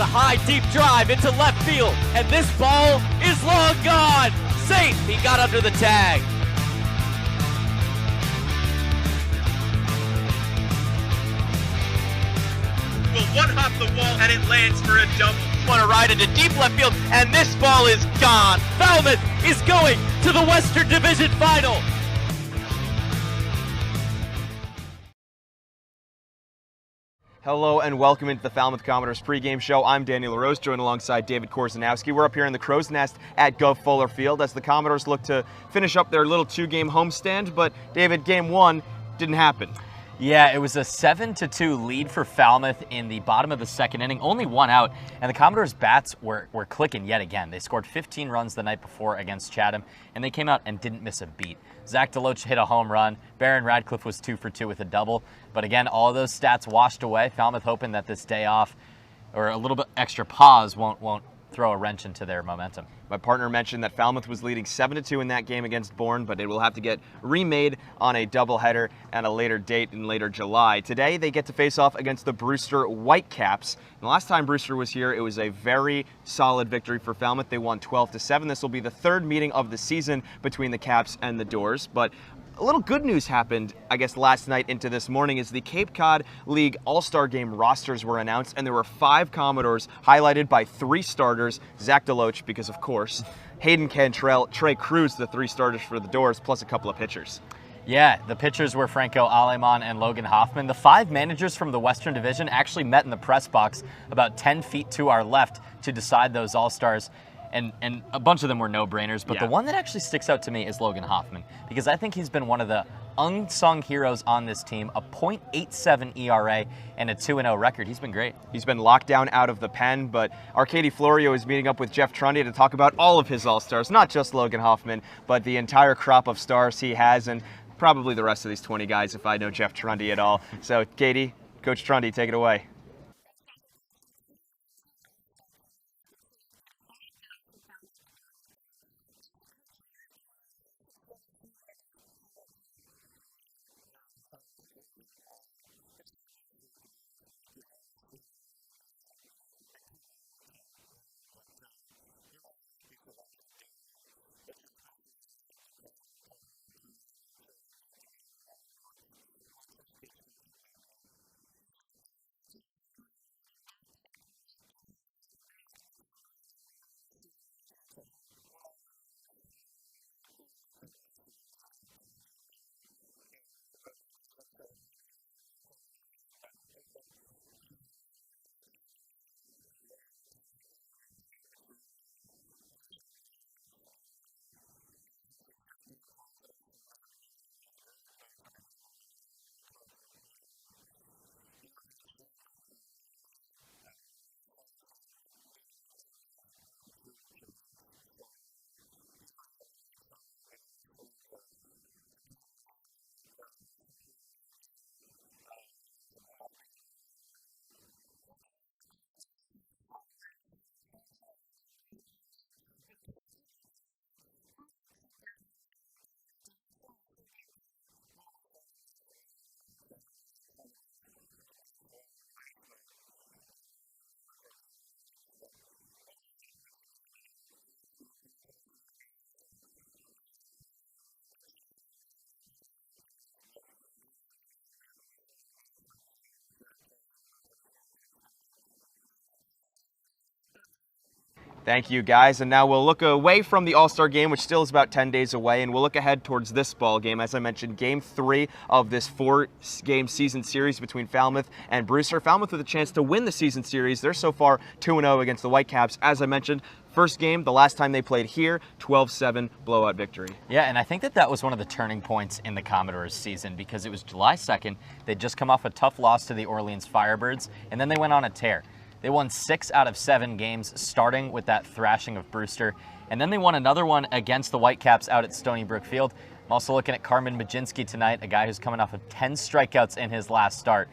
a high, deep drive into left field, and this ball is long gone. Safe, he got under the tag. Will one hop the wall and it lands for a double. Want to ride into deep left field, and this ball is gone. Falmouth is going to the Western Division Final. Hello and welcome into the Falmouth Commodores pregame show. I'm Daniel LaRose, joined alongside David Korzanowski. We're up here in the Crow's Nest at Gov Fuller Field as the Commodores look to finish up their little two-game homestand. But David, game one didn't happen. Yeah, it was a 7-2 lead for Falmouth in the bottom of the second inning, only one out, and the Commodores' bats were clicking yet again. They scored 15 runs the night before against Chatham, and they came out and didn't miss a beat. Zach Deloach hit a home run. Baron Radciff was 2 for 2 with a double, but again, all of those stats washed away. Falmouth hoping that this day off, or a little bit extra pause, won't throw a wrench into their momentum. My partner mentioned that Falmouth was leading 7-2 in that game against Bourne, but it will have to get remade on a doubleheader at a later date in later July. Today, they get to face off against the Brewster Whitecaps. And the last time Brewster was here, it was a very solid victory for Falmouth. They won 12-7. This will be the third meeting of the season between the Caps and the Doors, but a little good news happened, I guess, last night into this morning as the Cape Cod League All-Star Game rosters were announced, and there were 5 Commodores highlighted by 3 starters. Zach Deloach, because of course, Hayden Cantrelle, Trei Cruz, the 3 starters for the Doors, plus a couple of pitchers. Yeah, the pitchers were Franco Aleman and Logan Hoffman. The 5 managers from the Western Division actually met in the press box about 10 feet to our left to decide those All-Stars. And a bunch of them were no-brainers, but yeah. The one that actually sticks out to me is Logan Hoffman, because I think he's been one of the unsung heroes on this team. A .87 ERA and a 2-0 record. He's been great. He's been locked down out of the pen, but Arcady Florio is meeting up with Jeff Trundy to talk about all of his All-Stars, not just Logan Hoffman, but the entire crop of stars he has, and probably the rest of these 20 guys if I know Jeff Trundy at all. So, Katie, Coach Trundy, take it away. Thank you, guys. And now we'll look away from the All-Star game, which still is about 10 days away, and we'll look ahead towards this ball game. As I mentioned, Game 3 of this 4-game season series between Falmouth and Brewster. Falmouth with a chance to win the season series. They're so far 2-0 against the Whitecaps. As I mentioned, first game, the last time they played here, 12-7 blowout victory. Yeah, and I think that was one of the turning points in the Commodores season, because it was July 2nd. They'd just come off a tough loss to the Orleans Firebirds, and then they went on a tear. They won 6 out of 7 games, starting with that thrashing of Brewster. And then they won another one against the Whitecaps out at Stony Brook Field. I'm also looking at Carmen Majinski tonight, a guy who's coming off of 10 strikeouts in his last start.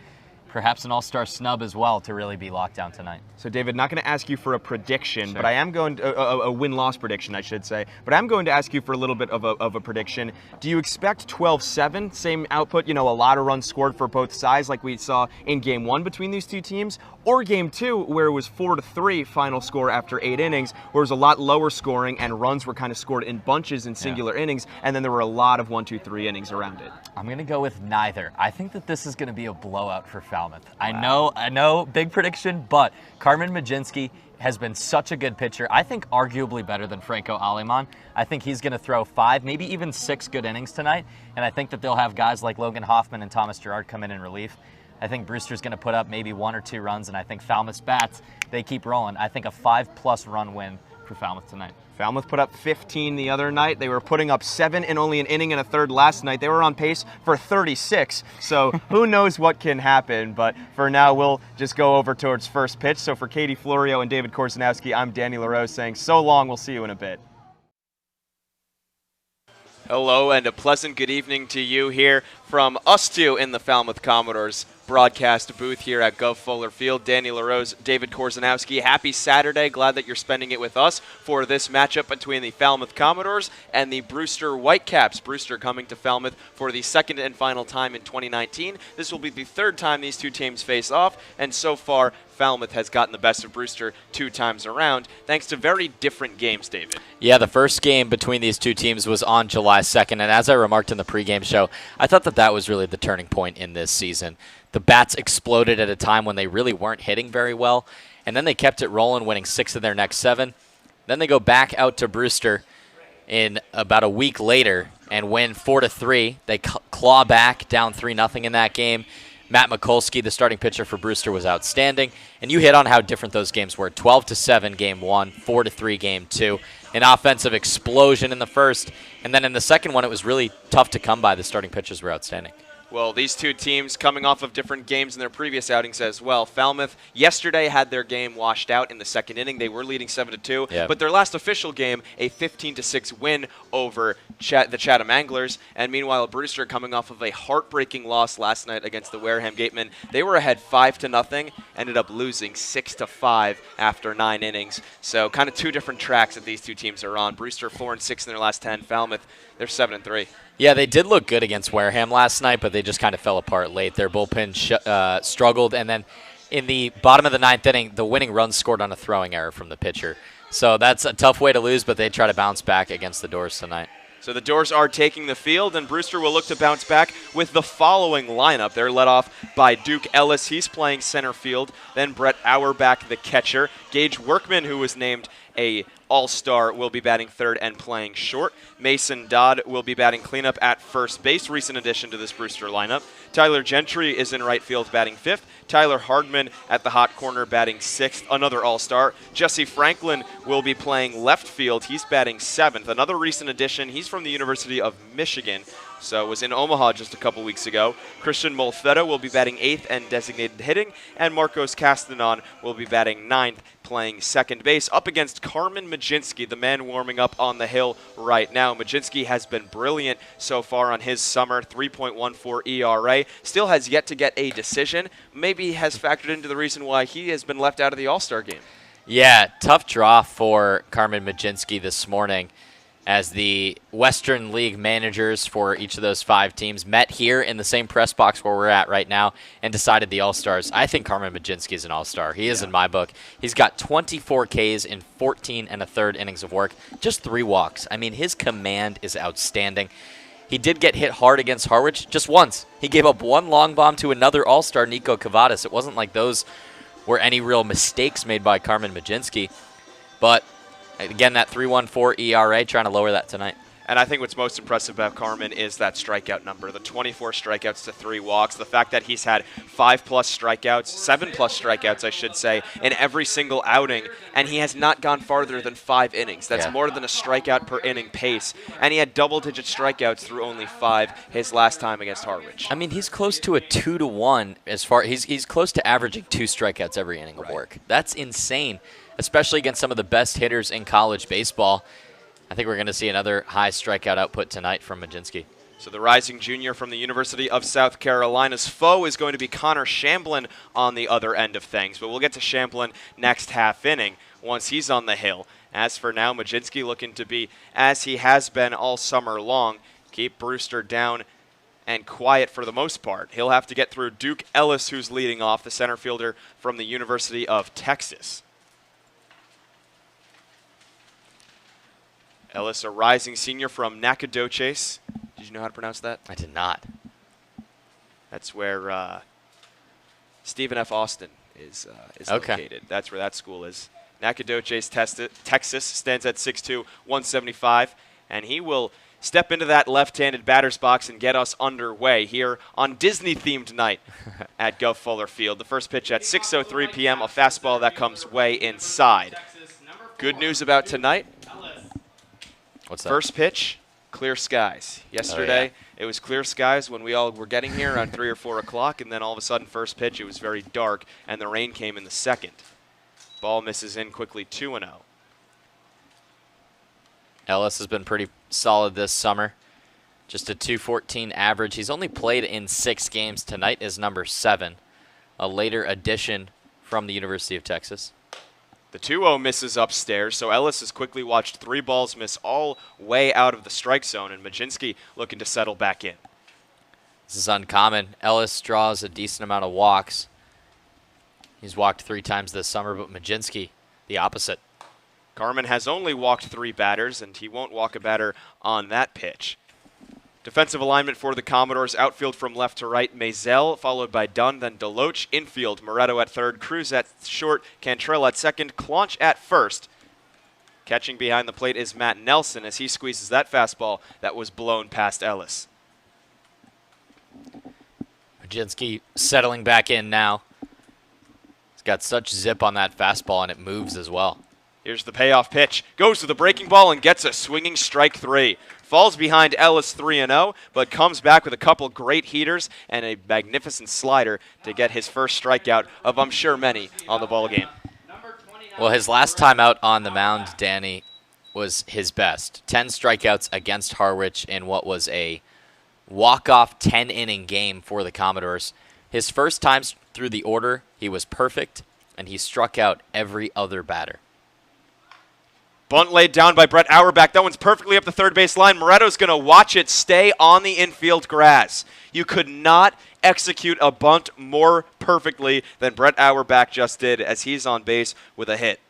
perhaps an all-star snub as well to really be locked down tonight. So, David, not going to ask you for a prediction, but I am going to, a win-loss prediction, I should say. But I'm going to ask you for a little bit of a prediction. Do you expect 12-7, same output, a lot of runs scored for both sides like we saw in Game 1 between these two teams, or Game 2 where it was 4-3 final score after 8 innings, where it was a lot lower scoring and runs were kind of scored in bunches in singular innings, and then there were a lot of 1, 2, 3 innings around it? I'm going to go with neither. I think that this is going to be a blowout for Falmouth. Wow. I know, big prediction, but Carmen Mlodzinski has been such a good pitcher. I think arguably better than Franco Aleman. I think he's going to throw 5, maybe even 6 good innings tonight, and I think that they'll have guys like Logan Hoffman and Thomas Gerard come in relief. I think Brewster's going to put up maybe 1 or 2 runs, and I think Falmouth's bats, they keep rolling. I think a 5+ run win for Falmouth tonight. Falmouth put up 15 the other night. They were putting up 7 in only an inning and a third last night. They were on pace for 36. So who knows what can happen. But for now, we'll just go over towards first pitch. So for Katie Florio and David Korzenowski, I'm Danny LaRose saying so long. We'll see you in a bit. Hello and a pleasant good evening to you here from us two in the Falmouth Commodores broadcast booth here at Gov Fuller Field. Danny LaRose, David Korzenowski, happy Saturday. Glad that you're spending it with us for this matchup between the Falmouth Commodores and the Brewster Whitecaps. Brewster coming to Falmouth for the second and final time in 2019. This will be the third time these two teams face off, and so far Falmouth has gotten the best of Brewster 2 times around, thanks to very different games, David. Yeah, the first game between these two teams was on July 2nd, and as I remarked in the pregame show, I thought that was really the turning point in this season. The bats exploded at a time when they really weren't hitting very well, and then they kept it rolling, winning 6 of their next 7. Then they go back out to Brewster in about a week later and win 4-3. They claw back down 3-0 in that game. Matt Mikulski, the starting pitcher for Brewster, was outstanding. And you hit on how different those games were. 12-7 game 1, 4-3 game 2. An offensive explosion in the first. And then in the second one, it was really tough to come by. The starting pitchers were outstanding. Well, these two teams coming off of different games in their previous outings as well. Falmouth yesterday had their game washed out in the second inning. They were leading 7-2, but their last official game, a 15-6 win over the Chatham Anglers. And meanwhile, Brewster coming off of a heartbreaking loss last night against the Wareham Gatemen. They were ahead 5-0, ended up losing 6-5 after 9 innings. So kind of two different tracks that these two teams are on. Brewster 4-6 in their last 10. Falmouth, they're 7-3. Yeah, they did look good against Wareham last night, but they just kind of fell apart late. Their bullpen struggled, and then in the bottom of the 9th inning, the winning run scored on a throwing error from the pitcher. So that's a tough way to lose, but they try to bounce back against the Doors tonight. So the Doors are taking the field, and Brewster will look to bounce back with the following lineup. They're led off by Duke Ellis. He's playing center field. Then Brett Auerbach, the catcher. Gage Workman, who was named a All-Star, will be batting third and playing short. Mason Dodd will be batting cleanup at first base, recent addition to this Brewster lineup. Tyler Gentry is in right field batting fifth. Tyler Hardman at the hot corner batting sixth, another All-Star. Jesse Franklin will be playing left field. He's batting seventh, another recent addition. He's from the University of Michigan, so was in Omaha just a couple weeks ago. Christian Molfetta will be batting eighth and designated hitting, and Marcos Castanon will be batting ninth, playing second base, up against Carmen Mlodzinski, the man warming up on the hill right now. Mlodzinski has been brilliant so far on his summer, 3.14 ERA. Still has yet to get a decision. Maybe has factored into the reason why he has been left out of the All-Star game. Yeah, tough draw for Carmen Mlodzinski this morning, as the Western League managers for each of those 5 teams met here in the same press box where we're at right now and decided the All-Stars. I think Carmen Mlodzinski is an All-Star. He is in my book. He's got 24 Ks in 14 1/3 innings of work, just 3 walks. I mean, his command is outstanding. He did get hit hard against Harwich just once. He gave up 1 long bomb to another All-Star, Nico Cavadas. It wasn't like those were any real mistakes made by Carmen Mlodzinski, but again, that 3.14 ERA, trying to lower that tonight. And I think what's most impressive about Carmen is that strikeout number, the 24 strikeouts to 3 walks, the fact that he's had 5+ strikeouts, 7+ strikeouts, I should say, in every single outing, and he has not gone farther than 5 innings. That's more than a strikeout per inning pace, and he had double-digit strikeouts through only 5 his last time against Harwich. I mean, he's close to a 2-to-1 as far he's close to averaging 2 strikeouts every inning of work. That's insane, especially against some of the best hitters in college baseball. I think we're going to see another high strikeout output tonight from Mlodzinski. So the rising junior from the University of South Carolina's foe is going to be Connor Shamblin on the other end of things. But we'll get to Shamblin next half inning once he's on the hill. As for now, Majinski looking to be, as he has been all summer long, keep Brewster down and quiet for the most part. He'll have to get through Duke Ellis, who's leading off, the center fielder from the University of Texas. Ellis, a rising senior from Nacogdoches. Did you know how to pronounce that? I did not. That's where Stephen F. Austin is Okay. located. That's where that school is. Nacogdoches, Texas, stands at 6'2", 175, and he will step into that left-handed batter's box and get us underway here on Disney-themed night at Gov Fuller Field. The first pitch at 6:03 p.m., a fastball that comes way inside. Good news about tonight. What's that? First pitch, clear skies. Yesterday, it was clear skies when we all were getting here around 3 or 4 o'clock, and then all of a sudden, first pitch, it was very dark, and the rain came in the second. Ball misses in quickly, 2-0. Ellis has been pretty solid this summer. Just a .214 average. He's only played in 6 games. Tonight is number 7, a later addition from the University of Texas. The 2-0 misses upstairs, so Ellis has quickly watched 3 balls miss all way out of the strike zone, and Majinski looking to settle back in. This is uncommon. Ellis draws a decent amount of walks. He's walked 3 times this summer, but Majinski, the opposite. Carmen has only walked 3 batters, and he won't walk a batter on that pitch. Defensive alignment for the Commodores, outfield from left to right, Masel, followed by Dunn, then Deloach. Infield, Moretto at third, Cruz at short, Cantrelle at second, Claunch at first. Catching behind the plate is Matheu Nelson as he squeezes that fastball that was blown past Ellis. Majinski settling back in now. He's got such zip on that fastball, and it moves as well. Here's the payoff pitch. Goes to the breaking ball and gets a swinging strike 3. Falls behind Ellis 3-0, but comes back with a couple great heaters and a magnificent slider to get his first strikeout of, I'm sure, many on the ballgame. Well, his last time out on the mound, Danny, was his best. 10 strikeouts against Harwich in what was a walk-off 10-inning game for the Commodores. His first times through the order, he was perfect, and he struck out every other batter. Bunt laid down by Brett Auerbach. That one's perfectly up the third base line. Moretto's going to watch it stay on the infield grass. You could not execute a bunt more perfectly than Brett Auerbach just did as he's on base with a hit.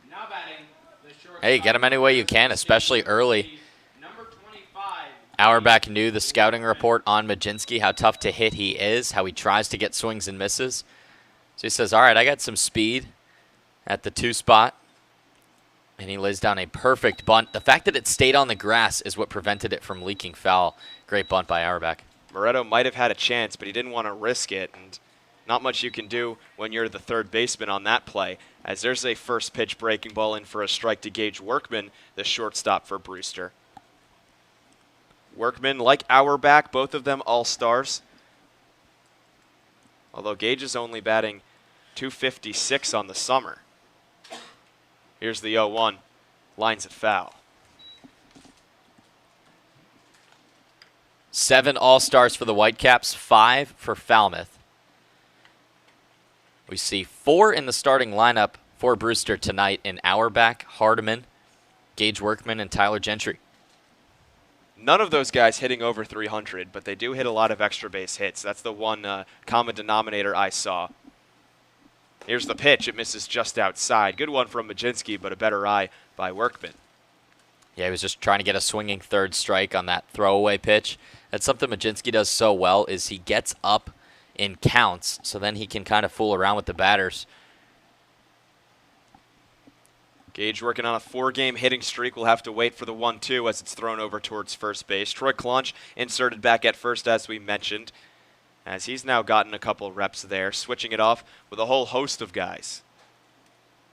Now batting, the shortstop. Hey, get him any way you can, especially early. Number 25. Auerbach knew the scouting report on Majinski, how tough to hit he is, how he tries to get swings and misses. So he says, all right, I got some speed at the 2 spot. And he lays down a perfect bunt. The fact that it stayed on the grass is what prevented it from leaking foul. Great bunt by Auerbach. Moretto might have had a chance, but he didn't want to risk it. And not much you can do when you're the third baseman on that play, as there's a first pitch breaking ball in for a strike to Gage Workman, the shortstop for Brewster. Workman, like Auerbach, both of them all-stars. Although Gage is only batting .256 on the summer. Here's the 0-1. Lines it foul. 7 all-stars for the Whitecaps, 5 for Falmouth. We see 4 in the starting lineup for Brewster tonight in Auerbach, Hardman, Gage Workman, and Tyler Gentry. None of those guys hitting over 300, but they do hit a lot of extra base hits. That's the one common denominator I saw. Here's the pitch. It misses just outside. Good one from Majinski, but a better eye by Workman. Yeah, he was just trying to get a swinging third strike on that throwaway pitch. That's something Majinski does so well, is he gets up in counts, so then he can kind of fool around with the batters. Gage working on a 4-game hitting streak. We'll have to wait for the 1-2 as it's thrown over towards first base. Trei Cruz inserted back at first, as we mentioned, as he's now gotten a couple reps there, switching it off with a whole host of guys.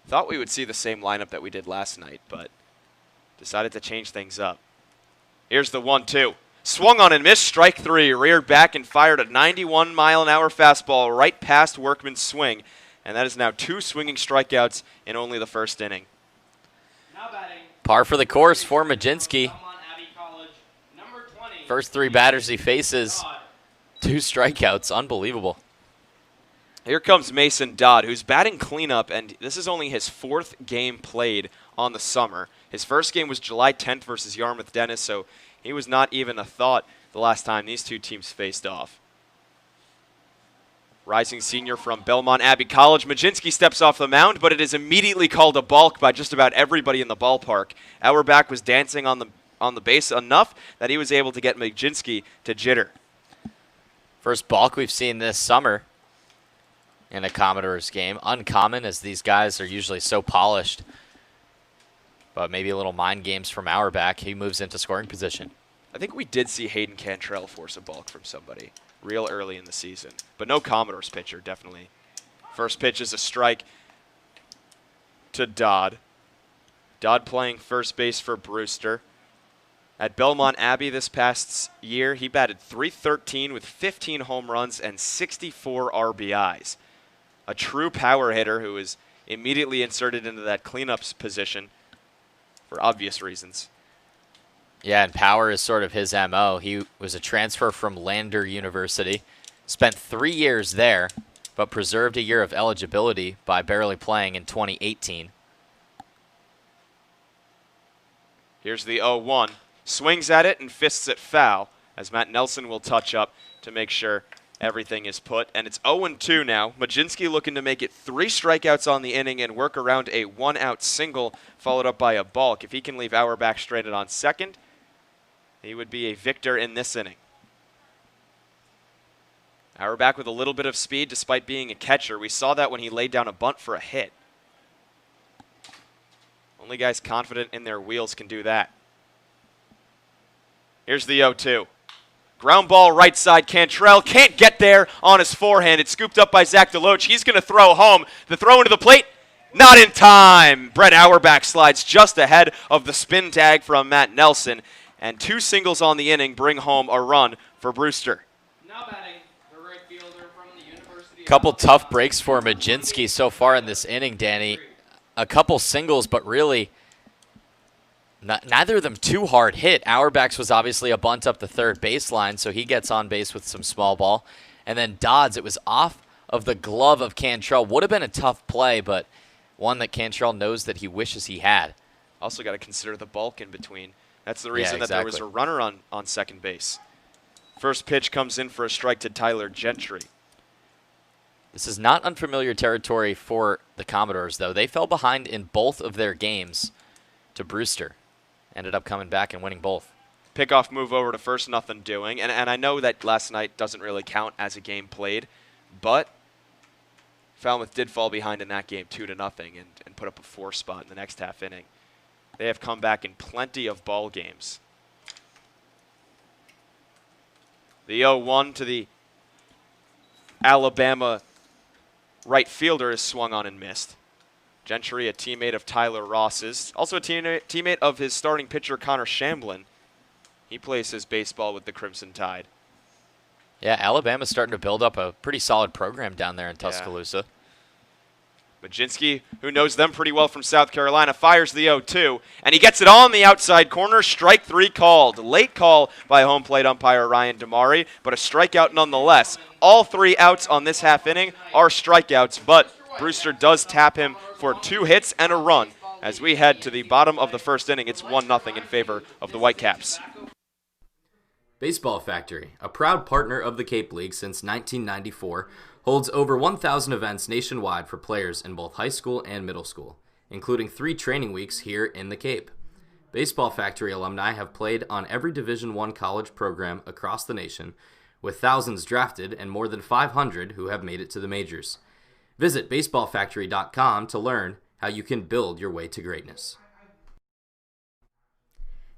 Thought we would see the same lineup that we did last night, but decided to change things up. Here's the 1-2. Swung on and missed, strike 3. Reared back and fired a 91-mile-an-hour fastball right past Workman's swing, and that is now 2 swinging strikeouts in only the first inning. Now batting. Par for the course for Majinski. Belmont Abbey College, number 20. First 3 batters he faces, 2 strikeouts. Unbelievable. Here comes Mason Dodd, who's batting cleanup, and this is only his 4th game played on the summer. His first game was July 10th versus Yarmouth Dennis, so he was not even a thought the last time these two teams faced off. Rising senior from Belmont Abbey College, Majinski steps off the mound, but it is immediately called a balk by just about everybody in the ballpark. Auerbach was dancing on the base enough that he was able to get Majinski to jitter. First balk we've seen this summer in a Commodores game. Uncommon, as these guys are usually so polished. But maybe a little mind games from Auerbach. He moves into scoring position. I think we did see Hayden Cantrelle force a balk from somebody real early in the season. But no Commodores pitcher, definitely. First pitch is a strike to Dodd. Dodd playing first base for Brewster. At Belmont Abbey this past year, he batted .313 with 15 home runs and 64 RBIs. A true power hitter who was immediately inserted into that cleanups position for obvious reasons. Yeah, and power is sort of his MO. He was a transfer from Lander University, spent 3 years there, but preserved a year of eligibility by barely playing in 2018. Here's the 0-1. Swings at it and fists it foul, as Matheu Nelson will touch up to make sure everything is put. And it's 0-2 now. Majinski looking to make it 3 strikeouts on the inning and work around a 1-out single, followed up by a balk. If he can leave Auerbach stranded on second, he would be a victor in this inning. Auerbach with a little bit of speed despite being a catcher. We saw that when he laid down a bunt for a hit. Only guys confident in their wheels can do that. Here's the 0-2. Ground ball right side. Cantrelle can't get there on his forehand. It's scooped up by Zach Deloach. He's going to throw home. The throw into the plate, not in time. Brett Auerbach slides just ahead of the spin tag from Matheu Nelson. And 2 singles on the inning bring home a run for Brewster. Now batting, the right fielder from the University of Couple tough breaks for Majinski so far in this inning, Danny. A couple singles, but really neither of them too hard hit. Auerbach's was obviously a bunt up the third baseline, so he gets on base with some small ball. And then Dodd's, it was off of the glove of Cantrelle. Would have been a tough play, but one that Cantrelle knows that he wishes he had. Also got to consider the bulk in between. That's the reason that there was a runner on second base. First pitch comes in for a strike to Tyler Gentry. This is not unfamiliar territory for the Commodores, though. They fell behind in both of their games to Brewster. Ended up coming back and winning both. Pickoff move over to first, nothing doing. And I know that last night doesn't really count as a game played, but Falmouth did fall behind in that game 2-0 and put up a 4 spot in the next half inning. They have come back in plenty of ball games. The 0-1 to the Alabama right fielder is swung on and missed. Gentry, a teammate of Tyler Ross's, also a teammate of his starting pitcher Connor Shamblin. He plays his baseball with the Crimson Tide. Yeah, Alabama's starting to build up a pretty solid program down there in Tuscaloosa. Majinski, who knows them pretty well from South Carolina, fires the 0-2, and he gets it on the outside corner. Strike 3 called. Late call by home plate umpire Ryan Damari, but a strikeout nonetheless. All 3 outs on this half inning are strikeouts, but Brewster does tap him for 2 hits and a run. As we head to the bottom of the first inning, it's 1-0 in favor of the Whitecaps. Baseball Factory, a proud partner of the Cape League since 1994, holds over 1,000 events nationwide for players in both high school and middle school, including 3 training weeks here in the Cape. Baseball Factory alumni have played on every Division I college program across the nation, with thousands drafted and more than 500 who have made it to the majors. Visit baseballfactory.com to learn how you can build your way to greatness.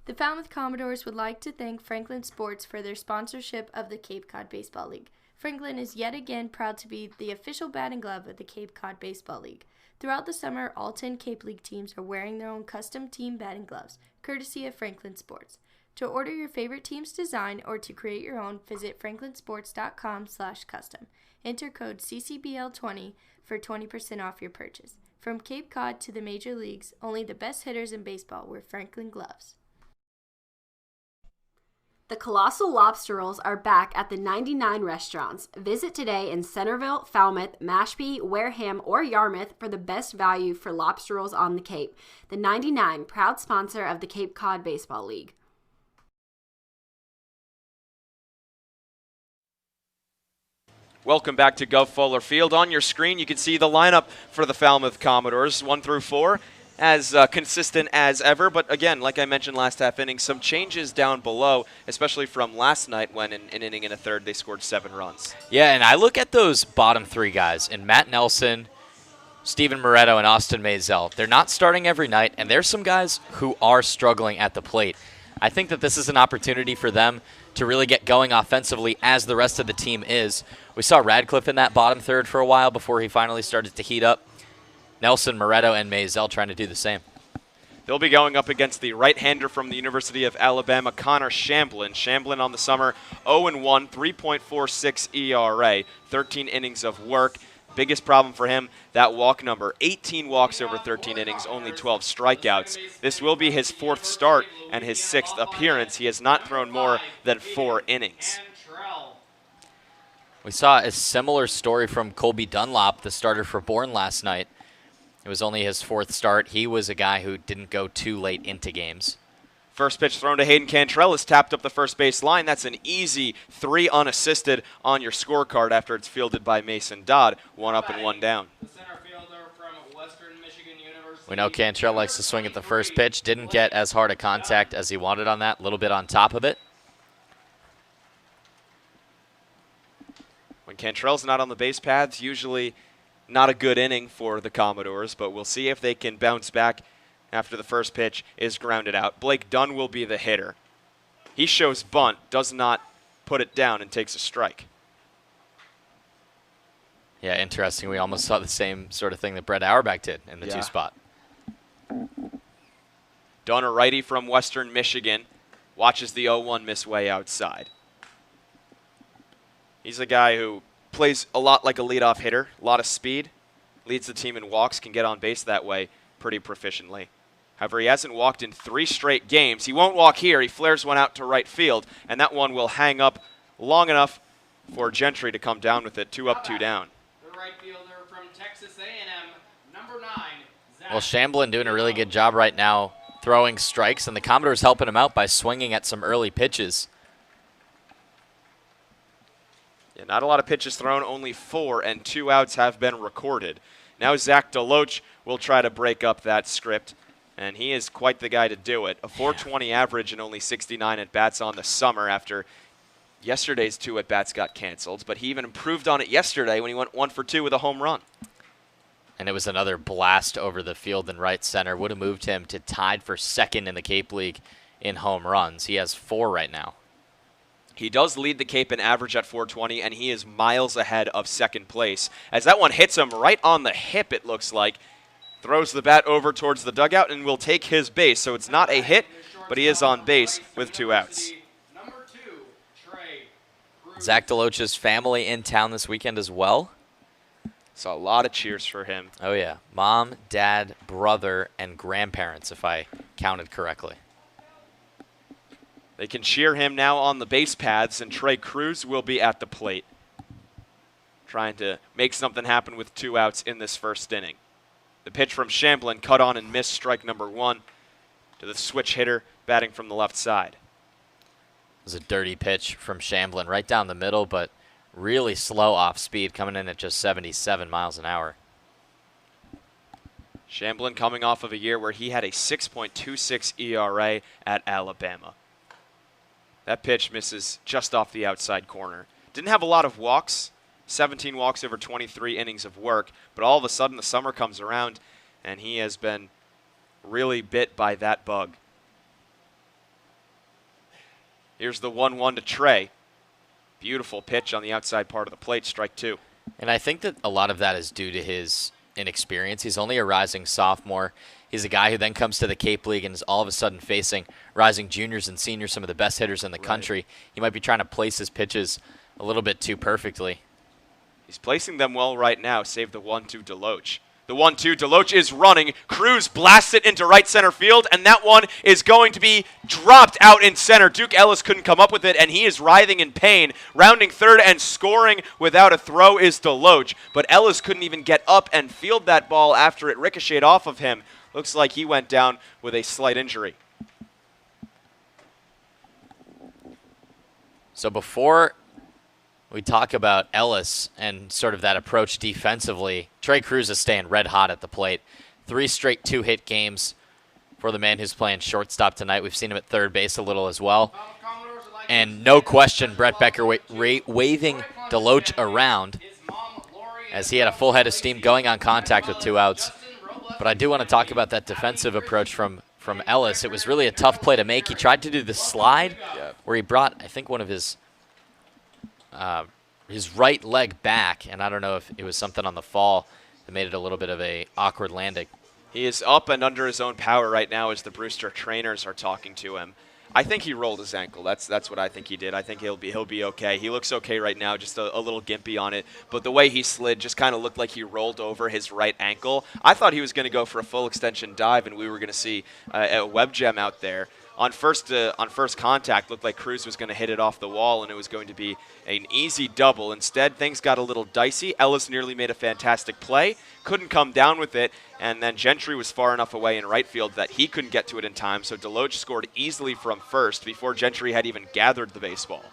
The Falmouth Commodores would like to thank Franklin Sports for their sponsorship of the Cape Cod Baseball League. Franklin is yet again proud to be the official batting glove of the Cape Cod Baseball League. Throughout the summer, all 10 Cape League teams are wearing their own custom team batting gloves, courtesy of Franklin Sports. To order your favorite team's design or to create your own, visit franklinsports.com/custom. Enter code CCBL20 for 20% off your purchase. From Cape Cod to the major leagues, only the best hitters in baseball wear Franklin gloves. The Colossal Lobster Rolls are back at the 99 restaurants. Visit today in Centerville, Falmouth, Mashpee, Wareham, or Yarmouth for the best value for lobster rolls on the Cape. The 99, proud sponsor of the Cape Cod Baseball League. Welcome back to Gov Fuller Field. On your screen, you can see the lineup for the Falmouth Commodores, 1 through 4. As consistent as ever, but again, like I mentioned last half inning, some changes down below, especially from last night when in an inning and a third they scored 7 runs. Yeah, and I look at those bottom 3 guys, and Matheu Nelson, Steven Moretto, and Austin Masel. They're not starting every night, and there's some guys who are struggling at the plate. I think that this is an opportunity for them to really get going offensively as the rest of the team is. We saw Radciff in that bottom third for a while before he finally started to heat up. Nelson, Moretto, and Masel trying to do the same. They'll be going up against the right-hander from the University of Alabama, Connor Shamblin. Shamblin on the summer, 0-1, 3.46 ERA, 13 innings of work. Biggest problem for him, that walk number. 18 walks over 13 innings, only 12 strikeouts. This will be his 4th start and his 6th appearance. He has not thrown more than 4 innings. We saw a similar story from Colby Dunlop, the starter for Bourne last night. It was only his 4th start. He was a guy who didn't go too late into games. First pitch thrown to Hayden Cantrelle is tapped up the first base line. That's an easy 3 unassisted on your scorecard after it's fielded by Mason Dodd. 1 up and 1 down. We know Cantrelle likes to swing at the first pitch. Didn't get as hard a contact as he wanted on that. A little bit on top of it. When Cantrell's not on the base paths, usually not a good inning for the Commodores, but we'll see if they can bounce back after the first pitch is grounded out. Blake Dunn will be the hitter. He shows bunt, does not put it down, and takes a strike. Yeah, interesting. We almost saw the same sort of thing that Brett Auerbach did in the 2 spot. Dunn, a righty from Western Michigan, watches the 0-1 miss way outside. He's a guy who plays a lot like a leadoff hitter, a lot of speed, leads the team in walks, can get on base that way pretty proficiently. However, he hasn't walked in 3 straight games. He won't walk here. He flares one out to right field, and that one will hang up long enough for Gentry to come down with it. 2 up, 2 down. The right fielder from Texas A&M, number 9. Well, Shamblin doing a really good job right now throwing strikes, and the Commodores helping him out by swinging at some early pitches. Yeah, not a lot of pitches thrown, only 4, and 2 outs have been recorded. Now Zach Deloach will try to break up that script, and he is quite the guy to do it. A 420 average and only 69 at-bats on the summer after yesterday's 2 at-bats got canceled, but he even improved on it yesterday when he went 1 for 2 with a home run. And it was another blast over the field in right center. Would have moved him to tied for 2nd in the Cape League in home runs. He has 4 right now. He does lead the Cape in average at 420, and he is miles ahead of 2nd place. As that one hits him right on the hip, it looks like. Throws the bat over towards the dugout and will take his base. So it's not a hit, but he is on base with 2 outs. Number 2, Trei Cruz. Zach Deloach's family in town this weekend as well. Saw a lot of cheers for him. Oh, yeah. Mom, dad, brother, and grandparents, if I counted correctly. They can cheer him now on the base paths, and Trei Cruz will be at the plate, trying to make something happen with 2 outs in this first inning. The pitch from Shamblin, cut on and missed, strike number 1 to the switch hitter batting from the left side. It was a dirty pitch from Shamblin right down the middle, but really slow off speed, coming in at just 77 miles an hour. Shamblin coming off of a year where he had a 6.26 ERA at Alabama. That pitch misses just off the outside corner. Didn't have a lot of walks, 17 walks over 23 innings of work, but all of a sudden the summer comes around and he has been really bit by that bug. Here's the 1-1 to Trei. Beautiful pitch on the outside part of the plate, strike 2. And I think that a lot of that is due to his inexperience. He's only a rising sophomore. He's a guy who then comes to the Cape League and is all of a sudden facing rising juniors and seniors, some of the best hitters in the country. He might be trying to place his pitches a little bit too perfectly. He's placing them well right now, save the 1 to Deloach. The 1-2, Deloach is running. Cruz blasts it into right center field, and that one is going to be dropped out in center. Duke Ellis couldn't come up with it, and he is writhing in pain. Rounding third and scoring without a throw is Deloach, but Ellis couldn't even get up and field that ball after it ricocheted off of him. Looks like he went down with a slight injury. So before we talk about Ellis and sort of that approach defensively, Trei Cruz is staying red hot at the plate. 3 straight 2-hit games for the man who's playing shortstop tonight. We've seen him at third base a little as well. And no question, Brett Becker waving Deloach around as he had a full head of steam going on contact with 2 outs. But I do want to talk about that defensive approach from Ellis. It was really a tough play to make. He tried to do the slide where he brought, I think, one of his right leg back, and I don't know if it was something on the fall that made it a little bit of a awkward landing. He is up and under his own power right now as the Brewster trainers are talking to him. I think he rolled his ankle. That's what I think he did. I think he'll be okay. He looks okay right now, just a little gimpy on it. But the way he slid just kind of looked like he rolled over his right ankle. I thought he was going to go for a full extension dive, and we were going to see a web gem out there. On first contact, looked like Cruz was going to hit it off the wall, and it was going to be an easy double. Instead, things got a little dicey. Ellis nearly made a fantastic play, couldn't come down with it, and then Gentry was far enough away in right field that he couldn't get to it in time, so Deloach scored easily from first before Gentry had even gathered the baseball.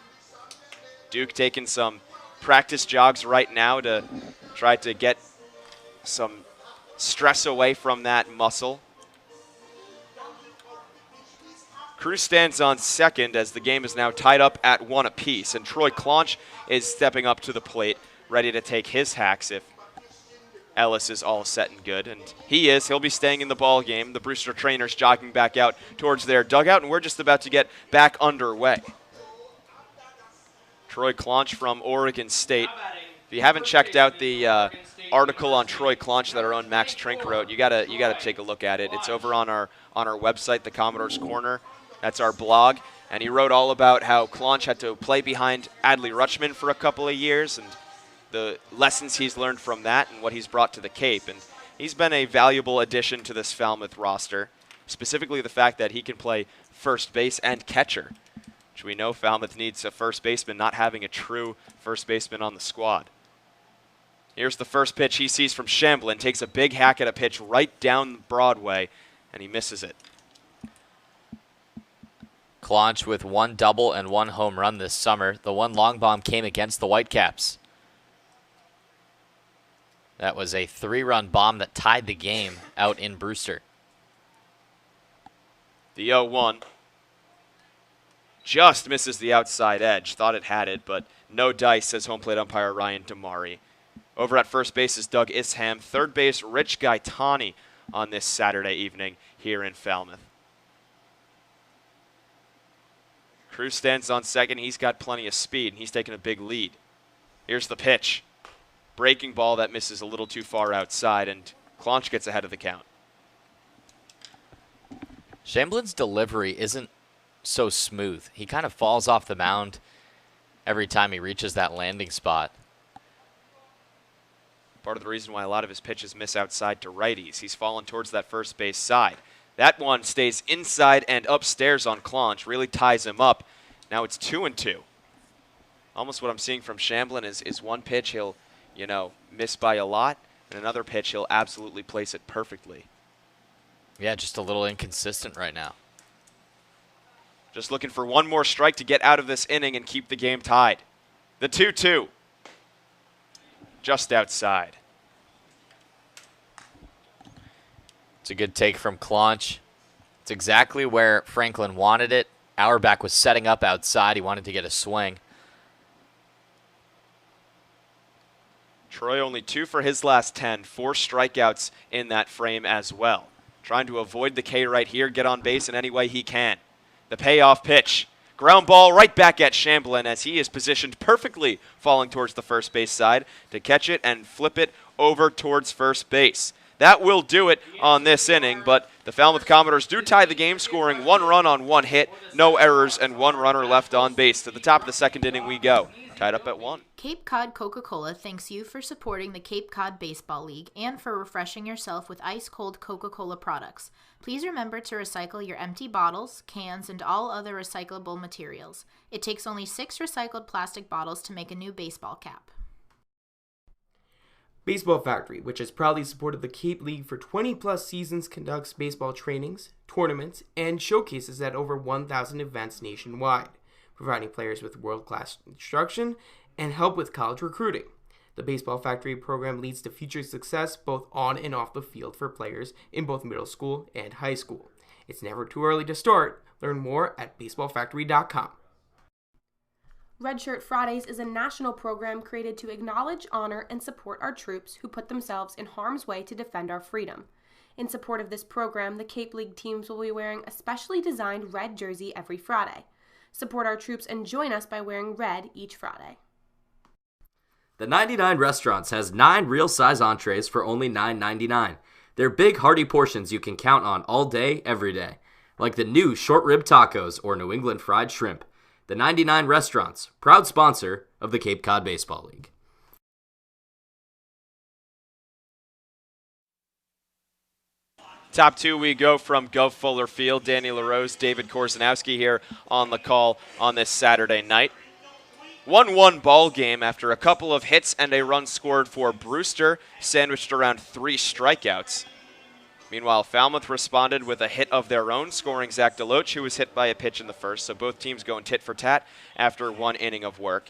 Duke taking some practice jogs right now to try to get some stress away from that muscle. Cruz stands on second as the game is now tied up at 1 apiece, and Troy Claunch is stepping up to the plate, ready to take his hacks if Ellis is all set and good, and he is. He'll be staying in the ball game. The Brewster trainers jogging back out towards their dugout, and we're just about to get back underway. Troy Claunch from Oregon State. If you haven't checked out the article on Troy Claunch that our own Max Trink wrote, you gotta take a look at it. It's over on our website, the Commodore's Corner. That's our blog, and he wrote all about how Claunch had to play behind Adley Rutschman for a couple of years and the lessons he's learned from that and what he's brought to the Cape. And he's been a valuable addition to this Falmouth roster, specifically the fact that he can play first base and catcher, which we know Falmouth needs a first baseman, not having a true first baseman on the squad. Here's the first pitch he sees from Shamblin, takes a big hack at a pitch right down Broadway, and he misses it. Claunch with 1 double and 1 home run this summer. The 1 long bomb came against the Whitecaps. That was a 3-run bomb that tied the game out in Brewster. The 0-1 just misses the outside edge. Thought it had it, but no dice, says home plate umpire Ryan Damari. Over at first base is Doug Isham. Third base, Rich Gaetani on this Saturday evening here in Falmouth. Cruz stands on second. He's got plenty of speed, and he's taking a big lead. Here's the pitch. Breaking ball that misses a little too far outside, and Claunch gets ahead of the count. Shamblin's delivery isn't so smooth. He kind of falls off the mound every time he reaches that landing spot. Part of the reason why a lot of his pitches miss outside to righties. He's fallen towards that first base side. That one stays inside and upstairs on Claunch, really ties him up. Now it's 2-2. Almost what I'm seeing from Shamblin is one pitch he'll, miss by a lot, and another pitch he'll absolutely place it perfectly. Yeah, just a little inconsistent right now. Just looking for one more strike to get out of this inning and keep the game tied. The 2-2. Just outside. It's a good take from Claunch. It's exactly where Franklin wanted it. Auerbach was setting up outside. He wanted to get a swing. Troy only 2 for his last 10. 4 strikeouts in that frame as well. Trying to avoid the K right here, get on base in any way he can. The payoff pitch. Ground ball right back at Shamblin as he is positioned perfectly, falling towards the first base side to catch it and flip it over towards first base. that will do it on this inning, but the Falmouth Commodores do tie the game, scoring 1 run on 1 hit, no errors, and 1 runner left on base. To the top of the second inning we go, tied up at 1. Cape Cod Coca-Cola thanks you for supporting the Cape Cod Baseball League and for refreshing yourself with ice-cold Coca-Cola products. Please remember to recycle your empty bottles, cans, and all other recyclable materials. It takes only 6 recycled plastic bottles to make a new baseball cap. Baseball Factory, which has proudly supported the Cape League for 20-plus seasons, conducts baseball trainings, tournaments, and showcases at over 1,000 events nationwide, providing players with world-class instruction and help with college recruiting. The Baseball Factory program leads to future success both on and off the field for players in both middle school and high school. It's never too early to start. Learn more at baseballfactory.com. Red Shirt Fridays is a national program created to acknowledge, honor, and support our troops who put themselves in harm's way to defend our freedom. In support of this program, the Cape League teams will be wearing a specially designed red jersey every Friday. Support our troops and join us by wearing red each Friday. The 99 Restaurants has 9 real-size entrees for only $9.99. They're big, hearty portions you can count on all day, every day, like the new short rib tacos or New England fried shrimp. The 99 Restaurants, proud sponsor of the Cape Cod Baseball League. Top 2 we go from Gov Fuller Field. Danny LaRose, David Korzenowski here on the call on this Saturday night. 1-1 ball game after a couple of hits and a run scored for Brewster, sandwiched around 3 strikeouts. Meanwhile, Falmouth responded with a hit of their own, scoring Zach Deloach, who was hit by a pitch in the first. So both teams going tit for tat after 1 inning of work.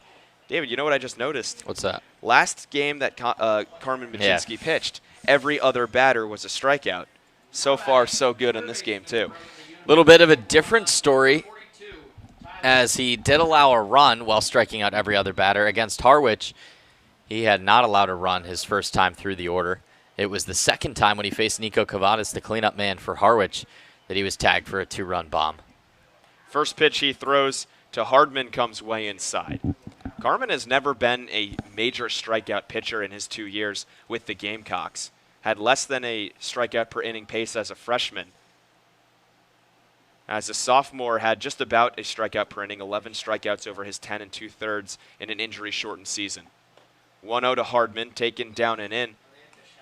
David, you know what I just noticed? What's that? Last game that Carmen Baczynski pitched, every other batter was a strikeout. So far, so good in this game, too. Little bit of a different story, as he did allow a run while striking out every other batter. Against Harwich, he had not allowed a run his first time through the order. It was the second time when he faced Nico Cavadas, the cleanup man for Harwich, that he was tagged for a 2-run bomb. First pitch he throws to Hardman comes way inside. Carmen has never been a major strikeout pitcher in his 2 years with the Gamecocks. Had less than a strikeout per inning pace as a freshman. As a sophomore, had just about a strikeout per inning, 11 strikeouts over his 10 2/3 in an injury-shortened season. 1-0 to Hardman, taken down and in.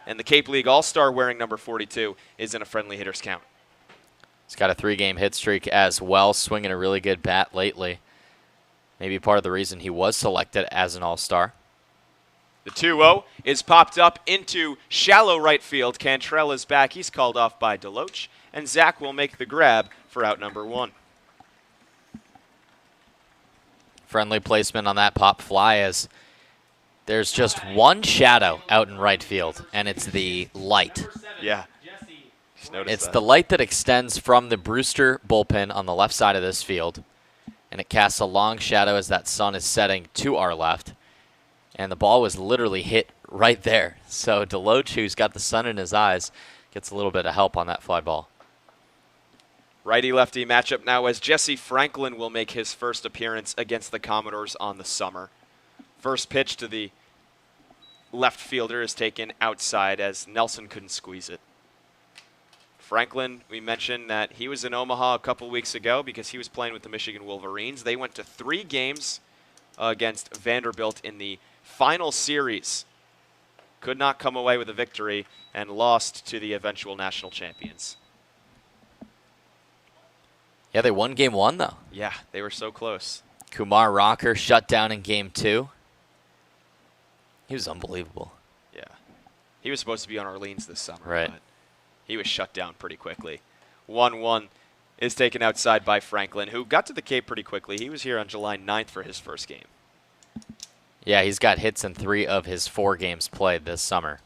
And the Cape League All-Star wearing number 42 is in a friendly hitter's count. He's got a 3-game hit streak as well, swinging a really good bat lately. Maybe part of the reason he was selected as an All-Star. The 2-0 is popped up into shallow right field. Cantrelle is back. He's called off by Deloach. And Zach will make the grab for out number 1. Friendly placement on that pop fly as there's just one shadow out in right field, and it's the light. Yeah. It's the light that extends from the Brewster bullpen on the left side of this field, and it casts a long shadow as that sun is setting to our left. And the ball was literally hit right there. So Deloach, who's got the sun in his eyes, gets a little bit of help on that fly ball. Righty-lefty matchup now as Jesse Franklin will make his first appearance against the Commodores on the summer. First pitch to the left fielder is taken outside as Nelson couldn't squeeze it. Franklin, we mentioned that he was in Omaha a couple weeks ago because he was playing with the Michigan Wolverines. They went to 3 games against Vanderbilt in the final series. Could not come away with a victory and lost to the eventual national champions. Yeah, they won game 1, though. Yeah, they were so close. Kumar Rocker shut down in game 2. He was unbelievable. Yeah. He was supposed to be on Orleans this summer. Right. But he was shut down pretty quickly. 1-1 is taken outside by Franklin, who got to the Cape pretty quickly. He was here on July 9th for his first game. Yeah, he's got hits in 3 of his 4 games played this summer.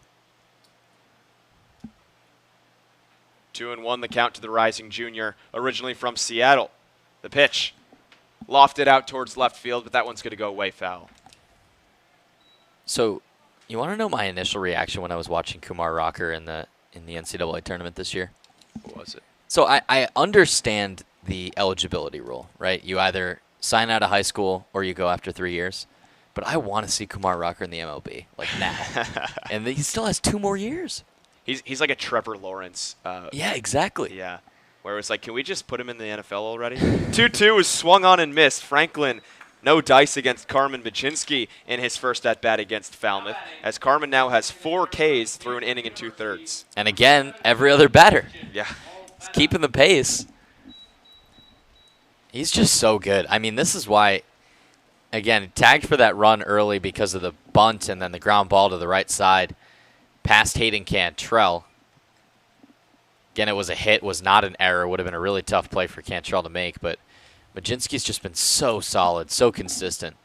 2-1 the count to the rising junior, originally from Seattle. The pitch lofted out towards left field, but that one's going to go way foul. So, you want to know my initial reaction when I was watching Kumar Rocker in the NCAA tournament this year? What was it? So I understand the eligibility rule, right? You either sign out of high school or you go after 3 years. But I want to see Kumar Rocker in the MLB, like now. And he still has 2 more years. He's like a Trevor Lawrence. Yeah, exactly. Yeah. Where it was like, can we just put him in the NFL already? 2-2 was swung on and missed. Franklin, no dice against Carmen Machinsky in his first at-bat against Falmouth, as Carmen now has 4 Ks through an inning and 2/3. And again, every other batter. Yeah. He's keeping the pace. He's just so good. I mean, this is why, again, tagged for that run early because of the bunt and then the ground ball to the right side past Hayden Cantrelle. Again, it was a hit, was not an error. Would have been a really tough play for Cantrelle to make, but Majinsky's just been so solid, so consistent.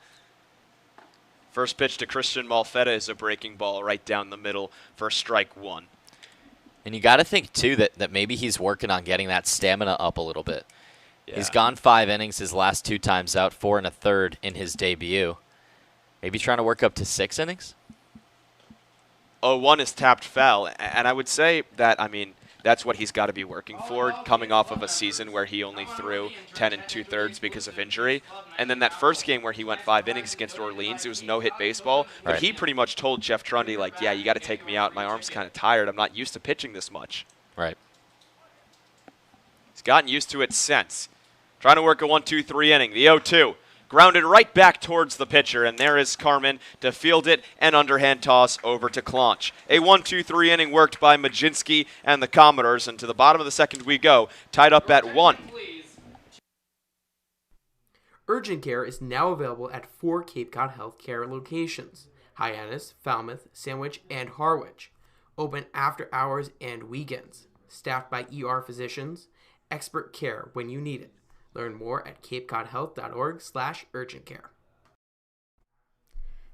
First pitch to Christian Malfetta is a breaking ball right down the middle for strike 1. And you got to think, too, that maybe he's working on getting that stamina up a little bit. Yeah. He's gone 5 innings his last 2 times out, 4 1/3 in his debut. Maybe trying to work up to 6 innings? 0-1 is tapped foul, and I would say that, I mean, that's what he's got to be working for, coming off of a season where he only threw 10 2/3 because of injury. And then that first game where he went 5 innings against Orleans, it was no-hit baseball. But he pretty much told Jeff Trundy, like, yeah, you got to take me out. My arm's kind of tired. I'm not used to pitching this much. Right. He's gotten used to it since. Trying to work a 1-2-3 inning. The 0-2. Grounded right back towards the pitcher, and there is Carmen to field it and underhand toss over to Claunch. A 1-2-3 inning worked by Majinsky and the Commodores, and to the bottom of the second we go, tied up at 1. Urgent care is now available at 4 Cape Cod Healthcare locations: Hyannis, Falmouth, Sandwich, and Harwich. Open after hours and weekends. Staffed by ER physicians. Expert care when you need it. Learn more at capecodhealth.org/urgentcare.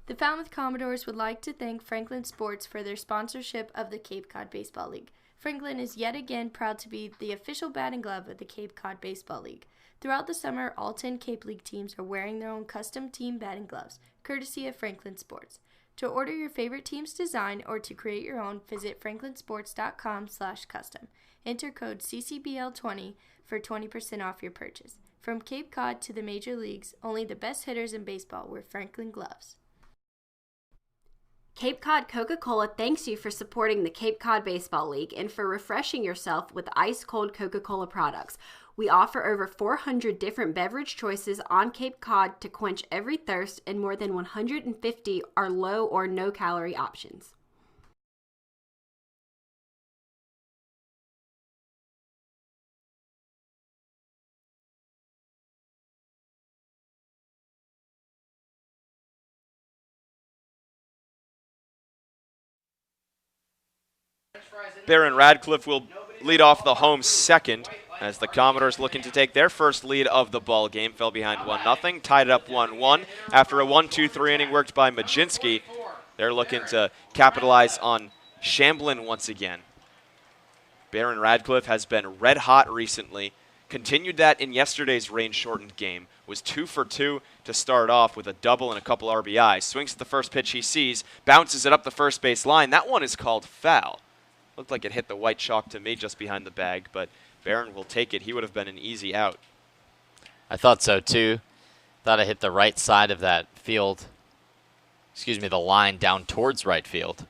The Falmouth Commodores would like to thank Franklin Sports for their sponsorship of the Cape Cod Baseball League. Franklin is yet again proud to be the official batting glove of the Cape Cod Baseball League. Throughout the summer, all 10 Cape League teams are wearing their own custom team batting gloves, courtesy of Franklin Sports. To order your favorite team's design or to create your own, visit franklinsports.com/custom. Enter code CCBL20 for 20% off your purchase. From Cape Cod to the major leagues, only the best hitters in baseball wear Franklin gloves. Cape Cod Coca-Cola thanks you for supporting the Cape Cod Baseball League and for refreshing yourself with ice-cold Coca-Cola products. We offer over 400 different beverage choices on Cape Cod to quench every thirst, and more than 150 are low or no-calorie options. Barron Radcliffe will lead off the home second as the Commodores looking to take their first lead of the ball game. Fell behind 1-0, tied it up 1-1 after a 1-2-3 inning worked by Majinsky. They're looking to capitalize on Shamblin once again. Barron Radcliffe has been red hot recently. Continued that in yesterday's rain-shortened game. Was 2 for 2 to start off with a double and a couple RBIs. Swings at the first pitch he sees, bounces it up the first base line. That one is called foul. Looked like it hit the white chalk to me just behind the bag, but Barron will take it. He would have been an easy out. I thought so, too. Thought I hit the right side of that field. Excuse me, the line down towards right field.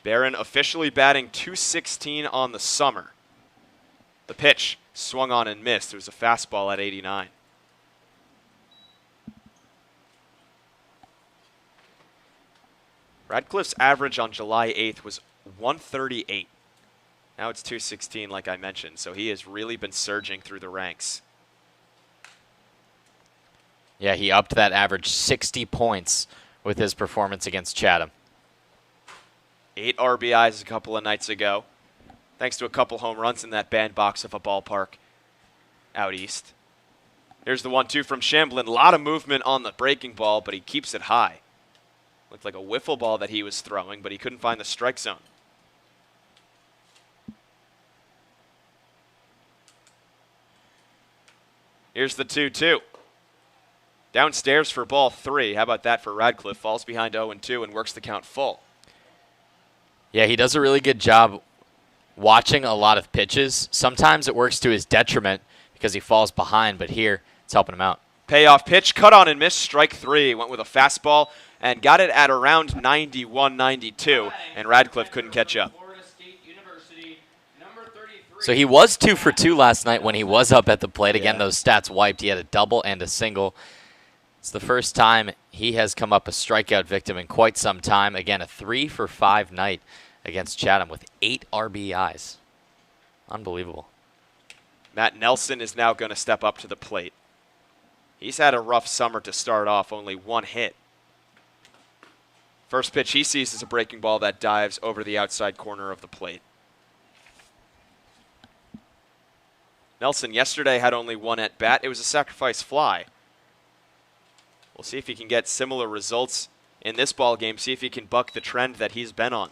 Barron officially batting .216 on the summer. The pitch swung on and missed. It was a fastball at 89. Radcliffe's average on July 8th was 138. Now it's .216 like I mentioned, so he has really been surging through the ranks. Yeah, he upped that average 60 points with his performance against Chatham. 8 RBIs a couple of nights ago, thanks to a couple home runs in that bandbox of a ballpark out east. Here's the 1-2 from Shamblin. A lot of movement on the breaking ball, but he keeps it high. Looked like a wiffle ball that he was throwing, but he couldn't find the strike zone. Here's the 2-2. Downstairs for ball 3. How about that for Radcliffe? Falls behind 0-2 and works the count full. Yeah, he does a really good job watching a lot of pitches. Sometimes it works to his detriment because he falls behind, but here it's helping him out. Payoff pitch, cut on and missed, strike 3. Went with a fastball and got it at around 91, 92, and Radcliffe couldn't catch up. So he was 2 for 2 last night when he was up at the plate. Again, those stats wiped. He had a double and a single. It's the first time he has come up a strikeout victim in quite some time. Again, a 3 for 5 night against Chatham with 8 RBIs. Unbelievable. Matheu Nelson is now going to step up to the plate. He's had a rough summer to start off, only 1 hit. First pitch he sees is a breaking ball that dives over the outside corner of the plate. Nelson yesterday had only 1 at bat. It was a sacrifice fly. We'll see if he can get similar results in this ball game, see if he can buck the trend that he's been on.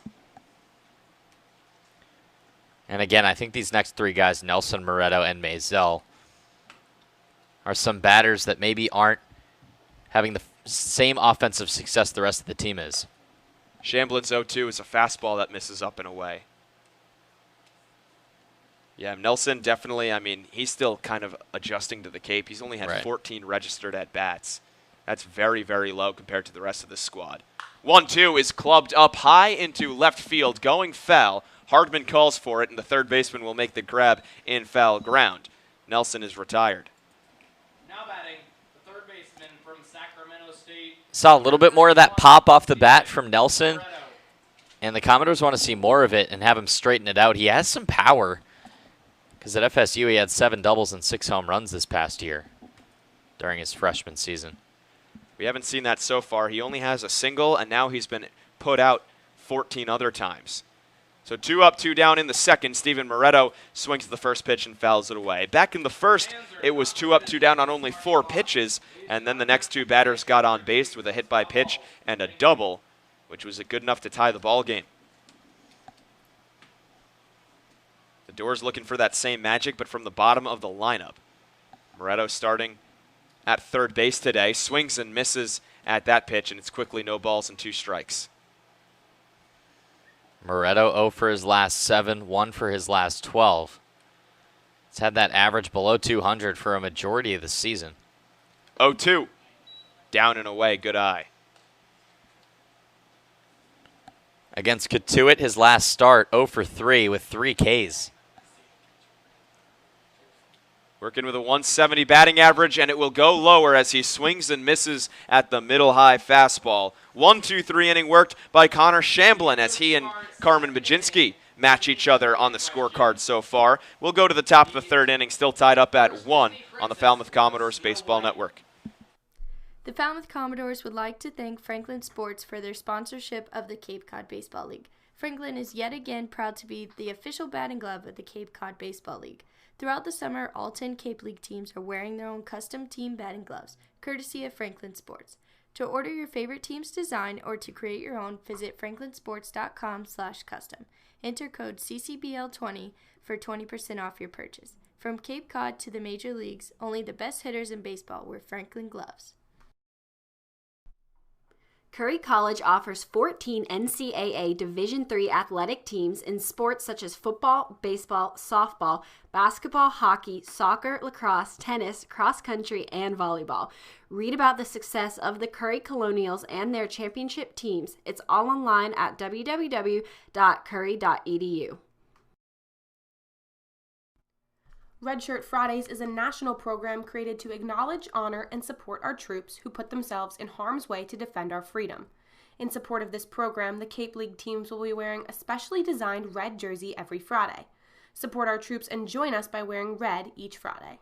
And again, I think these next 3 guys, Nelson, Moretto, and Masel, are some batters that maybe aren't having the same offensive success the rest of the team is. Shamblin's 0-2 is a fastball that misses up and away. Yeah, Nelson definitely, I mean, he's still kind of adjusting to the Cape. He's only had 14 registered at-bats. That's very, very low compared to the rest of the squad. 1-2 is clubbed up high into left field, going foul. Hardman calls for it, and the third baseman will make the grab in foul ground. Nelson is retired. Now batting, the third baseman from Sacramento State. Saw a little bit more of that pop off the bat from Nelson, and the Commodores want to see more of it and have him straighten it out. He has some power, because at FSU he had 7 doubles and 6 home runs this past year during his freshman season. We haven't seen that so far. He only has a single, and now he's been put out 14 other times. So 2 up, 2 down in the second. Steven Moretto swings the first pitch and fouls it away. Back in the first, it was 2 up, 2 down on only 4 pitches, and then the next 2 batters got on base with a hit by pitch and a double, which was good enough to tie the ball game. The Doors looking for that same magic, but from the bottom of the lineup. Moretto starting at third base today, swings and misses at that pitch, and it's quickly no balls and 2 strikes. Moretto 0 for his last 7, 1 for his last 12. He's had that average below 200 for a majority of the season. 0-2. Down and away, good eye. Against Katuitt, his last start, 0 for 3 with 3 Ks. Working with a 170 batting average, and it will go lower as he swings and misses at the middle-high fastball. 1-2-3 inning worked by Connor Shamblin as he and Carmen Bajinski match each other on the scorecard so far. We'll go to the top of the third inning, still tied up at 1 on the Falmouth Commodores Baseball Network. The Falmouth Commodores would like to thank Franklin Sports for their sponsorship of the Cape Cod Baseball League. Franklin is yet again proud to be the official batting glove of the Cape Cod Baseball League. Throughout the summer, all 10 Cape League teams are wearing their own custom team batting gloves, courtesy of Franklin Sports. To order your favorite team's design or to create your own, visit franklinsports.com/custom. Enter code CCBL20 for 20% off your purchase. From Cape Cod to the major leagues, only the best hitters in baseball wear Franklin gloves. Curry College offers 14 NCAA Division III athletic teams in sports such as football, baseball, softball, basketball, hockey, soccer, lacrosse, tennis, cross country, and volleyball. Read about the success of the Curry Colonials and their championship teams. It's all online at www.curry.edu. Redshirt Fridays is a national program created to acknowledge, honor, and support our troops who put themselves in harm's way to defend our freedom. In support of this program, the Cape League teams will be wearing a specially designed red jersey every Friday. Support our troops and join us by wearing red each Friday.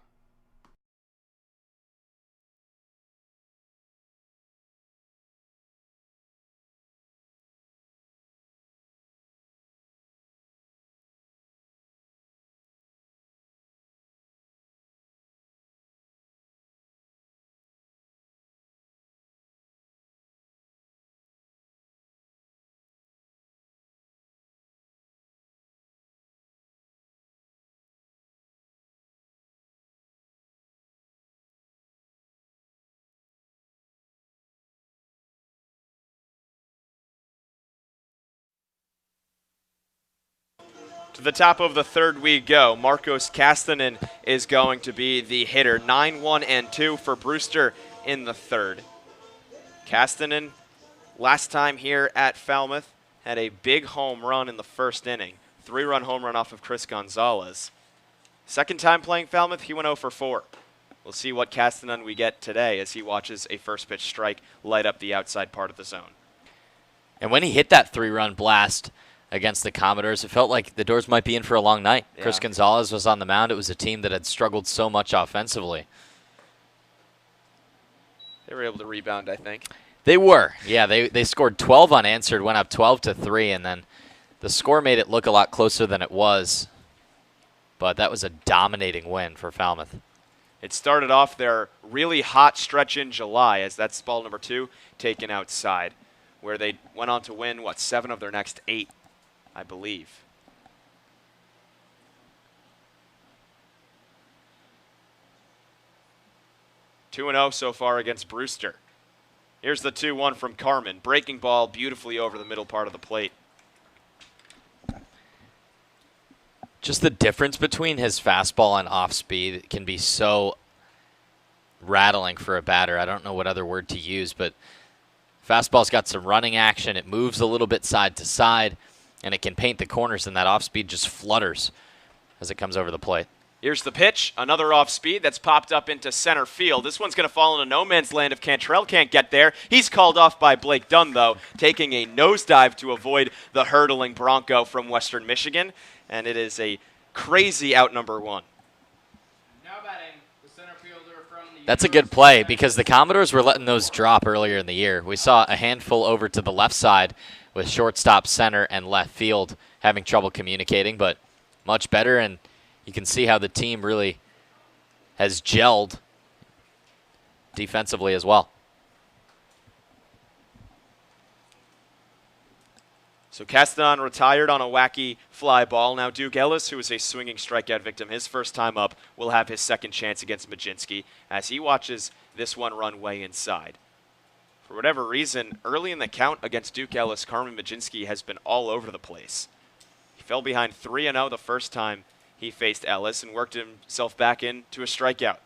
To the top of the third we go. Marcos Castanon is going to be the hitter. 9-1-2 for Brewster in the third. Castanon Last time here at Falmouth, had a big home run in the first inning. 3-run home run off of Chris Gonzalez. Second time playing Falmouth, he went 0 for 4. We'll see what Castanon we get today as he watches a first pitch strike light up the outside part of the zone. And when he hit that 3-run blast against the Commodores, it felt like the Doors might be in for a long night. Yeah. Chris Gonzalez was on the mound. It was a team that had struggled so much offensively. They were able to rebound, I think. They were. Yeah, they scored 12 unanswered, went up 12-3, and then the score made it look a lot closer than it was. But that was a dominating win for Falmouth. It started off their really hot stretch in July, as that's ball number 2 taken outside, where they went on to win, 7 of their next 8, I believe. Two and 0 so far against Brewster. Here's the 2-1 from Carmen. Breaking ball beautifully over the middle part of the plate. Just the difference between his fastball and off speed can be so rattling for a batter. I don't know what other word to use, but fastball's got some running action. It moves a little bit side to side, and it can paint the corners, and that off speed just flutters as it comes over the plate. Here's the pitch, another off speed that's popped up into center field. This one's going to fall into no man's land if Cantrelle can't get there. He's called off by Blake Dunn, though, taking a nosedive to avoid the hurdling Bronco from Western Michigan. And it is a crazy out number 1. Now batting, the center fielder from the That's a good play because the Commodores were letting those drop earlier in the year. We saw a handful over to the left side with shortstop, center, and left field having trouble communicating, but much better, and you can see how the team really has gelled defensively as well. So Castanon retired on a wacky fly ball. Now Duke Ellis, who is a swinging strikeout victim, his first time up, will have his second chance against Majinski as he watches this one run way inside. For whatever reason, early in the count against Duke Ellis, Carmen Majinski has been all over the place. He fell behind 3-0 the first time he faced Ellis and worked himself back into a strikeout.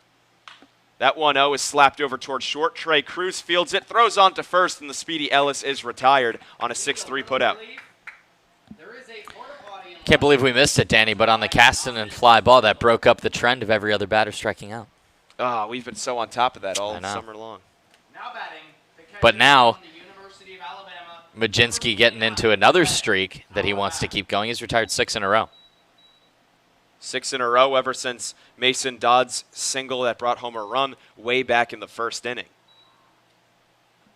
That 1-0 is slapped over towards short. Trei Cruz fields it, throws on to first, and the speedy Ellis is retired on a 6-3 putout. Can't believe we missed it, Danny, but on the Castanon fly ball, that broke up the trend of every other batter striking out. Oh, we've been so on top of that all summer long. But now, Majinski getting into another streak that he wants to keep going. He's retired 6 in a row. 6 in a row ever since Mason Dodd's single that brought home a run way back in the first inning.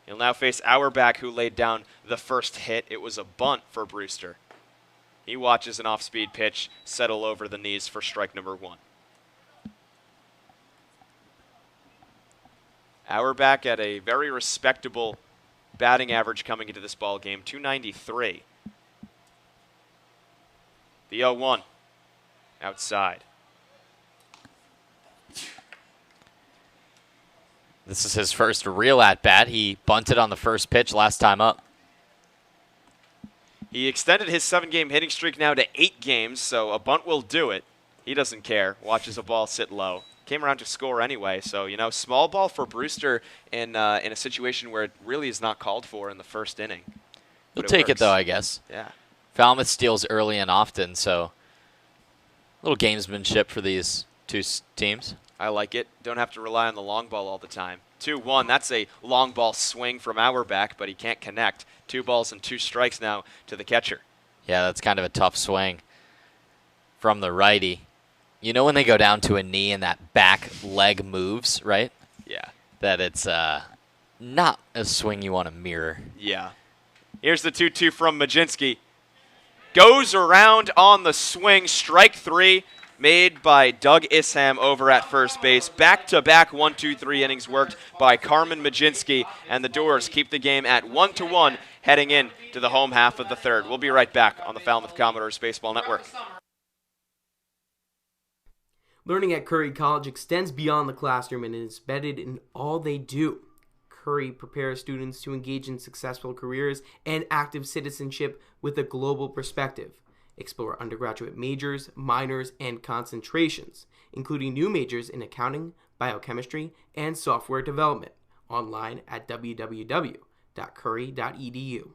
He'll now face Auerbach, who laid down the first hit. It was a bunt for Brewster. He watches an off-speed pitch settle over the knees for strike number 1. Auerbach at a very respectable batting average coming into this ball game, .293. The 0-1. Outside. This is his first real at-bat. He bunted on the first pitch last time up. He extended his 7-game hitting streak now to 8 games, so a bunt will do it. He doesn't care. Watches a ball sit low. Came around to score anyway, so, small ball for Brewster in a situation where it really is not called for in the first inning. He'll take it, though, I guess. Yeah. Falmouth steals early and often, so a little gamesmanship for these two teams. I like it. Don't have to rely on the long ball all the time. 2-1. That's a long ball swing from Auerbach, but he can't connect. 2 balls and 2 strikes now to the catcher. Yeah, that's kind of a tough swing from the righty. You know when they go down to a knee and that back leg moves, right? Yeah. That it's not a swing you want to mirror. Yeah. Here's the 2-2 from Majinski. Goes around on the swing. Strike 3 made by Doug Isham over at first base. Back-to-back 1-2-3 innings worked by Carmen Majinski, and the Doors keep the game at 1-1 heading in to the home half of the third. We'll be right back on the Falmouth Commodores Baseball Network. Learning at Curry College extends beyond the classroom and is embedded in all they do. Curry prepares students to engage in successful careers and active citizenship with a global perspective. Explore undergraduate majors, minors, and concentrations, including new majors in accounting, biochemistry, and software development, online at www.curry.edu. falmouth.curry.edu.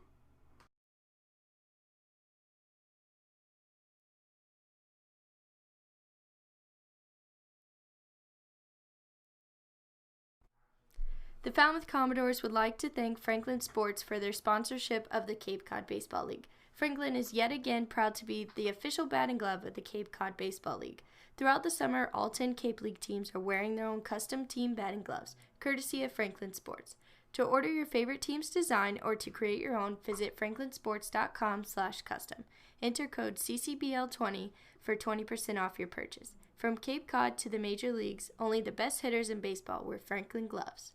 The Falmouth Commodores would like to thank Franklin Sports for their sponsorship of the Cape Cod Baseball League. Franklin is yet again proud to be the official batting glove of the Cape Cod Baseball League. Throughout the summer, all 10 Cape League teams are wearing their own custom team batting gloves, courtesy of Franklin Sports. To order your favorite team's design or to create your own, visit franklinsports.com/custom. Enter code CCBL20 for 20% off your purchase. From Cape Cod to the major leagues, only the best hitters in baseball wear Franklin gloves.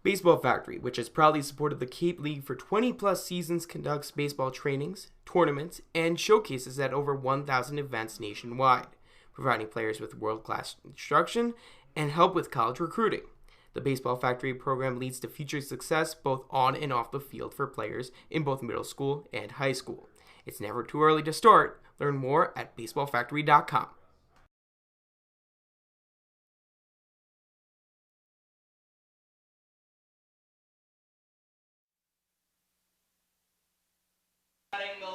Baseball Factory, which has proudly supported the Cape League for 20-plus seasons, conducts baseball trainings, tournaments, and showcases at over 1,000 events nationwide, providing players with world-class instruction and help with college recruiting. The Baseball Factory program leads to future success both on and off the field for players in both middle school and high school. It's never too early to start. Learn more at baseballfactory.com.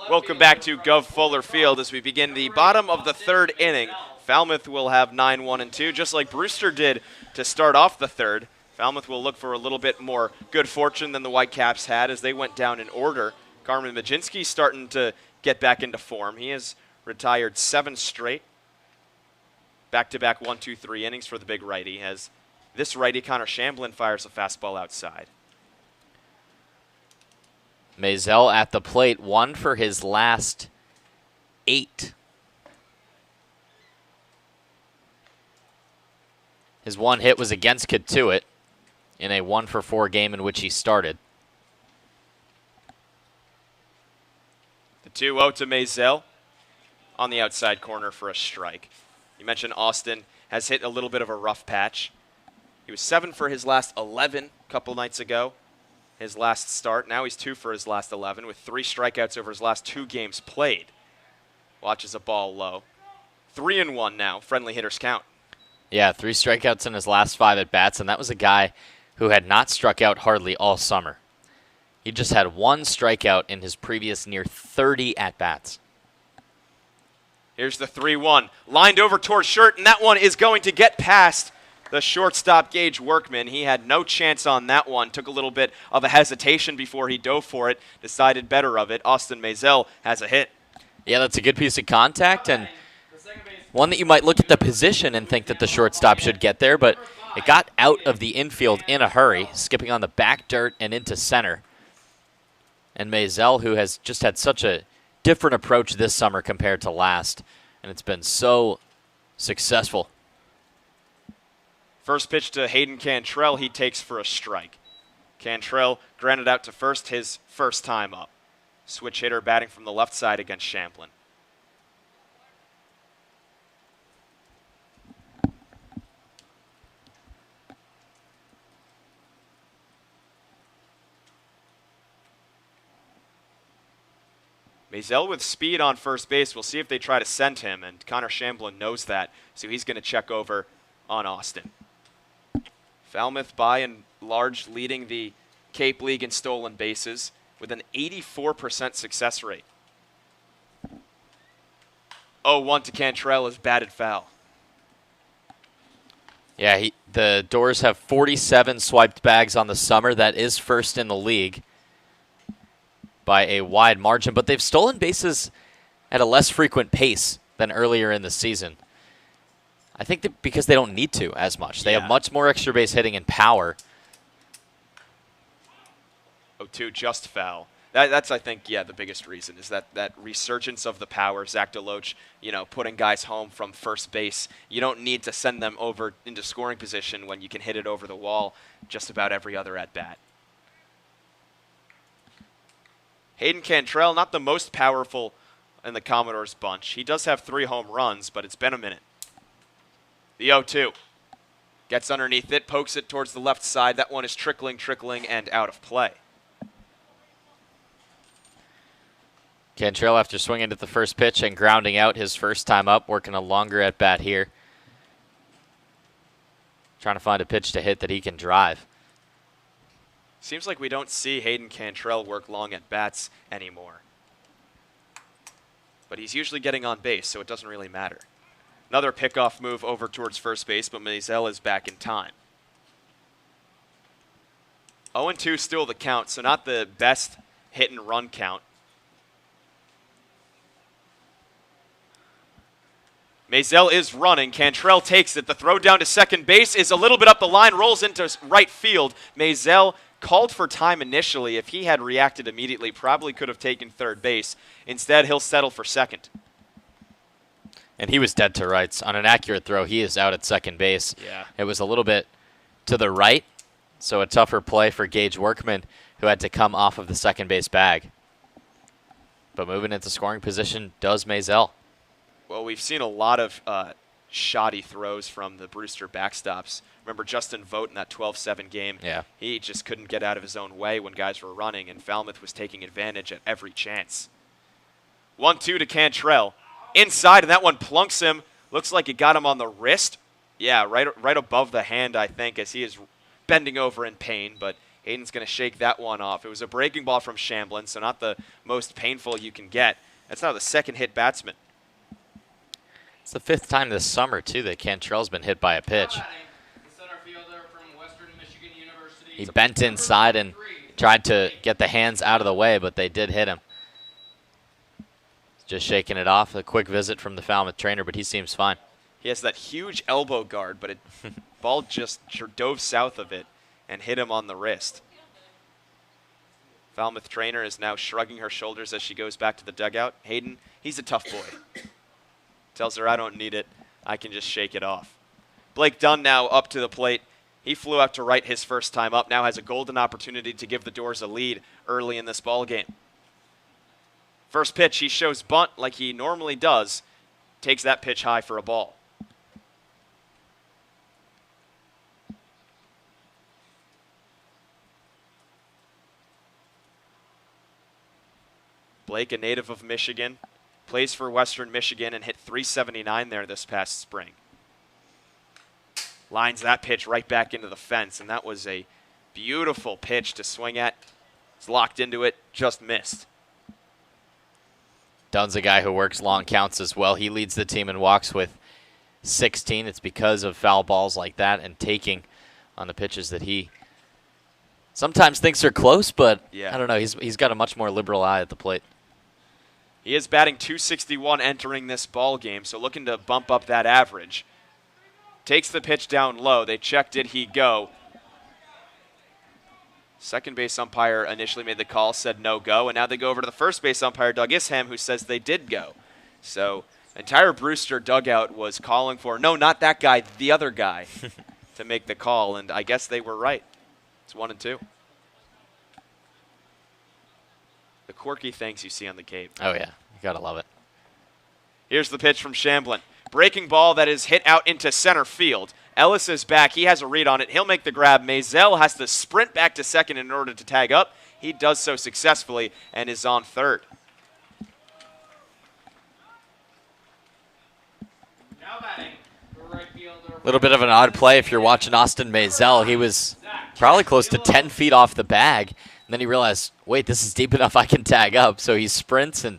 Welcome back to Gov Fuller Field as we begin the bottom of the third inning. Falmouth will have 9-1-2, just like Brewster did to start off the third. Falmouth will look for a little bit more good fortune than the Whitecaps had as they went down in order. Carmen Majinski starting to get back into form. He has retired 7 straight. Back-to-back 1-2-3 innings for the big righty as this righty, Connor Shamblin, fires a fastball outside. Masel at the plate, 1 for his last 8. His one hit was against Katuitt in a 1-for-4 game in which he started. The 2-0 to Masel on the outside corner for a strike. You mentioned Austin has hit a little bit of a rough patch. He was 7 for his last 11 a couple nights ago. His last start. Now he's 2 for his last 11 with 3 strikeouts over his last 2 games played. Watches a ball low. 3-1 now. Friendly hitters count. Yeah, 3 strikeouts in his last 5 at-bats, and that was a guy who had not struck out hardly all summer. He just had 1 strikeout in his previous near 30 at-bats. Here's the 3-1. Lined over towards Shirt, and that one is going to get past the shortstop, Gage Workman. He had no chance on that one. Took a little bit of a hesitation before he dove for it. Decided better of it. Austin Masel has a hit. Yeah, that's a good piece of contact, and one that you might look at the position and think that the shortstop should get there, but it got out of the infield in a hurry, skipping on the back dirt and into center. And Masel, who has just had such a different approach this summer compared to last, and it's been so successful. First pitch to Hayden Cantrelle, he takes for a strike. Cantrelle grounded out to first his first time up. Switch hitter batting from the left side against Shamblin. Masel with speed on first base. We'll see if they try to send him, and Connor Shamblin knows that, so he's going to check over on Austin. Falmouth by and large leading the Cape League in stolen bases with an 84% success rate. 0-1 to Cantrelle is batted foul. Yeah, the Doors have 47 swiped bags on the summer. That is first in the league by a wide margin, but they've stolen bases at a less frequent pace than earlier in the season. I think that because they don't need to as much. They have much more extra base hitting and power. 0-2, just foul. That's, I think, the biggest reason is that resurgence of the power. Zach Deloach, putting guys home from first base. You don't need to send them over into scoring position when you can hit it over the wall just about every other at-bat. Hayden Cantrelle, not the most powerful in the Commodores bunch. He does have 3 home runs, but it's been a minute. The 0-2. Gets underneath it, pokes it towards the left side. That one is trickling, and out of play. Cantrelle, after swinging at the first pitch and grounding out his first time up, working a longer at-bat here. Trying to find a pitch to hit that he can drive. Seems like we don't see Hayden Cantrelle work long at bats anymore. But he's usually getting on base, so it doesn't really matter. Another pickoff move over towards first base, but Masel is back in time. 0-2 still the count, so not the best hit and run count. Masel is running. Cantrelle takes it. The throw down to second base is a little bit up the line, rolls into right field. Masel called for time initially. If he had reacted immediately, probably could have taken third base. Instead, he'll settle for second. And he was dead to rights. On an accurate throw, he is out at second base. Yeah. It was a little bit to the right, so a tougher play for Gage Workman, who had to come off of the second base bag. But moving into scoring position does Masel. Well, we've seen a lot of shoddy throws from the Brewster backstops. Remember Justin Vogt in that 12-7 game? Yeah. He just couldn't get out of his own way when guys were running, and Falmouth was taking advantage at every chance. 1-2 to Cantrelle. Inside, and that one plunks him. Looks like it got him on the wrist. Yeah, right above the hand, I think, as he is bending over in pain, but Hayden's going to shake that one off. It was a breaking ball from Shamblin, so not the most painful you can get. That's now the second hit batsman. It's the 5th time this summer, too, that Cantrell's been hit by a pitch. He bent inside and tried to get the hands out of the way, but they did hit him. Just shaking it off. A quick visit from the Falmouth trainer, but he seems fine. He has that huge elbow guard, but it ball just dove south of it and hit him on the wrist. Falmouth trainer is now shrugging her shoulders as she goes back to the dugout. Hayden, he's a tough boy. Tells her, I don't need it. I can just shake it off. Blake Dunn now up to the plate. He flew out to right his first time up. Now has a golden opportunity to give the Doors a lead early in this ball game. First pitch, he shows bunt like he normally does. Takes that pitch high for a ball. Blake, a native of Michigan, plays for Western Michigan and hit .379 there this past spring. Lines that pitch right back into the fence, and that was a beautiful pitch to swing at. It's locked into it, just missed. Dunn's a guy who works long counts as well. He leads the team in walks with 16. It's because of foul balls like that and taking on the pitches that he sometimes thinks are close, but yeah. I don't know. He's got a much more liberal eye at the plate. He is batting .261 entering this ball game, so looking to bump up that average. Takes the pitch down low. They check, did he go? Second base umpire initially made the call, said no go, and now they go over to the first base umpire, Doug Isham, who says they did go. So entire Brewster dugout was calling for, no, not that guy, the other guy, to make the call, and I guess they were right. It's 1-2. The quirky things you see on the Cape. Oh, yeah. You got to love it. Here's the pitch from Shamblin. Breaking ball that is hit out into center field. Ellis is back. He has a read on it. He'll make the grab. Masel has to sprint back to second in order to tag up. He does so successfully and is on third. Now batting for right fielder. A little bit of an odd play if you're watching Austin Masel. He was probably close to 10 feet off the bag, and then he realized, wait, this is deep enough I can tag up. So he sprints, and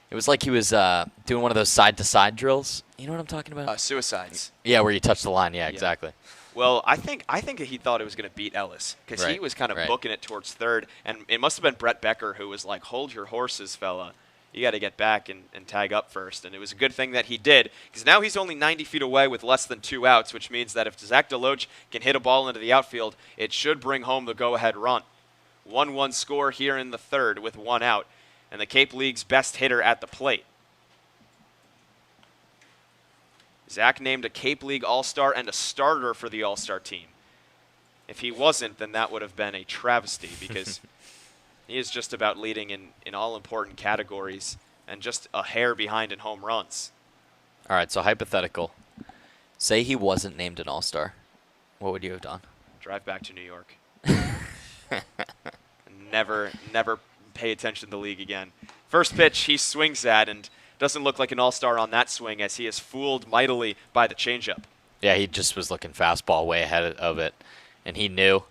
it was like he was doing one of those side-to-side drills. You know what I'm talking about? Suicides. Yeah, where you touch the line. Yeah, exactly. Well, I think he thought it was going to beat Ellis because he was kind of booking it towards third, and it must have been Brett Becker who was like, hold your horses, fella. You got to get back and tag up first. And it was a good thing that he did because now he's only 90 feet away with less than 2 outs, which means that if Zach Deloach can hit a ball into the outfield, it should bring home the go-ahead run. 1-1 score here in the third with 1 out, and the Cape League's best hitter at the plate. Zach named a Cape League All-Star and a starter for the All-Star team. If he wasn't, then that would have been a travesty because he is just about leading in all important categories and just a hair behind in home runs. All right, so hypothetical. Say he wasn't named an All-Star. What would you have done? Drive back to New York. Never pay attention to the league again. First pitch he swings at, and doesn't look like an all-star on that swing as he is fooled mightily by the changeup. Yeah, he just was looking fastball way ahead of it, and he knew.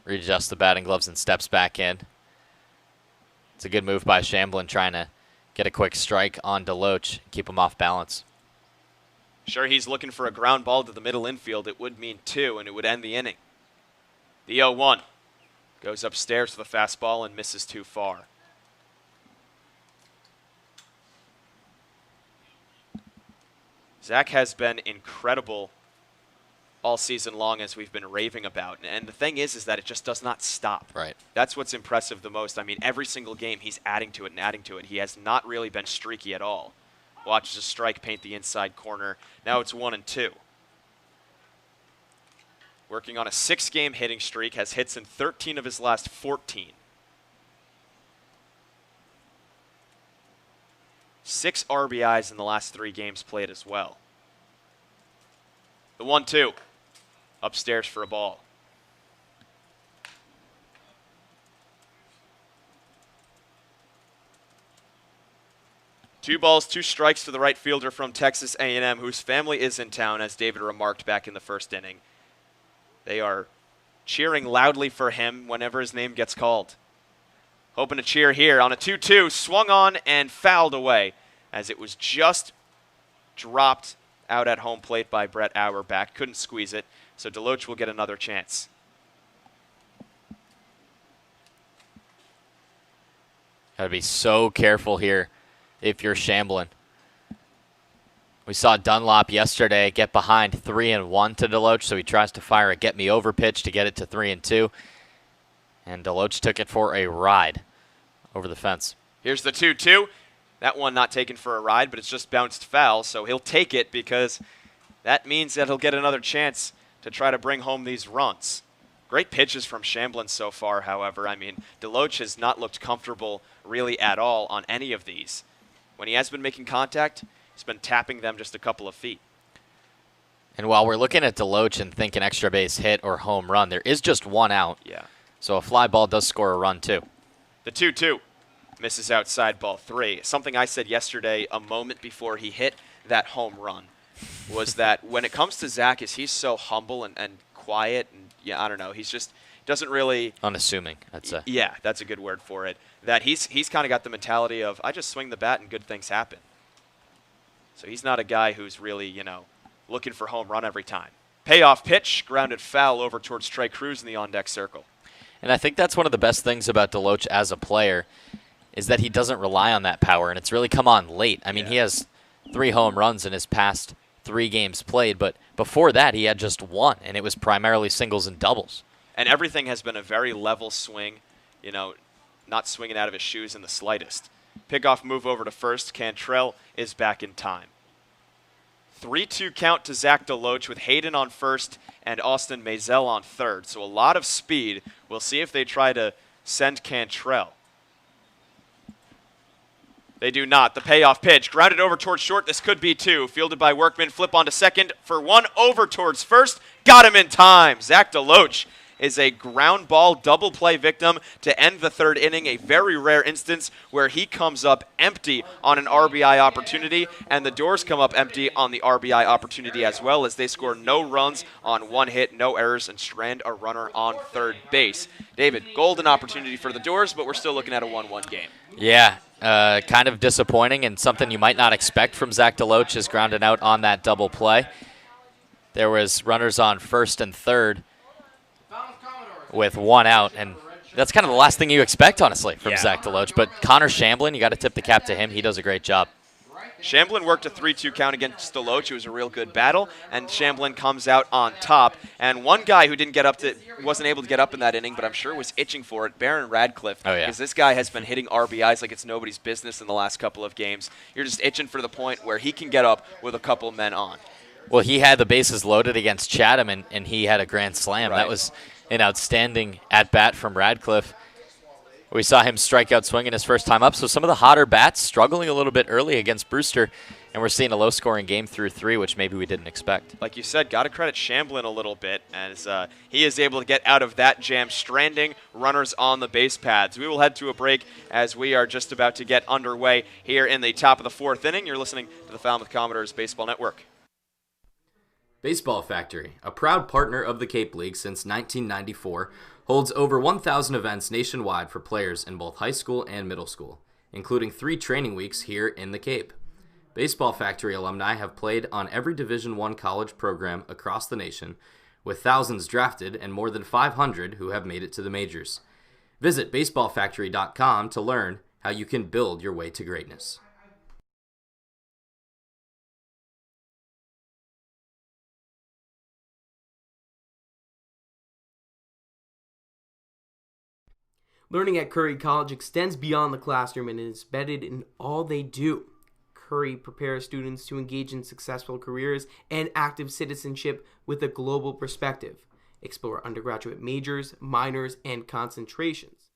readjusts the batting gloves and steps back in. It's a good move by Shamblin, trying to get a quick strike on Deloach, keep him off balance. Sure, he's looking for a ground ball to the middle infield. It would mean 2, and it would end the inning. The 0-1 goes upstairs with a fastball and misses too far. Zach has been incredible all season long, as we've been raving about. And the thing is that it just does not stop. Right. That's what's impressive the most. I mean, every single game he's adding to it and adding to it. He has not really been streaky at all. Watches a strike paint the inside corner. Now it's 1-2. Working on a 6-game hitting streak, has hits in 13 of his last 14. 6 RBIs in the last 3 games played as well. The 1-2. Upstairs for a ball. Two balls, 2 strikes to the right fielder from Texas A&M, whose family is in town, as David remarked back in the first inning. They are cheering loudly for him whenever his name gets called. Hoping to cheer here on a 2-2, swung on and fouled away, as it was just dropped out at home plate by Brett Auerbach. Couldn't squeeze it, so Deloach will get another chance. Gotta be so careful here if you're Shamblin. We saw Dunlop yesterday get behind 3-1 to Deloach, so he tries to fire a get-me-over pitch to get it to 3-2. And Deloach took it for a ride over the fence. Here's the 2-2. That one not taken for a ride, but it's just bounced foul, so he'll take it because that means that he'll get another chance to try to bring home these runs. Great pitches from Shamblin so far, however. I mean, Deloach has not looked comfortable really at all on any of these. When he has been making contact, he's been tapping them just a couple of feet. And while we're looking at Deloach and thinking extra base hit or home run, there is just 1 out. Yeah. So a fly ball does score a run, too. The 2-2 misses outside, ball 3. Something I said yesterday a moment before he hit that home run was that when it comes to Zach, he's so humble and quiet, and yeah, I don't know, he's just doesn't really unassuming. That's a yeah, that's a good word for it. That he's kind of got the mentality of I just swing the bat and good things happen. So he's not a guy who's really, you know, looking for home run every time. Payoff pitch, grounded foul over towards Trei Cruz in the on-deck circle. And I think that's one of the best things about Deloach as a player is that he doesn't rely on that power, and it's really come on late. I mean, he has 3 home runs in his past 3 games played, but before that he had just 1, and it was primarily singles and doubles. And everything has been a very level swing, you know, not swinging out of his shoes in the slightest. Pickoff move over to first. Cantrelle is back in time. 3-2 count to Zach Deloach with Hayden on first and Austin Masel on third. So a lot of speed. We'll see if they try to send Cantrelle. They do not. The payoff pitch. Grounded over towards short. This could be 2. Fielded by Workman. Flip onto second for 1. Over towards first. Got him in time. Zach Deloach is a ground ball double play victim to end the 3rd inning, a very rare instance where he comes up empty on an RBI opportunity, and the Doors come up empty on the RBI opportunity as well, as they score no runs on 1 hit, no errors, and strand a runner on third base. David, golden opportunity for the Doors, but we're still looking at a 1-1 game. Yeah, kind of disappointing, and something you might not expect from Zach Deloach is grounded out on that double play. There was runners on first and third with 1 out, and that's kind of the last thing you expect, honestly, from Zach Deloach. But Connor Shamblin, you got to tip the cap to him. He does a great job. Shamblin worked a 3-2 count against Deloach. It was a real good battle, and Shamblin comes out on top. And one guy who wasn't able to get up in that inning, but I'm sure was itching for it, Baron Radciff. Oh, yeah. Because this guy has been hitting RBIs like it's nobody's business in the last couple of games. You're just itching for the point where he can get up with a couple men on. Well, he had the bases loaded against Chatham, and he had a grand slam. Right. That was an outstanding at-bat from Radciff. We saw him strike out swinging his first time up, so some of the hotter bats struggling a little bit early against Brewster, and we're seeing a low-scoring game through 3, which maybe we didn't expect. Like you said, got to credit Shamblin a little bit, as he is able to get out of that jam, stranding runners on the base paths. We will head to a break as we are just about to get underway here in the top of the 4th inning. You're listening to the Falmouth Commodores Baseball Network. Baseball Factory, a proud partner of the Cape League since 1994, holds over 1,000 events nationwide for players in both high school and middle school, including 3 training weeks here in the Cape. Baseball Factory alumni have played on every Division I college program across the nation, with thousands drafted and more than 500 who have made it to the majors. Visit baseballfactory.com to learn how you can build your way to greatness. Learning at Curry College extends beyond the classroom and is embedded in all they do. Curry prepares students to engage in successful careers and active citizenship with a global perspective. Explore undergraduate majors, minors, and concentrations.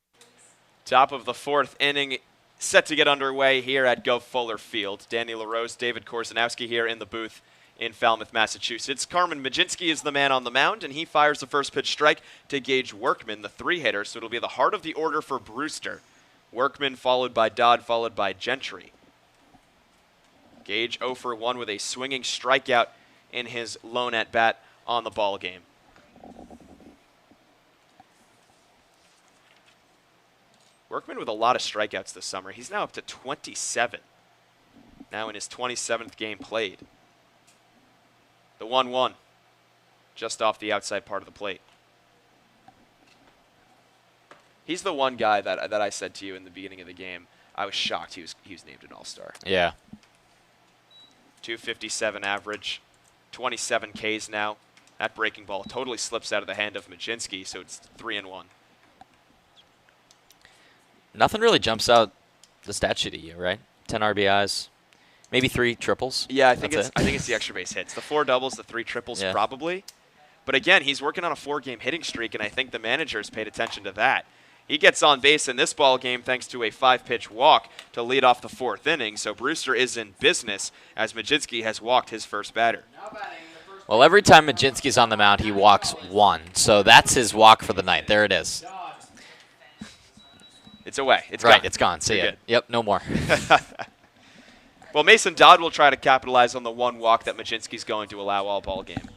Top of the 4th inning, set to get underway here at Gov Fuller Field. Danny LaRose, David Korzenowski here in the booth in Falmouth, Massachusetts. Carmen Majinski is the man on the mound, and he fires the first pitch strike to Gage Workman, the 3-hitter, so it'll be the heart of the order for Brewster. Workman followed by Dodd, followed by Gentry. Gage 0 for 1 with a swinging strikeout in his lone at-bat on the ball game. Workman with a lot of strikeouts this summer. He's now up to 27. Now in his 27th game played. The 1-1, just off the outside part of the plate. He's the one guy that I said to you in the beginning of the game. I was shocked he was named an All-Star. Yeah. 257 average, 27 Ks now. That breaking ball totally slips out of the hand of Majinski, so it's 3-1. Nothing really jumps out the stat sheet at you, right? 10 RBIs. Maybe 3 triples. Yeah, I think it's the extra base hits. The 4 doubles, the 3 triples, probably. But again, he's working on a 4-game hitting streak, and I think the managers paid attention to that. He gets on base in this ball game thanks to a 5-pitch walk to lead off the 4th inning. So Brewster is in business as Majinski has walked his first batter. Well, every time Majinski's on the mound, he walks 1. So that's his walk for the night. There it is. It's away. It's right. gone. It's gone. See You're ya. good. Yep. No more. Well, Mason Dodd will try to capitalize on the 1 walk that Majinski's going to allow all ball game.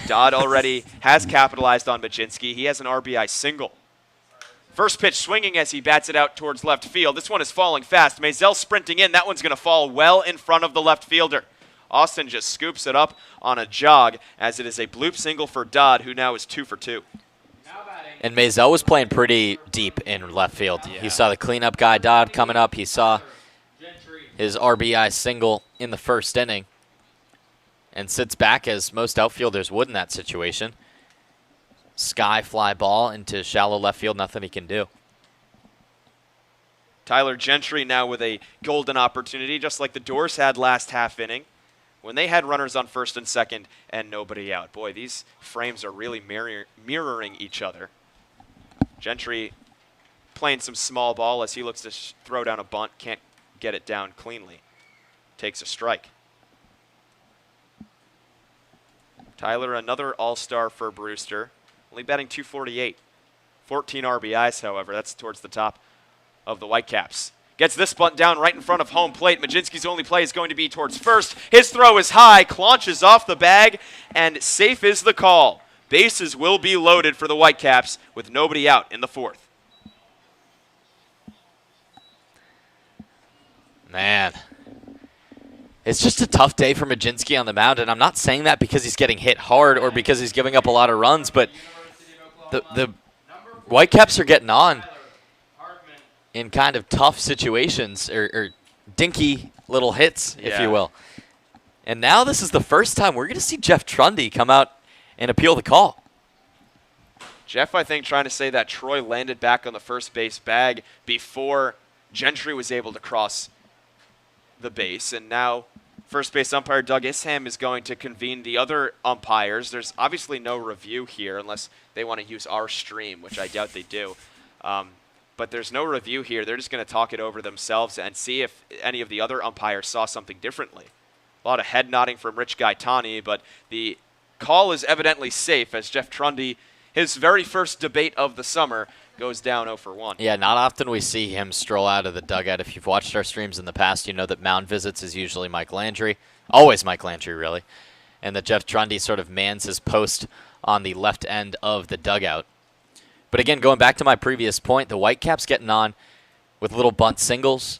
Dodd already has capitalized on Majinski. He has an RBI single. First pitch swinging as he bats it out towards left field. This one is falling fast. Masel sprinting in. That one's going to fall well in front of the left fielder. Austin just scoops it up on a jog as it is a bloop single for Dodd, who now is 2 for 2. And Masel was playing pretty deep in left field. Yeah. He saw the cleanup guy, Dodd, coming up. He saw his RBI single in the first inning and sits back as most outfielders would in that situation. Sky fly ball into shallow left field, nothing he can do. Tyler Gentry now with a golden opportunity, just like the Doors had last half inning when they had runners on first and second and nobody out. Boy, these frames are really mirroring each other. Gentry playing some small ball as he looks to throw down a bunt, can't get it down cleanly. Takes a strike. Tyler, another all-star for Brewster. Only batting .248. 14 RBIs, however. That's towards the top of the Whitecaps. Gets this bunt down right in front of home plate. Majinski's only play is going to be towards first. His throw is high. Claunch is off the bag, and safe is the call. Bases will be loaded for the Whitecaps with nobody out in the 4th. Man, it's just a tough day for Majinski on the mound, and I'm not saying that because he's getting hit hard or because he's giving up a lot of runs, but the Whitecaps are getting on in kind of tough situations or dinky little hits, if you will. And now this is the first time we're going to see Jeff Trundy come out and appeal the call. Jeff, I think, trying to say that Troy landed back on the first base bag before Gentry was able to cross the base, and now first base umpire Doug Isham is going to convene the other umpires. There's obviously no review here unless they want to use our stream, which I doubt they do. But there's no review here. They're just going to talk it over themselves and see if any of the other umpires saw something differently. A lot of head nodding from Rich Gaetani, but the call is evidently safe as Jeff Trundy, his very first debate of the summer, goes down 0 for 1. Yeah, not often we see him stroll out of the dugout. If you've watched our streams in the past, you know that mound visits is usually Mike Landry. Always Mike Landry, really. and that Jeff Trundy sort of mans his post on the left end of the dugout. But again, going back to my previous point, the Whitecaps getting on with little bunt singles,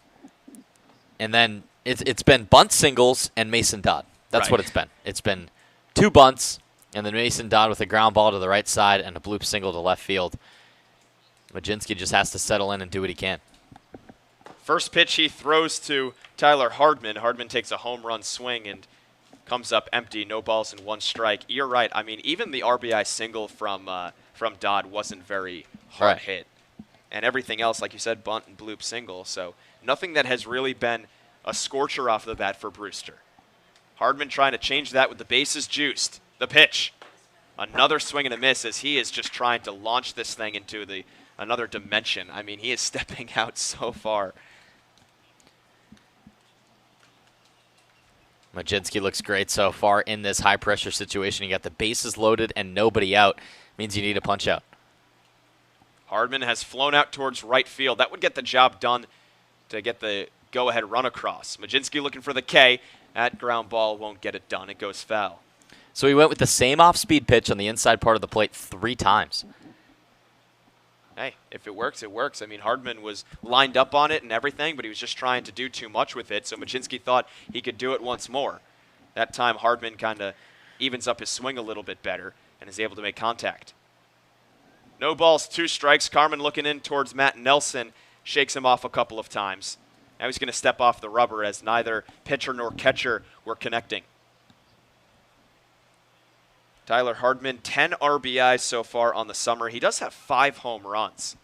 and then it's been bunt singles and Mason Dodd. That's what it's been. It's been 2 bunts, and then Mason Dodd with a ground ball to the right side and a bloop single to left field. Majinski just has to settle in and do what he can. First pitch he throws to Tyler Hardman. Hardman takes a home run swing and comes up empty, no balls and 1 strike. You're right. I mean, even the RBI single from Dodd wasn't very hard hit. And everything else, like you said, bunt and bloop single. So nothing that has really been a scorcher off the bat for Brewster. Hardman trying to change that with the bases juiced. The pitch. Another swing and a miss as he is just trying to launch this thing into another dimension. I mean, he is stepping out so far. Majinski looks great so far in this high-pressure situation. You got the bases loaded and nobody out. Means you need a punch-out. Hardman has flown out towards right field. That would get the job done to get the go-ahead run across. Majinski looking for the K. That ground ball won't get it done. It goes foul. So he went with the same off-speed pitch on the inside part of the plate 3 times. Hey, if it works, it works. I mean, Hardman was lined up on it and everything, but he was just trying to do too much with it, so Majinski thought he could do it once more. That time, Hardman kind of evens up his swing a little bit better and is able to make contact. No balls, 2 strikes. Carmen looking in towards Matheu Nelson, shakes him off a couple of times. Now he's going to step off the rubber as neither pitcher nor catcher were connecting. Tyler Hardman, 10 RBIs so far on the summer. He does have 5 home runs.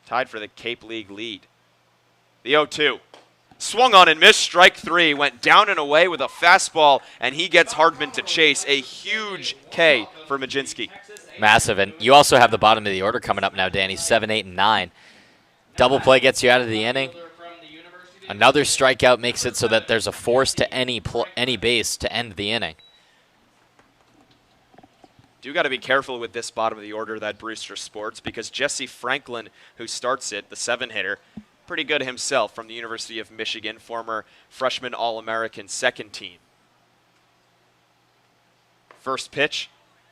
Tied for the Cape League lead. The 0-2. Swung on and missed, strike 3. Went down and away with a fastball, and he gets Hardman to chase. A huge K for Majinski. Massive, and you also have the bottom of the order coming up now, Danny, 7, 8, and 9. Double play gets you out of the inning. Another strikeout makes it so that there's a force to any base to end the inning. Do got to be careful with this bottom of the order that Brewster sports because Jesse Franklin, who starts it, the 7-hitter, pretty good himself from the University of Michigan, former freshman All-American second team. First pitch,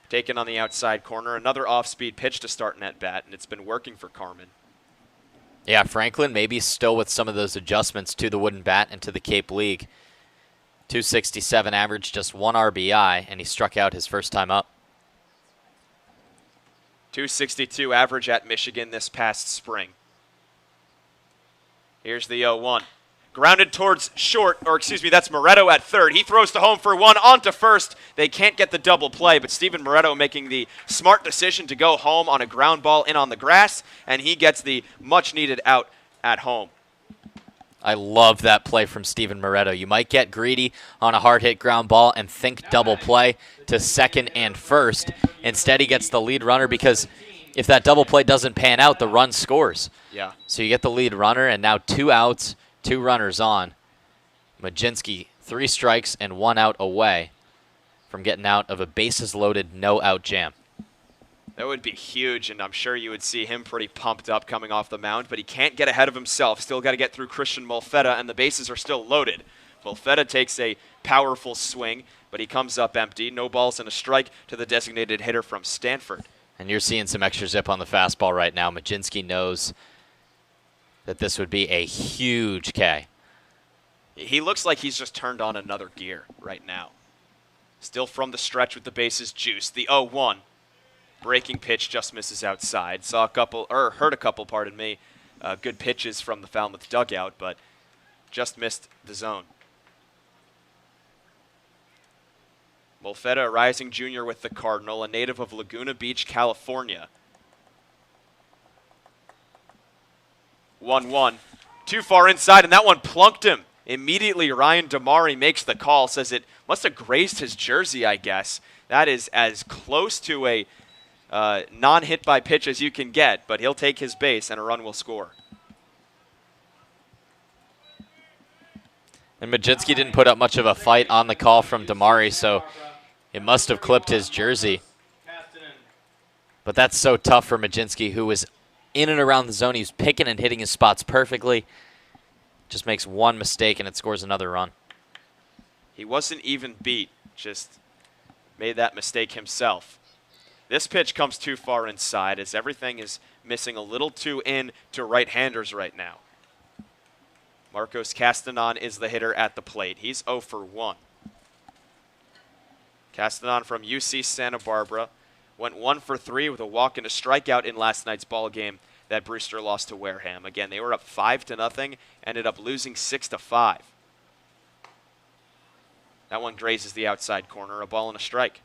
taken on the outside corner. Another off-speed pitch to start an at-bat, and it's been working for Carmen. Yeah, Franklin maybe still with some of those adjustments to the wooden bat and to the Cape League. 267 average, just 1 RBI, and he struck out his first time up. 262 average at Michigan this past spring. Here's the 0-1. Grounded towards short, or excuse me, that's Moretto at third. He throws to home for 1, on to first. They can't get the double play, but Steven Moretto making the smart decision to go home on a ground ball in on the grass, and he gets the much-needed out at home. I love that play from Steven Moretto. You might get greedy on a hard-hit ground ball and think double play to second and first. Instead, he gets the lead runner because if that double play doesn't pan out, the run scores. Yeah. So you get the lead runner, and now 2 outs, 2 runners on. Majinski, 3 strikes and 1 out away from getting out of a bases-loaded, no-out jam. That would be huge, and I'm sure you would see him pretty pumped up coming off the mound, but he can't get ahead of himself. Still got to get through Christian Molfetta, and the bases are still loaded. Molfetta takes a powerful swing, but he comes up empty. No balls and a strike to the designated hitter from Stanford. And you're seeing some extra zip on the fastball right now. Majinski knows that this would be a huge K. He looks like he's just turned on another gear right now. Still from the stretch with the bases juiced. The 0-1. Breaking pitch just misses outside. Heard a couple, pardon me, good pitches from the Falmouth dugout, but just missed the zone. Molfetta, a rising junior with the Cardinal, a native of Laguna Beach, California. 1-1. Too far inside, and that one plunked him. Immediately, Ryan Damari makes the call, says it must have grazed his jersey, I guess. That is as close to a non-hit by pitch as you can get, but he'll take his base and a run will score. And Majinski didn't put up much of a fight on the call from Damari, so it must have clipped his jersey. But that's so tough for Majinski, who was in and around the zone. He was picking and hitting his spots perfectly. Just makes one mistake and it scores another run. He wasn't even beat, just made that mistake himself. This pitch comes too far inside as everything is missing a little too in to right-handers right now. Marcos Castanon is the hitter at the plate. He's 0 for 1. Castanon from UC Santa Barbara went 1 for 3 with a walk and a strikeout in last night's ball game that Brewster lost to Wareham. Again, they were up 5-0, ended up losing 6-5. That one grazes the outside corner, a ball and a strike.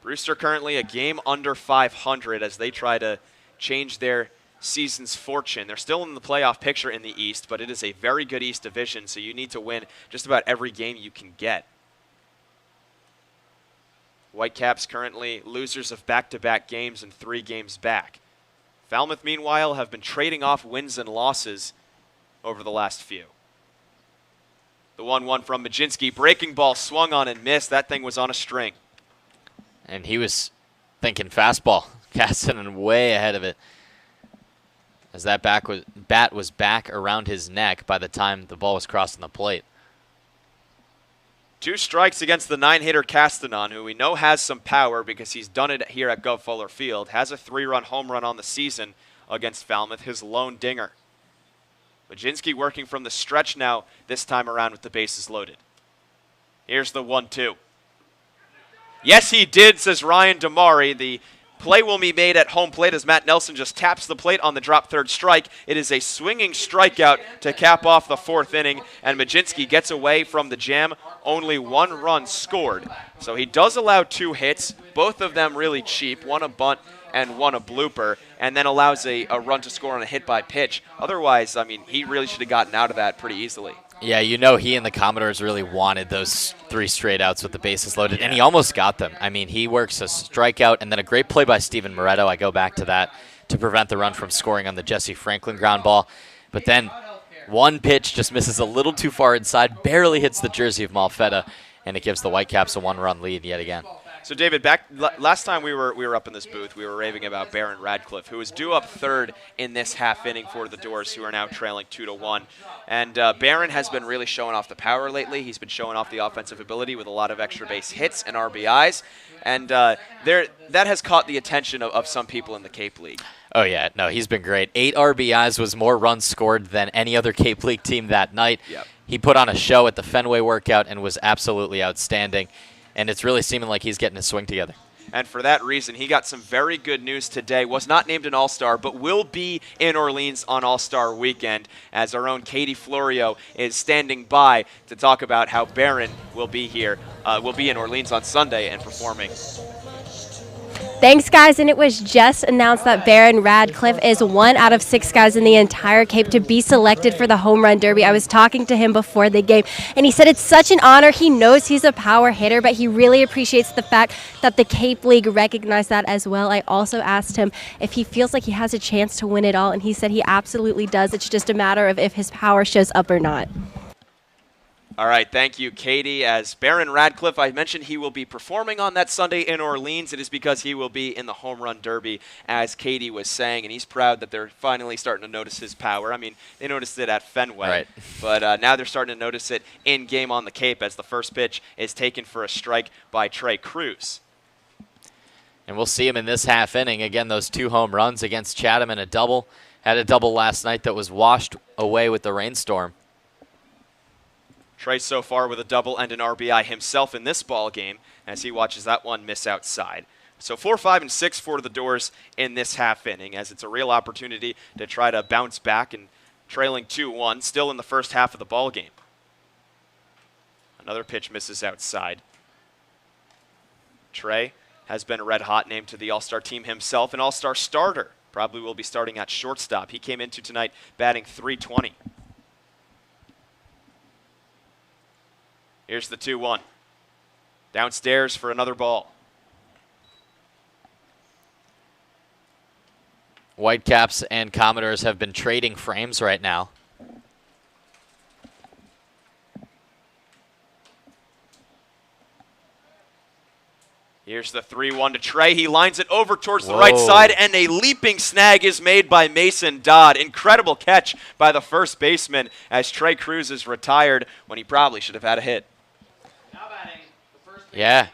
Brewster currently a game under 500 as they try to change their season's fortune. They're still in the playoff picture in the East, but it is a very good East division, so you need to win just about every game you can get. Whitecaps currently losers of back-to-back games and 3 games back. Falmouth, meanwhile, have been trading off wins and losses over the last few. The 1-1 from Majinski. Breaking ball swung on and missed. That thing was on a string. And he was thinking fastball. Castanon way ahead of it. As that bat was back around his neck by the time the ball was crossing the plate. 2 strikes against the 9-hitter Castanon, who we know has some power because he's done it here at Gov Fuller Field. Has a 3-run home run on the season against Falmouth, his lone dinger. Majinski working from the stretch now, this time around with the bases loaded. Here's the 1-2. Yes, he did, says Ryan Damari. The play will be made at home plate as Matheu Nelson just taps the plate on the drop third strike. It is a swinging strikeout to cap off the 4th inning, and Majinski gets away from the jam. Only 1 run scored. So he does allow 2 hits, both of them really cheap, one a bunt and one a blooper, and then allows a run to score on a hit by pitch. Otherwise, I mean, he really should have gotten out of that pretty easily. Yeah, you know he and the Commodores really wanted those 3 straight outs with the bases loaded, and he almost got them. I mean, he works a strikeout and then a great play by Steven Moretto. I go back to that to prevent the run from scoring on the Jesse Franklin ground ball. But then one pitch just misses a little too far inside, barely hits the jersey of Malfetta, and it gives the Whitecaps a 1-run lead yet again. So, David, last time we were up in this booth, we were raving about Baron Radciff, who was due up 3rd in this half inning for the Doors, who are now trailing 2-1. And Baron has been really showing off the power lately. He's been showing off the offensive ability with a lot of extra base hits and RBIs. And that has caught the attention of some people in the Cape League. Oh, yeah. No, he's been great. 8 RBIs was more runs scored than any other Cape League team that night. Yep. He put on a show at the Fenway workout and was absolutely outstanding. And it's really seeming like he's getting his swing together. And for that reason, he got some very good news today. Was not named an All-Star, but will be in Orleans on All-Star Weekend, as our own Katie Florio is standing by to talk about how Baron will be here, will be in Orleans on Sunday and performing. Thanks, guys. And it was just announced that Baron Radciff is 1 out of 6 guys in the entire Cape to be selected for the Home Run Derby. I was talking to him before the game, and he said it's such an honor. He knows he's a power hitter, but he really appreciates the fact that the Cape League recognized that as well. I also asked him if he feels like he has a chance to win it all, and he said he absolutely does. It's just a matter of if his power shows up or not. All right, thank you, Katie. As Baron Radciff, I mentioned he will be performing on that Sunday in Orleans. It is because he will be in the Home Run Derby, as Katie was saying, and he's proud that they're finally starting to notice his power. I mean, they noticed it at Fenway, right, but now they're starting to notice it in-game on the Cape as the first pitch is taken for a strike by Trei Cruz. And we'll see him in this half inning. Again, those 2 home runs against Chatham and a double. Had a double last night that was washed away with the rainstorm. Trei so far with a double and an RBI himself in this ball game as he watches that one miss outside. So 4, 5, and 6 for the Doors in this half inning, as it's a real opportunity to try to bounce back and trailing 2-1, still in the first half of the ball game. Another pitch misses outside. Trei has been red hot, named to the All-Star team himself, an All-Star starter. Probably will be starting at shortstop. He came into tonight batting .320. Here's the 2-1. Downstairs for another ball. Whitecaps and Commodores have been trading frames right now. Here's the 3-1 to Trey. He lines it over towards the right side, and a leaping snag is made by Mason Dodd. Incredible catch by the first baseman as Trei Cruz is retired when he probably should have had a hit. Yeah.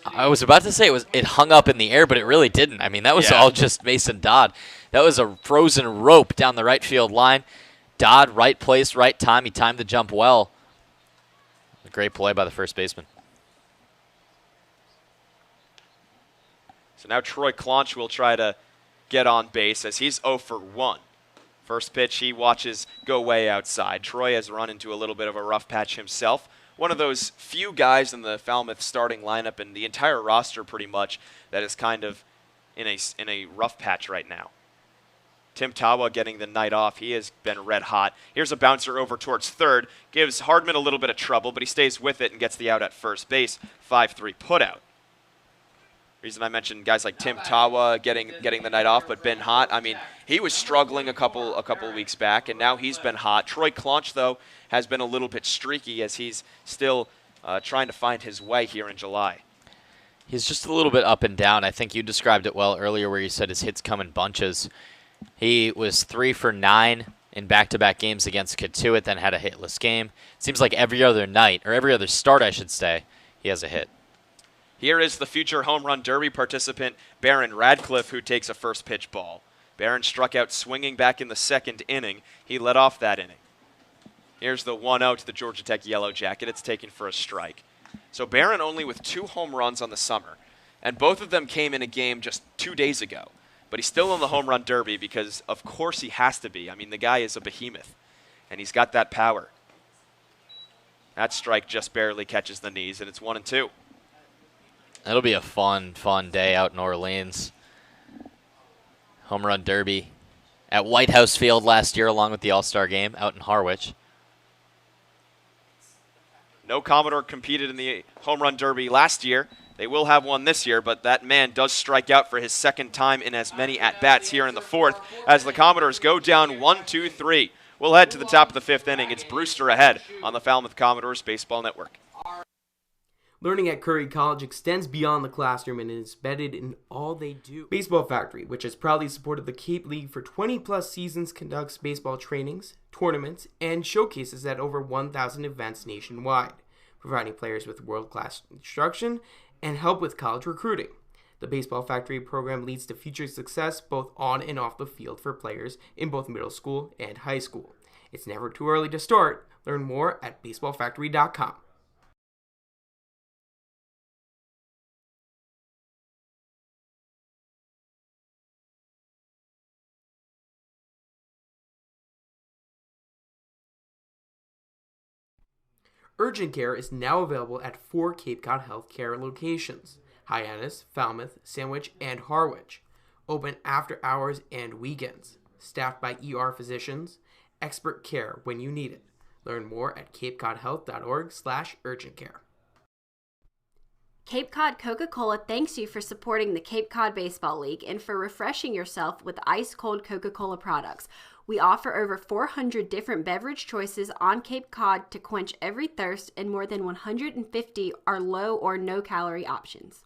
I was about to say it hung up in the air, but it really didn't. I mean, that was all just Mason Dodd. That was a frozen rope down the right field line. Dodd, right place, right time. He timed the jump well. A great play by the first baseman. So now Troy Claunch will try to get on base as he's 0 for 1. First pitch he watches go way outside. Troy has run into a little bit of a rough patch himself. One of those few guys in the Falmouth starting lineup and the entire roster pretty much that is kind of in a rough patch right now. Tim Tawa getting the night off. He has been red hot. Here's a bouncer over towards third. Gives Hardman a little bit of trouble, but he stays with it and gets the out at first base. 5-3 putout. Reason I mentioned guys like Tim Tawa getting the night off, but been hot. I mean, he was struggling a couple weeks back, and now he's been hot. Troy Claunch, though, has been a little bit streaky as he's still trying to find his way here in July. He's just a little bit up and down. I think you described it well earlier where you said his hits come in bunches. He was 3 for 9 in back-to-back games against Katuitt, then had a hitless game. It seems like every other night, or every other start, I should say, he has a hit. Here is the future home run derby participant, Baron Radciff, who takes a first pitch ball. Baron struck out swinging back in the second inning. He led off that inning. Here's the 1-0 to the Georgia Tech Yellow Jacket. It's taken for a strike. So Baron only with 2 home runs on the summer, and both of them came in a game just 2 days ago. But he's still in the home run derby because, of course, he has to be. I mean, the guy is a behemoth, and he's got that power. That strike just barely catches the knees, and it's 1-2. It'll be a fun day out in Orleans. Home run derby at White House Field last year along with the All-Star game out in Harwich. No Commodore competed in the home run derby last year. They will have one this year, but that man does strike out for his second time in as many at-bats here in the fourth as the Commodores go down 1-2-3. We'll head to the top of the 5th inning. It's Brewster ahead on the Falmouth Commodores Baseball Network. Learning at Curry College extends beyond the classroom and is embedded in all they do. Baseball Factory, which has proudly supported the Cape League for 20-plus seasons, conducts baseball trainings, tournaments, and showcases at over 1,000 events nationwide, providing players with world-class instruction and help with college recruiting. The Baseball Factory program leads to future success both on and off the field for players in both middle school and high school. It's never too early to start. Learn more at baseballfactory.com. Urgent care is now available at 4 Cape Cod Healthcare locations: Hyannis, Falmouth, Sandwich, and Harwich. Open after hours and weekends. Staffed by ER physicians. Expert care when you need it. Learn more at capecodhealth.org/urgentcare. Cape Cod Coca-Cola thanks you for supporting the Cape Cod Baseball League and for refreshing yourself with ice-cold Coca-Cola products. We offer over 400 different beverage choices on Cape Cod to quench every thirst, and more than 150 are low or no-calorie options.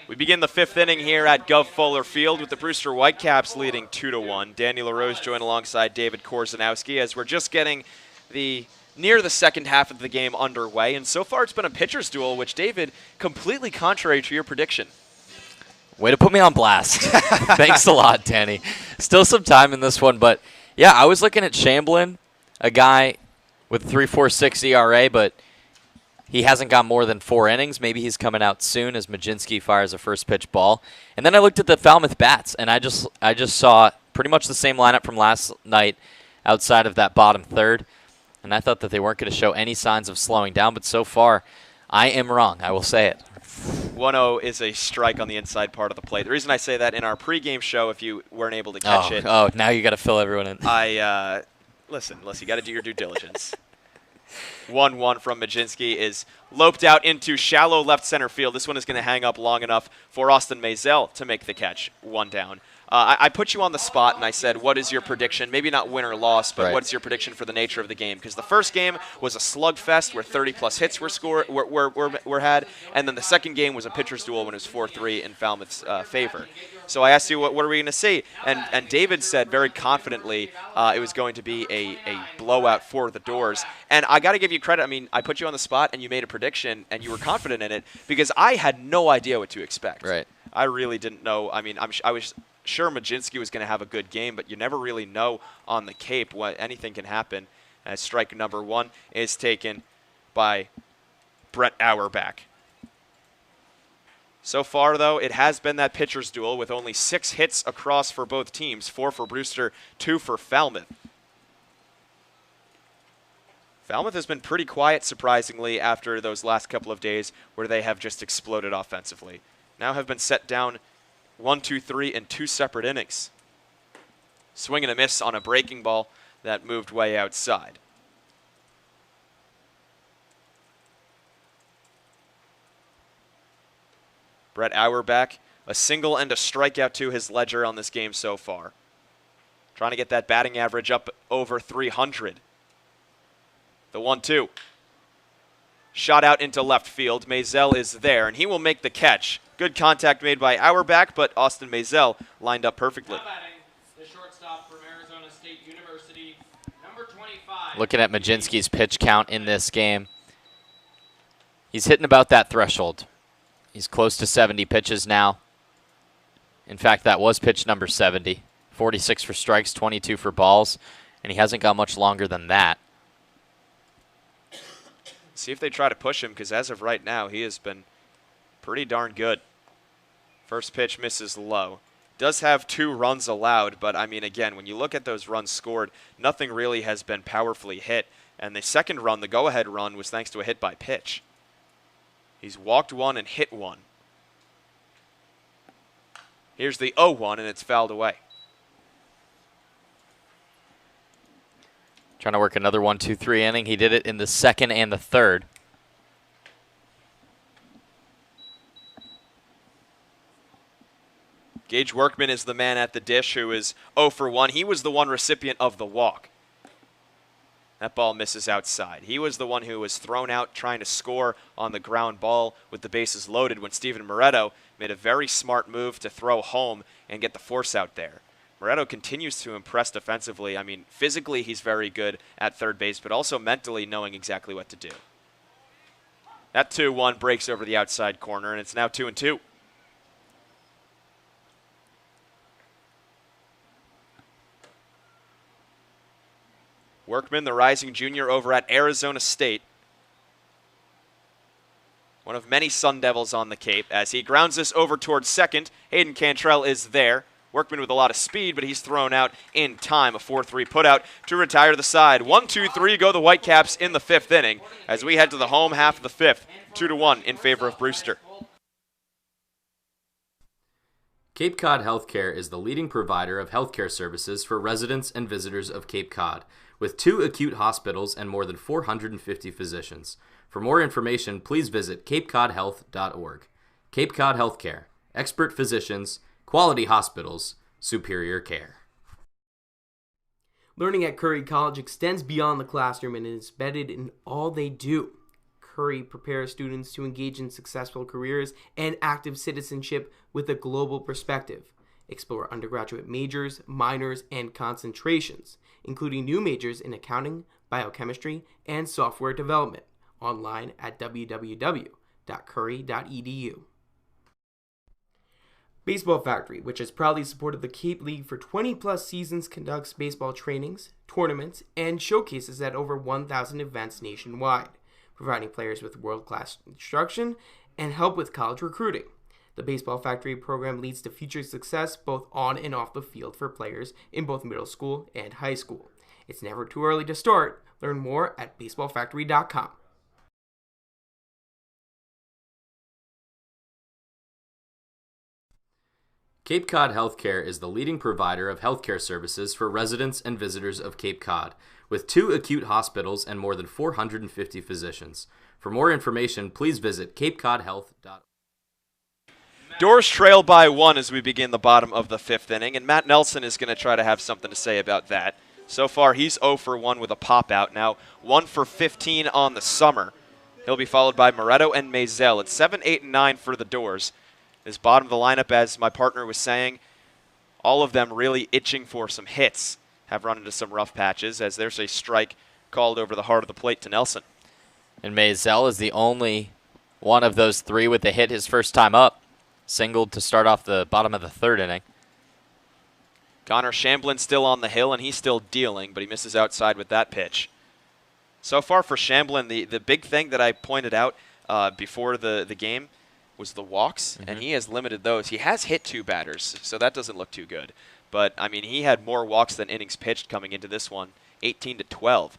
We begin the 5th inning here at Gov Fuller Field with the Brewster Whitecaps leading 2-1. Daniel LaRose joined alongside David Korzanowski as we're just getting near the second half of the game underway. And so far it's been a pitcher's duel, which, David, completely contrary to your prediction. Way to put me on blast. Thanks a lot, Danny. Still some time in this one, but yeah, I was looking at Shamblin, a guy with 3.46 ERA, but He hasn't gone more than 4 innings. Maybe he's coming out soon as Majinski fires a first pitch ball. And then I looked at the Falmouth bats, and I just saw pretty much the same lineup from last night outside of that bottom third. And I thought that they weren't going to show any signs of slowing down, but so far, I am wrong. I will say it. 1-0 is a strike on the inside part of the plate. The reason I say that in our pregame show, if you weren't able to catch it. Oh, now you got to fill everyone in. Listen, you got to do your due diligence. 1-1 from Majinski is loped out into shallow left center field. This one is going to hang up long enough for Austin Masel to make the catch. 1 down. I put you on the spot and I said, what is your prediction? Maybe not win or loss, but what is your prediction for the nature of the game? Because the first game was a slugfest where 30-plus hits were had, and then the second game was a pitcher's duel when it was 4-3 in Falmouth's favor. So I asked you, what are we going to see? And David said very confidently it was going to be a blowout for the Doors. And I got to give you credit. I mean, I put you on the spot and you made a prediction and you were confident in it because I had no idea what to expect. Right. I really didn't know. I mean, I was sure Majinski was going to have a good game, but you never really know on the Cape what anything can happen. As strike number 1 is taken by Brett Auerbach. So far, though, it has been that pitcher's duel with only 6 hits across for both teams, 4 for Brewster, 2 for Falmouth. Falmouth has been pretty quiet, surprisingly, after those last couple of days where they have just exploded offensively. Now have been set down 1, 2, 3 in 2 separate innings. Swing and a miss on a breaking ball that moved way outside. Brett Auerbach, a single and a strikeout to his ledger on this game so far. Trying to get that batting average up over 300. The 1-2. Shot out into left field. Masel is there, and he will make the catch. Good contact made by Auerbach, but Austin Masel lined up perfectly. The shortstop from Arizona State University, number 25. Looking at Majinski's pitch count in this game, he's hitting about that threshold. He's close to 70 pitches now. In fact, that was pitch number 70. 46 for strikes, 22 for balls, and he hasn't got much longer than that. See if they try to push him, because as of right now, he has been pretty darn good. First pitch misses low. Does have 2 runs allowed, but I mean, again, when you look at those runs scored, nothing really has been powerfully hit. And the second run, the go-ahead run, was thanks to a hit by pitch. He's walked 1 and hit 1. Here's the 0-1, and it's fouled away. Trying to work another 1-2-3 inning. He did it in the second and the third. Gage Workman is the man at the dish who is 0 for 1. He was the one recipient of the walk. That ball misses outside. He was the one who was thrown out trying to score on the ground ball with the bases loaded when Steven Moretto made a very smart move to throw home and get the force out there. Moretto continues to impress defensively. I mean, physically he's very good at third base, but also mentally knowing exactly what to do. That 2-1 breaks over the outside corner, and it's now 2-2. Workman, the rising junior over at Arizona State. One of many Sun Devils on the Cape as he grounds this over towards second. Hayden Cantrelle is there. Workman with a lot of speed, but he's thrown out in time. A 4-3 putout to retire the side. 1-2-3 go the Whitecaps in the 5th inning as we head to the home half of the 5th. 2-1 in favor of Brewster. Cape Cod Healthcare is the leading provider of healthcare services for residents and visitors of Cape Cod, with 2 acute hospitals and more than 450 physicians. For more information, please visit capecodhealth.org. Cape Cod Healthcare, expert physicians, quality hospitals, superior care. Learning at Curry College extends beyond the classroom and is embedded in all they do. Curry prepares students to engage in successful careers and active citizenship with a global perspective. Explore undergraduate majors, minors, and concentrations, including new majors in accounting, biochemistry, and software development. Online at www.curry.edu. Baseball Factory, which has proudly supported the Cape League for 20-plus seasons, conducts baseball trainings, tournaments, and showcases at over 1,000 events nationwide, providing players with world-class instruction and help with college recruiting. The Baseball Factory program leads to future success both on and off the field for players in both middle school and high school. It's never too early to start. Learn more at baseballfactory.com. Cape Cod Healthcare is the leading provider of healthcare services for residents and visitors of Cape Cod, with 2 acute hospitals and more than 450 physicians. For more information, please visit capecodhealth.org. Doors trail by 1 as we begin the bottom of the 5th inning, and Matheu Nelson is going to try to have something to say about that. So far, he's 0 for 1 with a pop-out. Now 1 for 15 on the summer. He'll be followed by Moretto and Masel. It's 7, 8, and 9 for the Doors. This bottom of the lineup, as my partner was saying, all of them really itching for some hits, have run into some rough patches as there's a strike called over the heart of the plate to Nelson. And Masel is the only one of those 3 with a hit his first time up. Singled to start off the bottom of the 3rd inning. Connor Shamblin still on the hill, and he's still dealing, but he misses outside with that pitch. So far for Shamblin, the big thing that I pointed out before the game was the walks, and he has limited those. He has hit 2 batters, so that doesn't look too good. But, I mean, he had more walks than innings pitched coming into this one, 18 to 12.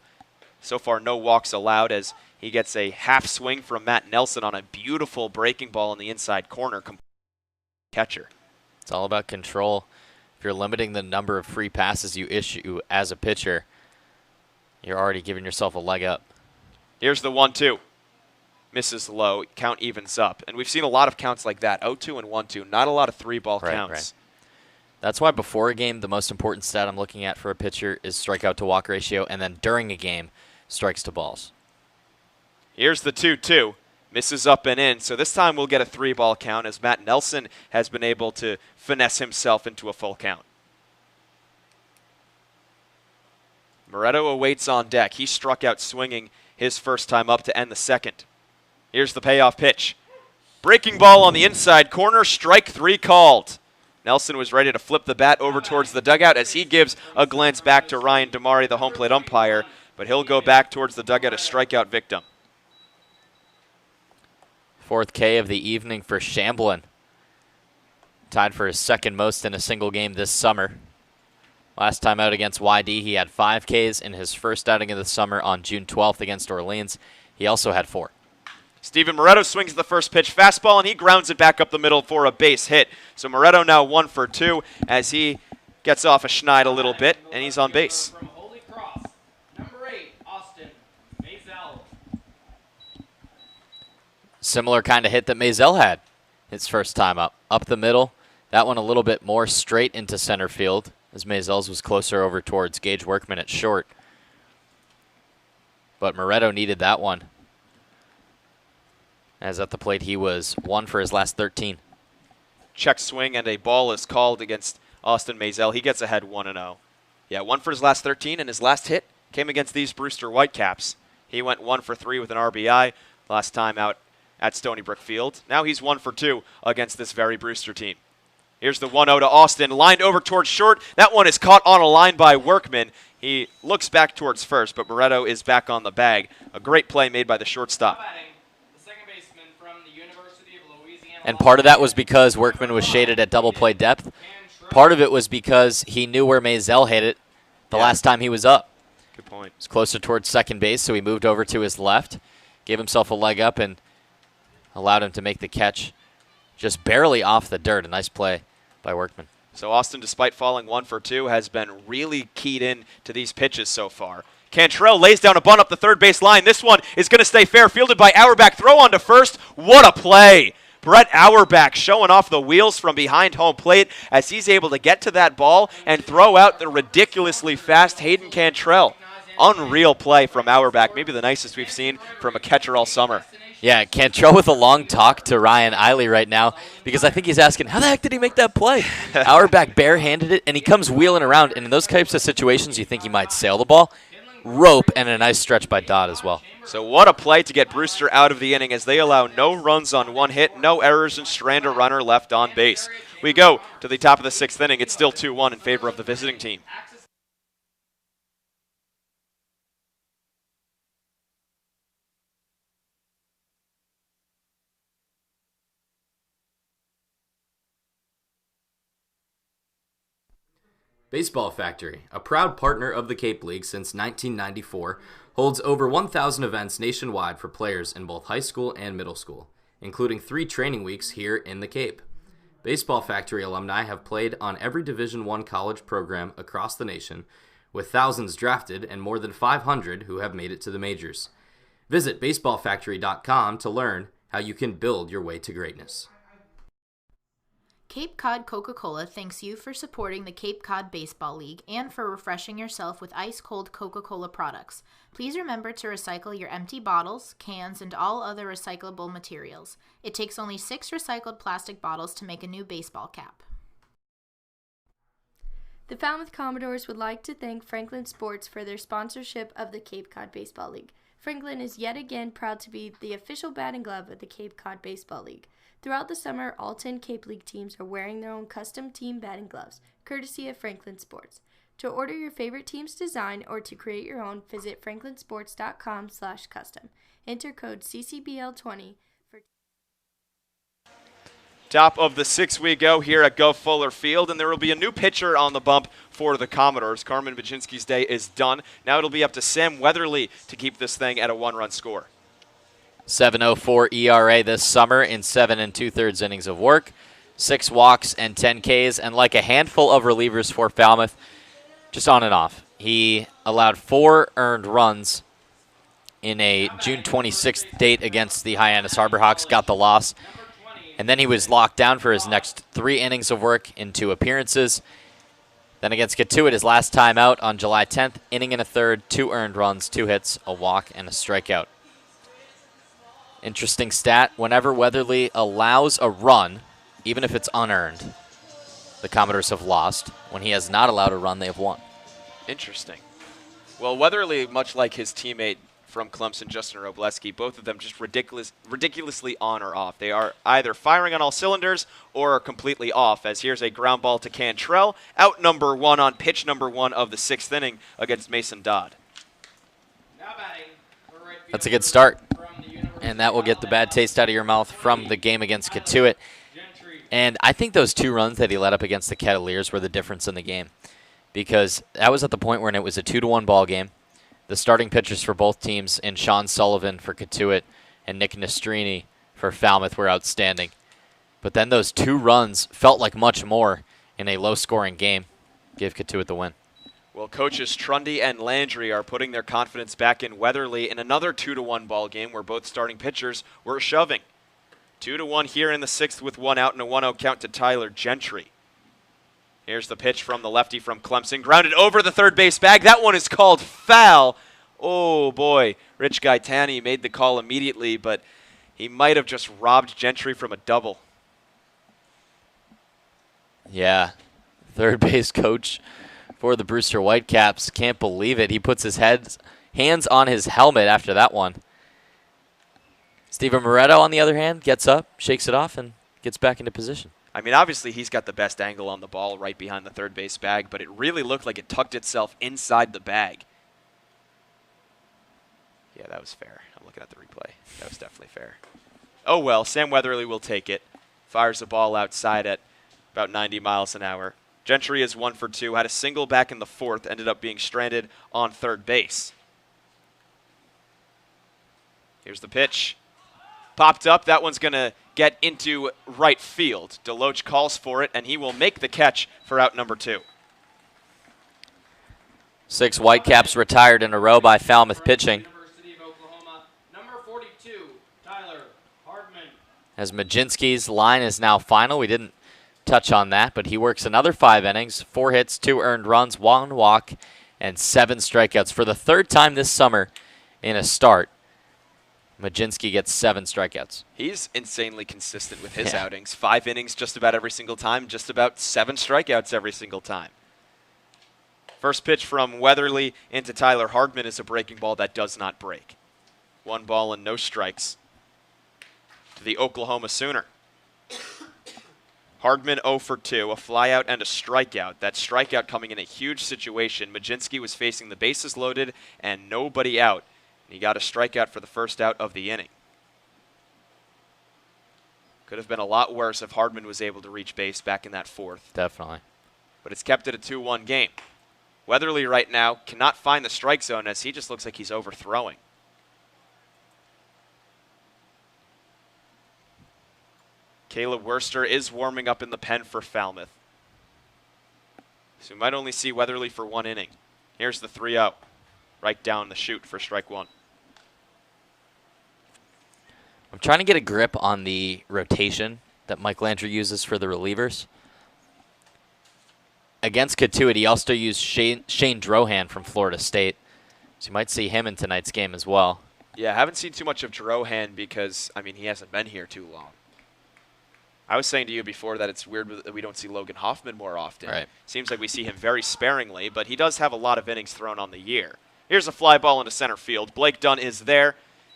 So far, no walks allowed as he gets a half swing from Matheu Nelson on a beautiful breaking ball in the inside corner. Catcher. It's all about control. If you're limiting the number of free passes you issue as a pitcher, you're already giving yourself a leg up. Here's the 1-2. Misses low. Count evens up. And we've seen a lot of counts like that. 0-2 and 1-2. Not a lot of 3-ball counts. Right. That's why before a game, the most important stat I'm looking at for a pitcher is strikeout to walk ratio, and then during a game, strikes to balls. Here's the 2-2. Misses up and in, so this time we'll get a 3-ball count as Matheu Nelson has been able to finesse himself into a full count. Moretto awaits on deck. He struck out swinging his first time up to end the 2nd. Here's the payoff pitch. Breaking ball on the inside corner, strike 3 called. Nelson was ready to flip the bat over towards the dugout as he gives a glance back to Ryan Damari, the home plate umpire, but he'll go back towards the dugout, a strikeout victim. 4th K of the evening for Shamblin. Tied for his 2nd most in a single game this summer. Last time out against YD, he had 5 Ks in his first outing of the summer on June 12th against Orleans. He also had 4. Steven Moretto swings the first pitch fastball, and he grounds it back up the middle for a base hit. So Moretto now 1 for 2 as he gets off a schneid a little bit, and he's on base. From Holy Cross, number 8, Austin Masel. Similar kind of hit that Masel had his first time up. Up the middle. That one a little bit more straight into center field, as Masel's was closer over towards Gage Workman at short. But Moretto needed that one. As at the plate, he was 1 for his last 13. Check swing, and a ball is called against Austin Masel. He gets ahead 1-0. Yeah, 1 for his last 13, and his last hit came against these Brewster Whitecaps. He went 1 for 3 with an RBI last time out at Stony Brook Field. Now he's 1 for 2 against this very Brewster team. Here's the 1-0 to Austin, lined over towards short. That one is caught on a line by Workman. He looks back towards first, but Moretto is back on the bag. A great play made by the shortstop. And part of that was because Workman was shaded at double play depth. Part of it was because he knew where Masel hit it the last time he was up. Good point. He was closer towards second base, so he moved over to his left, gave himself a leg up, and allowed him to make the catch just barely off the dirt. A nice play by Workman. So Austin, despite falling 1 for 2, has been really keyed in to these pitches so far. Cantrelle lays down a bunt up the third base line. This one is going to stay fair, fielded by Auerbach. Throw on to first. What a play! Brett Auerbach showing off the wheels from behind home plate as he's able to get to that ball and throw out the ridiculously fast Hayden Cantrelle. Unreal play from Auerbach, maybe the nicest we've seen from a catcher all summer. Yeah, Cantrelle with a long talk to Ryan Eiley right now because I think he's asking, how the heck did he make that play? Auerbach barehanded it, and he comes wheeling around, and in those types of situations you think he might sail the ball. Rope, and a nice stretch by Dodd as well. So what a play to get Brewster out of the inning as they allow no runs on 1 hit, no errors, and strand a runner left on base. We go to the top of the 6th inning. It's still 2-1 in favor of the visiting team. Baseball Factory, a proud partner of the Cape League since 1994, holds over 1,000 events nationwide for players in both high school and middle school, including 3 training weeks here in the Cape. Baseball Factory alumni have played on every Division I college program across the nation, with thousands drafted and more than 500 who have made it to the majors. Visit baseballfactory.com to learn how you can build your way to greatness. Cape Cod Coca-Cola thanks you for supporting the Cape Cod Baseball League and for refreshing yourself with ice-cold Coca-Cola products. Please remember to recycle your empty bottles, cans, and all other recyclable materials. It takes only 6 recycled plastic bottles to make a new baseball cap. The Falmouth Commodores would like to thank Franklin Sports for their sponsorship of the Cape Cod Baseball League. Franklin is yet again proud to be the official batting glove of the Cape Cod Baseball League. Throughout the summer, all 10 Cape League teams are wearing their own custom team batting gloves, courtesy of Franklin Sports. To order your favorite team's design or to create your own, visit franklinsports.com/custom. Enter code CCBL20 for... Top of the 6th we go here at Gov Fuller Field, and there will be a new pitcher on the bump for the Commodores. Carmen Baczynski's day is done. Now it'll be up to Sam Weatherly to keep this thing at a 1-run score. 7.04 ERA this summer in 7 2/3 innings of work, 6 walks and 10 Ks, and like a handful of relievers for Falmouth, just on and off. He allowed 4 earned runs in a June 26th date against the Hyannis Harbor Hawks, got the loss, and then he was locked down for his next 3 innings of work in 2 appearances. Then against Cotuit, his last time out on July 10th, inning and a third, 2 earned runs, 2 hits, a walk, and a strikeout. Interesting stat, whenever Weatherly allows a run, even if it's unearned, the Commodores have lost. When he has not allowed a run, they have won. Interesting. Well, Weatherly, much like his teammate from Clemson, Justin Robleski, both of them just ridiculously on or off. They are either firing on all cylinders or are completely off, as here's a ground ball to Cantrelle, out number 1 on pitch number 1 of the 6th inning against Mason Dodd. That's a good start. And that will get the bad taste out of your mouth from the game against Cotuit. And I think those 2 runs that he let up against the Cavaliers were the difference in the game, because that was at the point when it was a 2-1 ball game. The starting pitchers for both teams, in Sean Sullivan for Cotuit and Nick Nastrini for Falmouth, were outstanding. But then those 2 runs felt like much more in a low-scoring game. Give Cotuit the win. Well, coaches Trundy and Landry are putting their confidence back in Weatherly in another 2-1 ball game where both starting pitchers were shoving. 2-1 here in the 6th with 1 out and a 1-0 count to Tyler Gentry. Here's the pitch from the lefty from Clemson. Grounded over the third base bag. That one is called foul. Oh, boy. Rich Gaetani made the call immediately, but he might have just robbed Gentry from a double. Yeah. Third base coach for the Brewster Whitecaps can't believe it. He puts his hands on his helmet after that one. Steven Moretto, on the other hand, gets up, shakes it off, and gets back into position. I mean, obviously he's got the best angle on the ball right behind the third base bag, but it really looked like it tucked itself inside the bag. Yeah, that was fair. I'm looking at the replay. That was definitely fair. Oh well, Sam Weatherly will take it. Fires the ball outside at about 90 miles an hour. Gentry is 1 for 2, had a single back in the 4th, ended up being stranded on third base. Here's the pitch. Popped up. That one's going to get into right field. Deloach calls for it, and he will make the catch for out number 2. 6 Whitecaps retired in a row by Falmouth pitching. Number 42, Tyler Hardman. As Baczynski's line is now final. We didn't touch on that, but he works another 5 innings, 4 hits, 2 earned runs, 1 walk, and 7 strikeouts. For the 3rd time this summer in a start, Baczynski gets 7 strikeouts. He's insanely consistent with his outings. 5 innings just about every single time, just about 7 strikeouts every single time. First pitch from Weatherly into Tyler Hardman is a breaking ball that does not break. 1 ball and no strikes to the Oklahoma Sooner. Hardman 0 for 2, a flyout and a strikeout. That strikeout coming in a huge situation. Baczynski was facing the bases loaded and nobody out. And he got a strikeout for the first out of the inning. Could have been a lot worse if Hardman was able to reach base back in that 4th. Definitely. but it's kept it a 2-1 game. Weatherly right now cannot find the strike zone as he just looks like he's overthrowing. Caleb Worcester is warming up in the pen for Falmouth. So we might only see Weatherly for 1 inning. Here's the 3-0. Right down the chute for strike 1. I'm trying to get a grip on the rotation that Mike Landry uses for the relievers. Against Katuitt, he also used Shane Drohan from Florida State. So you might see him in tonight's game as well. Yeah, I haven't seen too much of Drohan because, I mean, he hasn't been here too long. I was saying to you before that it's weird that we don't see Logan Hoffman more often. Right. Seems like we see him very sparingly, but he does have a lot of innings thrown on the year. Here's a fly ball into center field. Blake Dunn is there.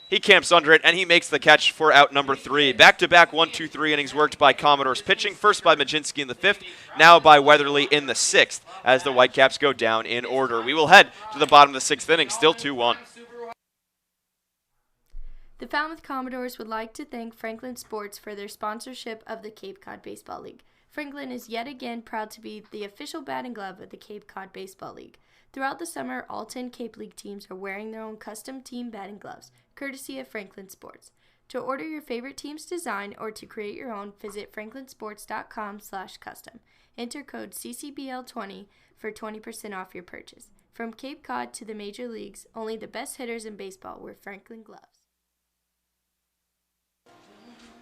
He camps under it, and he makes the catch for out number 3. Back-to-back 1-2-3 innings worked by Commodores pitching, first by Majinski in the 5th, now by Weatherly in the 6th, as the Whitecaps go down in order. We will head to the bottom of the 6th inning, still 2-1. The Falmouth Commodores would like to thank Franklin Sports for their sponsorship of the Cape Cod Baseball League. Franklin is yet again proud to be the official batting glove of the Cape Cod Baseball League. Throughout the summer, all 10 Cape League teams are wearing their own custom team batting gloves, courtesy of Franklin Sports. To order your favorite team's design or to create your own, visit franklinsports.com/custom. Enter code CCBL20 for 20% off your purchase. From Cape Cod to the major leagues, only the best hitters in baseball wear Franklin gloves.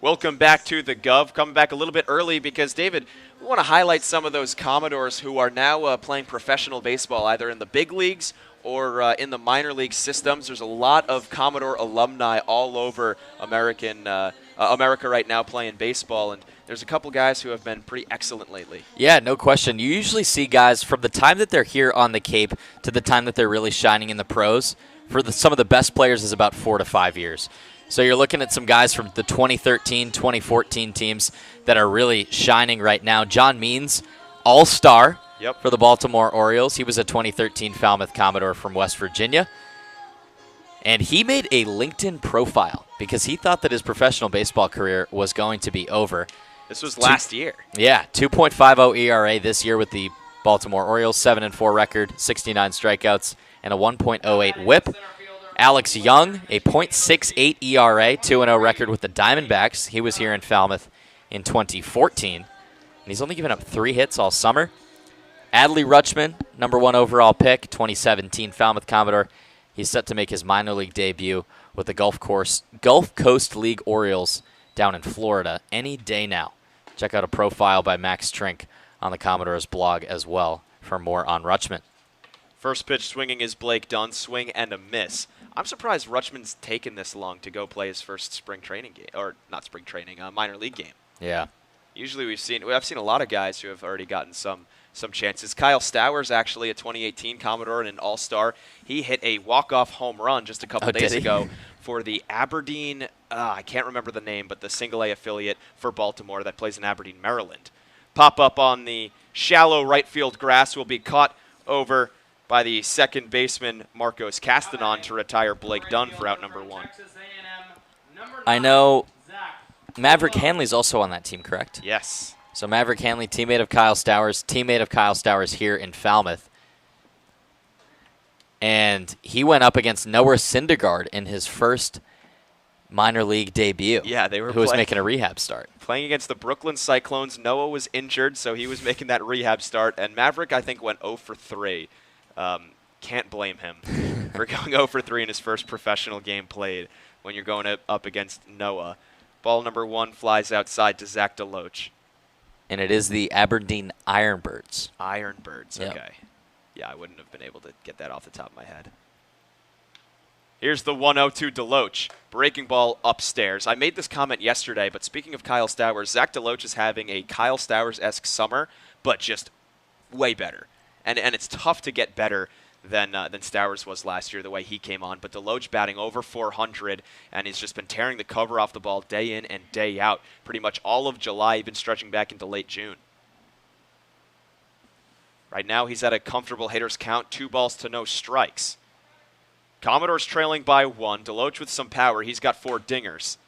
Welcome back to the Gov. Coming back a little bit early because, David, we want to highlight some of those Commodores who are now playing professional baseball, either in the big leagues or in the minor league systems. There's a lot of Commodore alumni all over America right now playing baseball, and there's a couple guys who have been pretty excellent lately. Yeah, no question. You usually see guys from the time that they're here on the Cape to the time that they're really shining in the pros. For some of the best players is about 4 to 5 years. So you're looking at some guys from the 2013, 2014 teams that are really shining right now. John Means, all-star for the Baltimore Orioles. He was a 2013 Falmouth Commodore from West Virginia. And he made a LinkedIn profile because he thought that his professional baseball career was going to be over. This was last year. Yeah, 2.50 ERA this year with the Baltimore Orioles, 7-4 record, 69 strikeouts, and a 1.08 WHIP. Alex Young, a .68 ERA, 2-0 record with the Diamondbacks. He was here in Falmouth in 2014, and he's only given up 3 hits all summer. Adley Rutschman, number 1 overall pick, 2017 Falmouth Commodore. He's set to make his minor league debut with the Gulf Coast League Orioles down in Florida any day now. Check out a profile by Max Trink on the Commodores blog as well for more on Rutschman. First pitch swinging is Blake Dunn, swing and a miss. I'm surprised Rutschman's taken this long to go play his first spring training game, or not spring training, minor league game. Yeah. Usually I've seen a lot of guys who have already gotten some chances. Kyle Stowers, actually a 2018 Commodore and an All-Star. He hit a walk-off home run just a couple days ago for the Aberdeen, I can't remember the name, but the single-A affiliate for Baltimore that plays in Aberdeen, Maryland. Pop up on the shallow right field grass will be caught over by the second baseman, Marcos Castanon, to retire Blake Dunn for out number 1. I know Maverick Hanley's also on that team, correct? Yes. So Maverick Hanley, teammate of Kyle Stowers here in Falmouth. And he went up against Noah Syndergaard in his first minor league debut. Yeah, they were who was making a rehab start. Playing against the Brooklyn Cyclones. Noah was injured, so he was making that rehab start. And Maverick, I think, went 0 for 3. Can't blame him for going 0 for 3 in his first professional game played when you're going up against Noah. Ball number 1 flies outside to Zach Deloach. And it is the Aberdeen Ironbirds. Ironbirds, Yep. okay. Yeah, I wouldn't have been able to get that off the top of my head. Here's the 1-0 to Deloach. Breaking ball upstairs. I made this comment yesterday, but speaking of Kyle Stowers, Zach Deloach is having a Kyle Stowers-esque summer, but just way better. And it's tough to get better than Stowers was last year, the way he came on. But Deloach batting over 400, and he's just been tearing the cover off the ball day in and day out. Pretty much all of July, even stretching back into late June. Right now, he's at a comfortable hitter's count, 2 balls to no strikes. Commodores trailing by 1. Deloach with some power. He's got 4 dingers.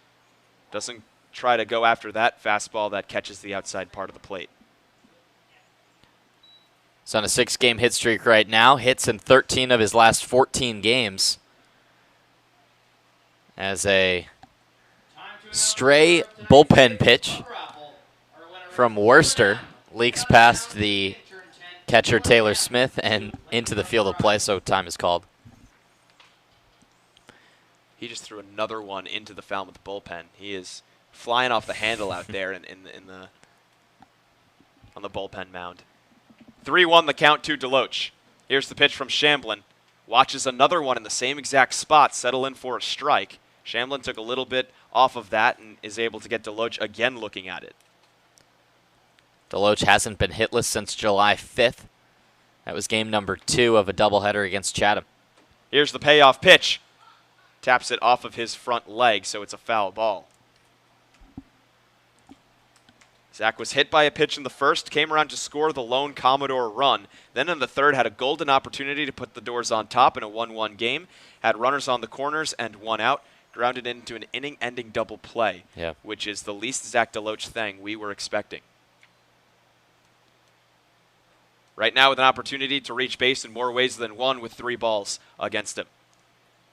Doesn't try to go after that fastball that catches the outside part of the plate. He's on a 6-game hit streak right now. Hits in 13 of his last 14 games. As a stray bullpen pitch from Worcester leaks past the catcher Taylor Smith and into the field of play, so time is called. He just threw another one into the Falmouth bullpen. He is flying off the handle out there on the bullpen mound. 3-1 the count to Deloach. Here's the pitch from Shamblin. Watches another one in the same exact spot settle in for a strike. Shamblin took a little bit off of that and is able to get Deloach again looking at it. Deloach hasn't been hitless since July 5th. That was game number 2 of a doubleheader against Chatham. Here's the payoff pitch. Taps it off of his front leg, so it's a foul ball. Zach was hit by a pitch in the first, came around to score the lone Commodore run. Then in the third, had a golden opportunity to put the Doors on top in a 1-1 game. Had runners on the corners and 1 out. Grounded into an inning-ending double play, which is the least Zach Deloach thing we were expecting. Right now with an opportunity to reach base in more ways than one with 3 balls against him.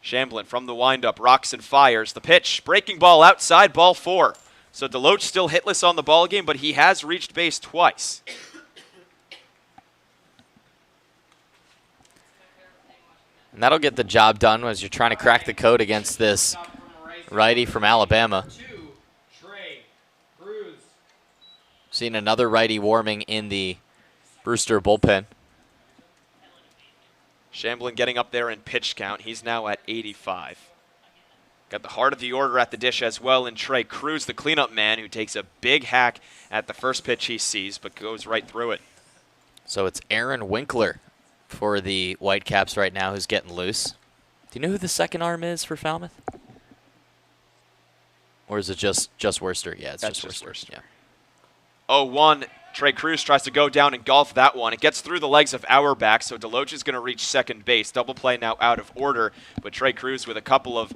Shamblin from the windup, rocks and fires. The pitch, breaking ball outside, ball 4. So Deloach still hitless on the ball game, but he has reached base twice. And that'll get the job done as you're trying to crack the code against this righty from Alabama. Trei Cruz. Seen another righty warming in the Brewster bullpen. Shamblin getting up there in pitch count. He's now at 85. Got the heart of the order at the dish as well in Trei Cruz, the cleanup man, who takes a big hack at the first pitch he sees, but goes right through it. So it's Aaron Winkler for the Whitecaps right now, who's getting loose. Do you know who the second arm is for Falmouth? Or is it just Worcester? Yeah, it's just Worcester. Yeah. 0-1. Trei Cruz tries to go down and golf that one. It gets through the legs of Auerbach, so Deloach is going to reach second base. Double play now out of order, but Trei Cruz with a couple of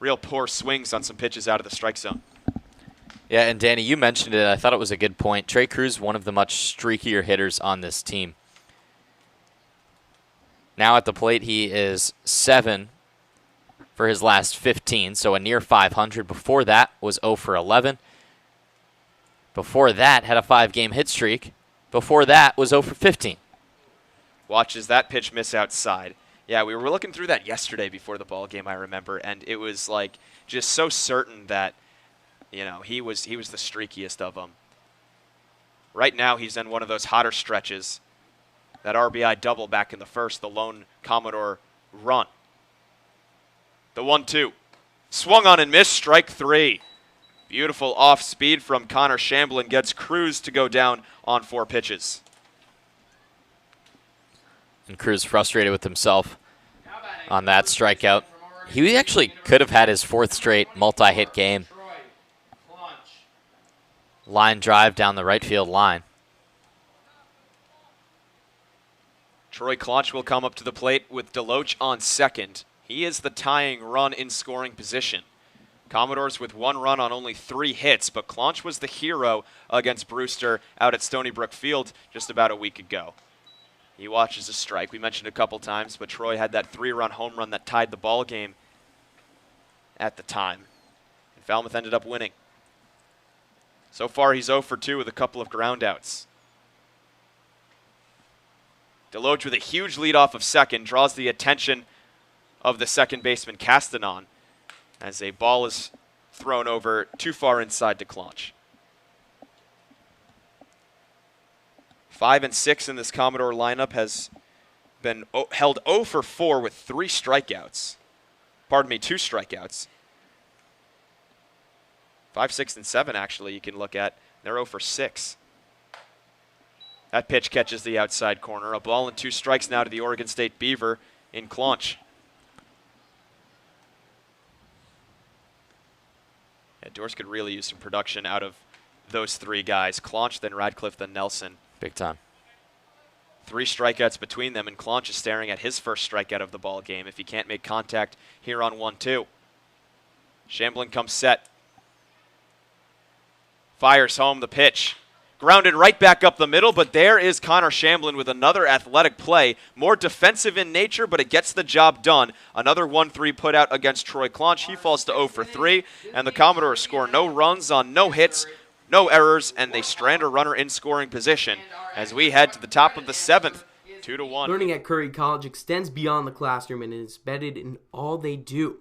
real poor swings on some pitches out of the strike zone. Yeah, and Danny, you mentioned it. I thought it was a good point. Trei Cruz, one of the much streakier hitters on this team. Now at the plate, he is 7 for his last 15, so a near 500. Before that was 0 for 11. Before that, had a 5-game hit streak. Before that was 0 for 15. Watches that pitch miss outside. Yeah, we were looking through that yesterday before the ball game, I remember, and it was like just so certain that, you know, he was the streakiest of them. Right now, he's in one of those hotter stretches. That RBI double back in the first, the lone Commodore run. The 1-2. Swung on and missed, strike 3. Beautiful off speed from Connor Shamblin gets Cruz to go down on 4 pitches. And Cruz frustrated with himself on that strikeout. He actually could have had his 4th straight multi-hit game. Line drive down the right field line. Troy Claunch will come up to the plate with Deloach on second. He is the tying run in scoring position. Commodores with 1 run on only 3 hits, but Claunch was the hero against Brewster out at Stony Brook Field just about a week ago. He watches a strike. We mentioned a couple times, but Troy had that 3-run home run that tied the ball game at the time. And Falmouth ended up winning. So far, he's 0 for 2 with a couple of groundouts. Deloach with a huge lead off of second draws the attention of the second baseman Castanon as a ball is thrown over too far inside to Claunch. 5 and 6 in this Commodore lineup has been held 0 for 4 with 3 strikeouts. Pardon me, 2 strikeouts. 5, 6, and 7 actually you can look at. They're 0 for 6. That pitch catches the outside corner. A ball and 2 strikes now to the Oregon State Beaver in Claunch. Yeah, Doors could really use some production out of those 3 guys. Claunch, then Radciff, then Nelson. Big time. 3 strikeouts between them, and Claunch is staring at his first strikeout of the ball game if he can't make contact here on 1-2. Shamblin comes set. Fires home the pitch. Grounded right back up the middle, but there is Connor Shamblin with another athletic play. More defensive in nature, but it gets the job done. Another 1-3 put out against Troy Claunch. He falls to 0 for 3, and the Commodores score no runs on no hits, no errors, and they strand a runner in scoring position as we head to the top of the 7th, 2-1. Learning at Curry College extends beyond the classroom and is embedded in all they do.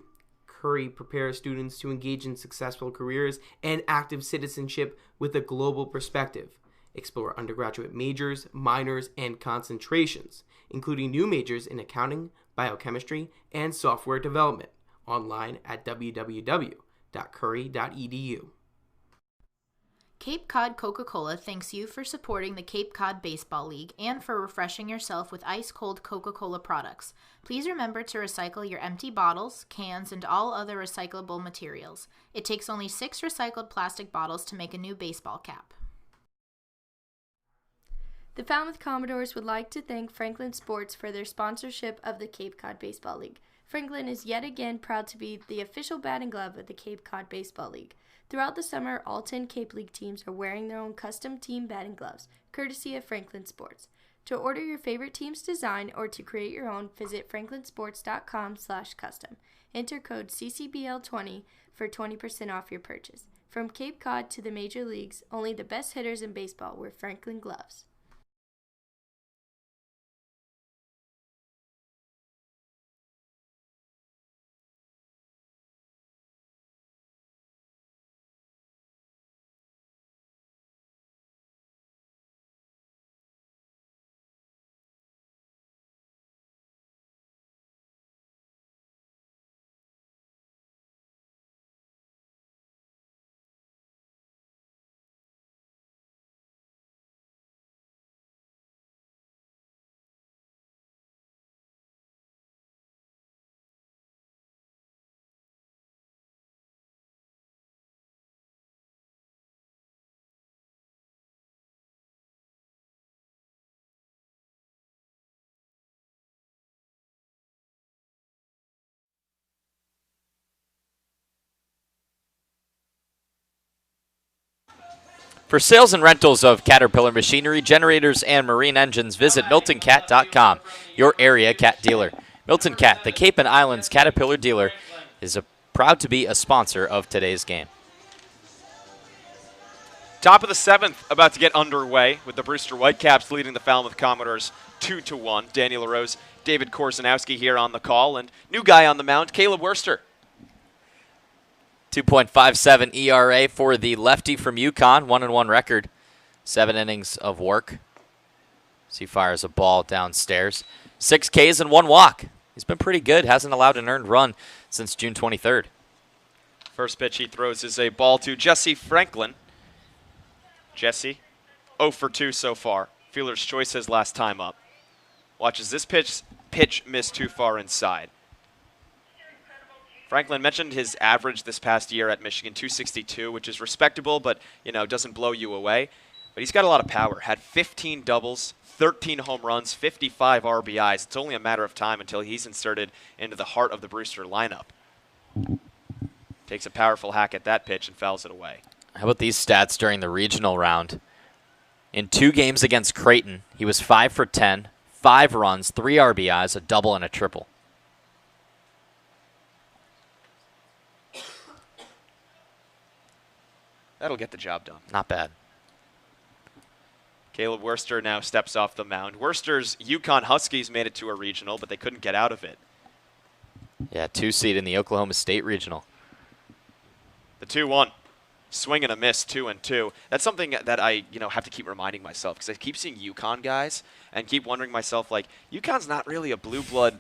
Curry prepares students to engage in successful careers and active citizenship with a global perspective. Explore undergraduate majors, minors, and concentrations, including new majors in accounting, biochemistry, and software development. Online at www.curry.edu. Cape Cod Coca-Cola thanks you for supporting the Cape Cod Baseball League and for refreshing yourself with ice-cold Coca-Cola products. Please remember to recycle your empty bottles, cans, and all other recyclable materials. It takes only 6 recycled plastic bottles to make a new baseball cap. The Falmouth Commodores would like to thank Franklin Sports for their sponsorship of the Cape Cod Baseball League. Franklin is yet again proud to be the official batting glove of the Cape Cod Baseball League. Throughout the summer, all 10 Cape League teams are wearing their own custom team batting gloves, courtesy of Franklin Sports. To order your favorite team's design or to create your own, visit franklinsports.com/custom. Enter code CCBL20 for 20% off your purchase. From Cape Cod to the major leagues, only the best hitters in baseball wear Franklin gloves. For sales and rentals of Caterpillar machinery, generators, and marine engines, visit MiltonCat.com, your area cat dealer. Milton Cat, the Cape and Islands Caterpillar dealer, is proud to be a sponsor of today's game. Top of the 7th about to get underway with the Brewster Whitecaps leading the Falmouth Commodores 2-1. Daniel LaRose, David Korzenowski here on the call, and new guy on the mound, Caleb Worster. 2.57 ERA for the lefty from UConn, 1-1 record, 7 innings of work. As he fires a ball downstairs. 6 Ks and 1 walk. He's been pretty good, hasn't allowed an earned run since June 23rd. First pitch he throws is a ball to Jesse Franklin. Jesse, 0 for 2 so far. Fielder's choice his last time up. Watches this pitch miss too far inside. Franklin mentioned his average this past year at Michigan, 262, which is respectable, but doesn't blow you away. But he's got a lot of power. Had 15 doubles, 13 home runs, 55 RBIs. It's only a matter of time until he's inserted into the heart of the Brewster lineup. Takes a powerful hack at that pitch and fouls it away. How about these stats during the regional round? In 2 games against Creighton, he was 5 for 10, 5 runs, 3 RBIs, a double, and a triple. That'll get the job done. Not bad. Caleb Worster now steps off the mound. Worster's UConn Huskies made it to a regional, but they couldn't get out of it. Yeah, 2 seed in the Oklahoma State regional. The 2-1. Swing and a miss, 2-2. That's something that I, have to keep reminding myself because I keep seeing UConn guys and keep wondering myself, like, UConn's not really a blue blood,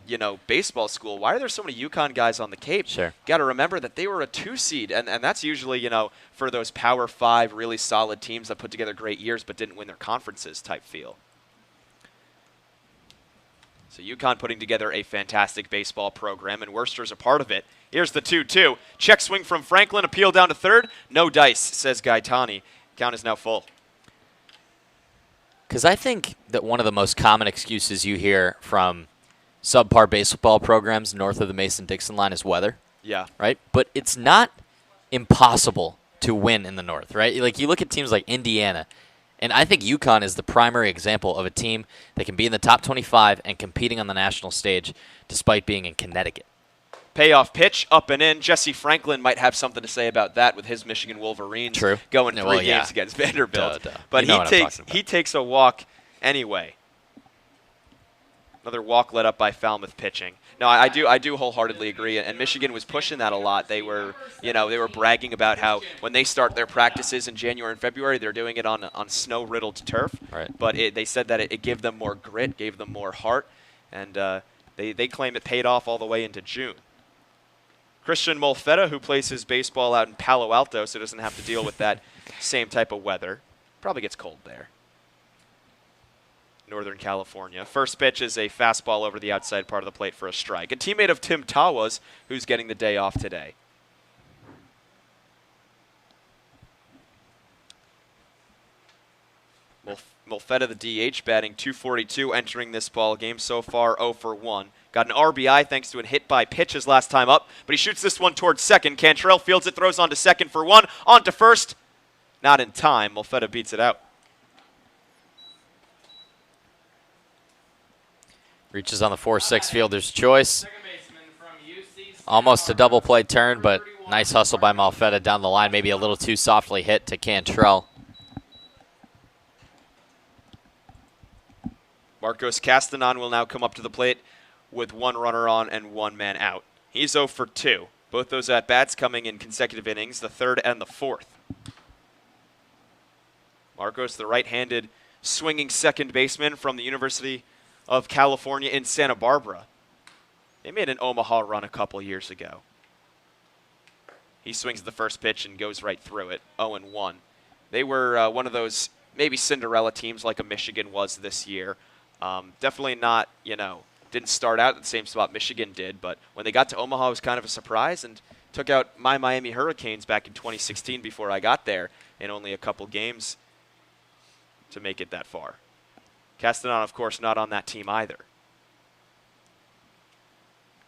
baseball school. Why are there so many UConn guys on the Cape? Sure. Got to remember that they were a 2 seed, and that's usually, for those Power 5 really solid teams that put together great years but didn't win their conferences type feel. So UConn putting together a fantastic baseball program, and Worcester's a part of it. Here's the 2-2. Check swing from Franklin, appeal down to third. No dice, says Gaetani. Count is now full. Because I think that one of the most common excuses you hear from subpar baseball programs north of the Mason-Dixon line is weather. Yeah. Right? But it's not impossible to win in the north, right? Like, you look at teams like Indiana And I think UConn is the primary example of a team that can be in the top 25 and competing on the national stage despite being in Connecticut. Payoff pitch, up and in. Jesse Franklin might have something to say about that with his Michigan Wolverines going 3 games against Vanderbilt. But he takes a walk anyway. Another walk led up by Falmouth pitching. No, I do wholeheartedly agree. And Michigan was pushing that a lot. They were bragging about how when they start their practices in January and February, they're doing it on snow-riddled turf. Right. But they said that it gave them more grit, gave them more heart, and they claim it paid off all the way into June. Christian Molfetta, who plays his baseball out in Palo Alto, so doesn't have to deal with that same type of weather. Probably gets cold there. Northern California. First pitch is a fastball over the outside part of the plate for a strike. A teammate of Tim Tawa's, who's getting the day off today. Molfetta, the DH, batting .242, entering this ball game so far 0 for 1. Got an RBI thanks to a hit by pitch his last time up, but he shoots this one towards second. Cantrelle fields it, throws on to second for 1, on to first. Not in time. Molfetta beats it out. Reaches on the 4-6 fielder's choice. Almost a double play turn, but nice hustle by Molfetta down the line. Maybe a little too softly hit to Cantrelle. Marcos Castanon will now come up to the plate with 1 runner on and 1 man out. He's 0 for 2. Both those at-bats coming in consecutive innings, the third and the fourth. Marcos, the right-handed swinging second baseman from the University of California in Santa Barbara. They made an Omaha run a couple years ago. He swings the first pitch and goes right through it, 0-1. They were one of those maybe Cinderella teams like a Michigan was this year. Definitely not, didn't start out at the same spot Michigan did, but when they got to Omaha, it was kind of a surprise and took out my Miami Hurricanes back in 2016 before I got there in only a couple games to make it that far. Castanon, of course, not on that team either.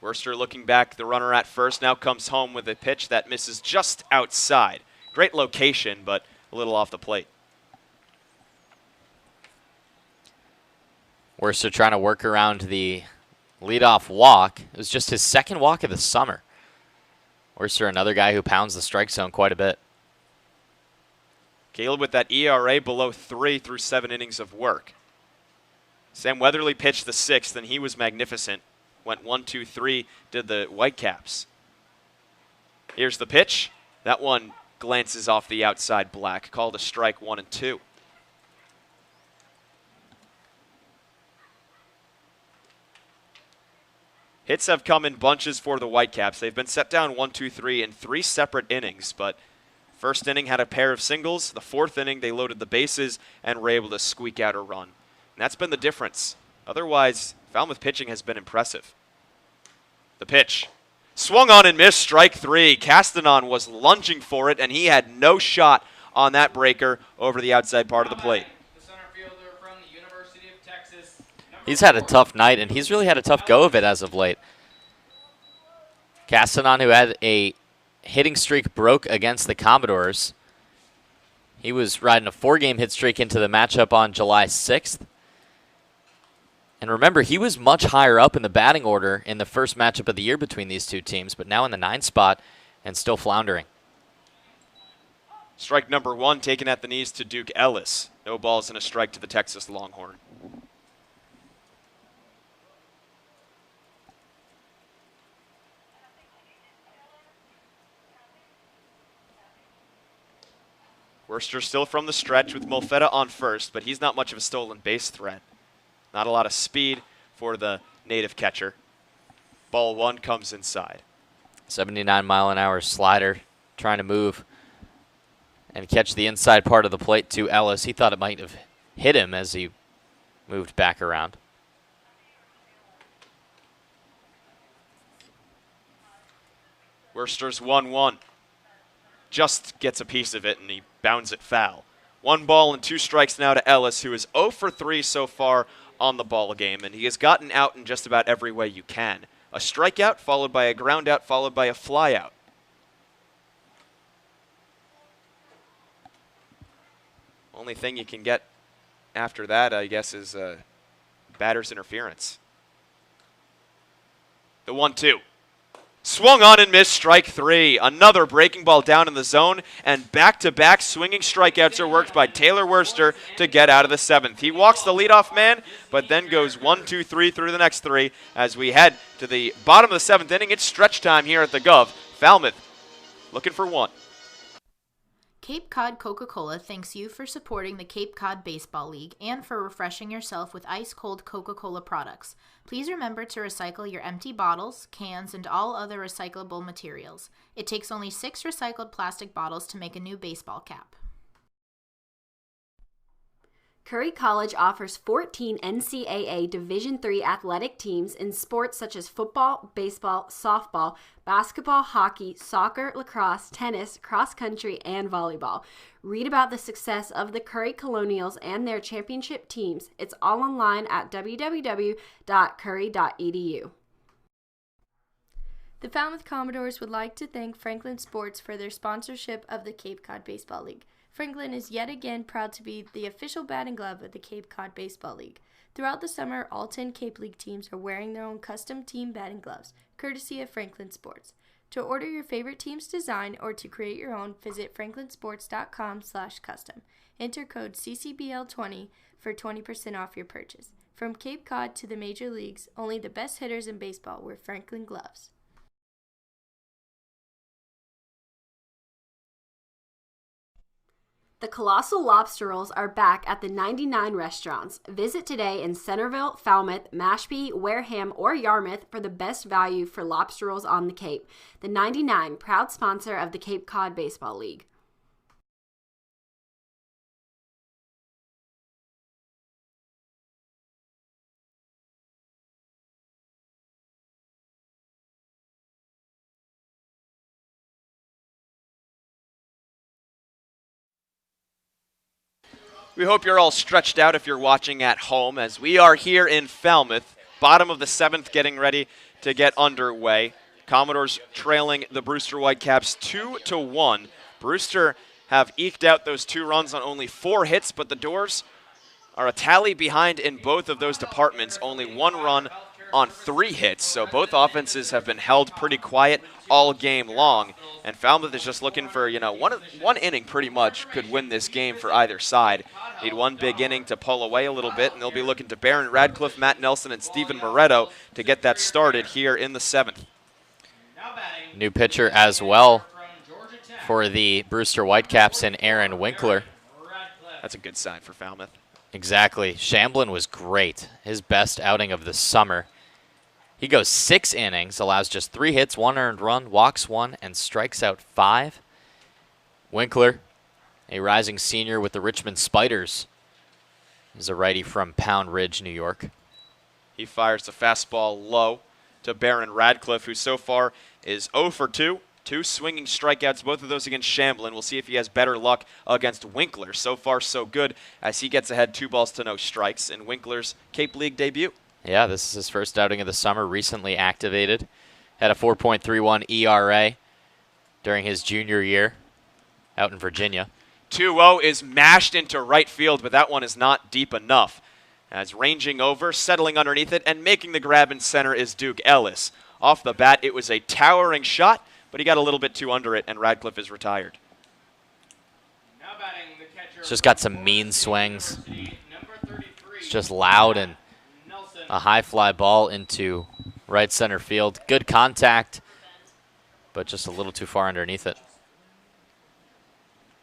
Worcester looking back, the runner at first now comes home with a pitch that misses just outside. Great location, but a little off the plate. Worcester trying to work around the leadoff walk. It was just his second walk of the summer. Worcester, another guy who pounds the strike zone quite a bit. Caleb with that ERA below 3 through 7 innings of work. Sam Weatherly pitched the 6th, and he was magnificent. Went 1-2-3, did the Whitecaps. Here's the pitch. That one glances off the outside black. Called a strike 1 and 2. Hits have come in bunches for the Whitecaps. They've been set down 1-2-3 in 3 separate innings, but first inning had a pair of singles. The 4th inning, they loaded the bases and were able to squeak out a run. And that's been the difference. Otherwise, Falmouth pitching has been impressive. The pitch. Swung on and missed, strike 3. Castanon was lunging for it, and he had no shot on that breaker over the outside part of the plate. He's had a tough night, and he's really had a tough go of it as of late. Castanon, who had a hitting streak, broke against the Commodores. He was riding a 4-game hit streak into the matchup on July 6th. And remember, he was much higher up in the batting order in the first matchup of the year between these two teams, but now in the 9th spot and still floundering. Strike number 1 taken at the knees to Duke Ellis. No balls and a strike to the Texas Longhorn. Worcester still from the stretch with Molfetta on first, but he's not much of a stolen base threat. Not a lot of speed for the native catcher. Ball 1 comes inside. 79-mile-an-hour slider trying to move and catch the inside part of the plate to Ellis. He thought it might have hit him as he moved back around. Worcester's 1-1. Just gets a piece of it, and he bounds it foul. 1 ball and 2 strikes now to Ellis, who is 0 for 3 so far on the ball game, and he has gotten out in just about every way you can. A strikeout, followed by a ground out, followed by a fly out. Only thing you can get after that, I guess, is batter's interference. The 1-2. Swung on and missed, strike 3. Another breaking ball down in the zone, and back-to-back swinging strikeouts are worked by Taylor Worcester to get out of the 7th. He walks the leadoff man, but then goes 1, 2, 3 through the next 3 as we head to the bottom of the 7th inning. It's stretch time here at the Gov. Falmouth looking for 1. Cape Cod Coca-Cola thanks you for supporting the Cape Cod Baseball League and for refreshing yourself with ice-cold Coca-Cola products. Please remember to recycle your empty bottles, cans, and all other recyclable materials. It takes only 6 recycled plastic bottles to make a new baseball cap. Curry College offers 14 NCAA Division III athletic teams in sports such as football, baseball, softball, basketball, hockey, soccer, lacrosse, tennis, cross country, and volleyball. Read about the success of the Curry Colonials and their championship teams. It's all online at www.curry.edu. The Falmouth Commodores would like to thank Franklin Sports for their sponsorship of the Cape Cod Baseball League. Franklin is yet again proud to be the official batting glove of the Cape Cod Baseball League. Throughout the summer, all 10 Cape League teams are wearing their own custom team batting gloves, courtesy of Franklin Sports. To order your favorite team's design or to create your own, visit franklinsports.com/custom. Enter code CCBL20 for 20% off your purchase. From Cape Cod to the major leagues, only the best hitters in baseball wear Franklin gloves. The Colossal Lobster Rolls are back at the 99 restaurants. Visit today in Centerville, Falmouth, Mashpee, Wareham, or Yarmouth for the best value for lobster rolls on the Cape. The 99, proud sponsor of the Cape Cod Baseball League. We hope you're all stretched out if you're watching at home, as we are here in Falmouth, bottom of the 7th, getting ready to get underway. Commodores trailing the Brewster Whitecaps 2-1. Brewster have eked out those 2 runs on only 4 hits, but the Doors are a tally behind in both of those departments. Only 1 run on 3 hits, so both offenses have been held pretty quiet all game long. And Falmouth is just looking for, one inning pretty much could win this game for either side. Need 1 big inning to pull away a little bit, and they'll be looking to Baron Radciff, Matheu Nelson, and Steven Moretto to get that started here in the 7th. New pitcher as well for the Brewster Whitecaps and Aaron Winkler. That's a good sign for Falmouth. Exactly. Shamblin was great. His best outing of the summer. He goes 6 innings, allows just 3 hits, 1 earned run, walks 1, and strikes out 5. Winkler, a rising senior with the Richmond Spiders, is a righty from Pound Ridge, New York. He fires the fastball low to Baron Radciff, who so far is 0 for 2. 2 swinging strikeouts, both of those against Shamblin. We'll see if he has better luck against Winkler. So far, so good, as he gets ahead 2 balls to no strikes in Winkler's Cape League debut. Yeah, this is his first outing of the summer, recently activated. Had a 4.31 ERA during his junior year out in Virginia. 2-0 is mashed into right field, but that one is not deep enough. As ranging over, settling underneath it, and making the grab in center is Duke Ellis. Off the bat, it was a towering shot, but he got a little bit too under it, and Radciff is retired. It's just got some mean swings. It's just loud and a high fly ball into right center field. Good contact, but just a little too far underneath it.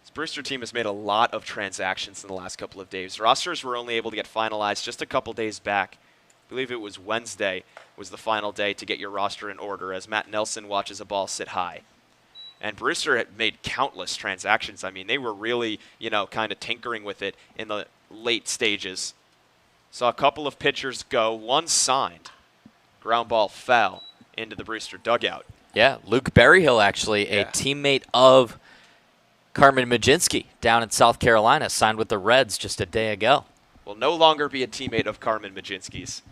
This Brewster team has made a lot of transactions in the last couple of days. Rosters were only able to get finalized just a couple days back. I believe it was Wednesday was the final day to get your roster in order, as Matheu Nelson watches a ball sit high. And Brewster had made countless transactions. I mean, they were really, kind of tinkering with it in the late stages. Saw a couple of pitchers go, 1 signed. Ground ball fell into the Brewster dugout. Yeah, Luke Berryhill, actually, a teammate of Carmen Majinski down in South Carolina, signed with the Reds just a day ago. Will no longer be a teammate of Carmen Majinski's.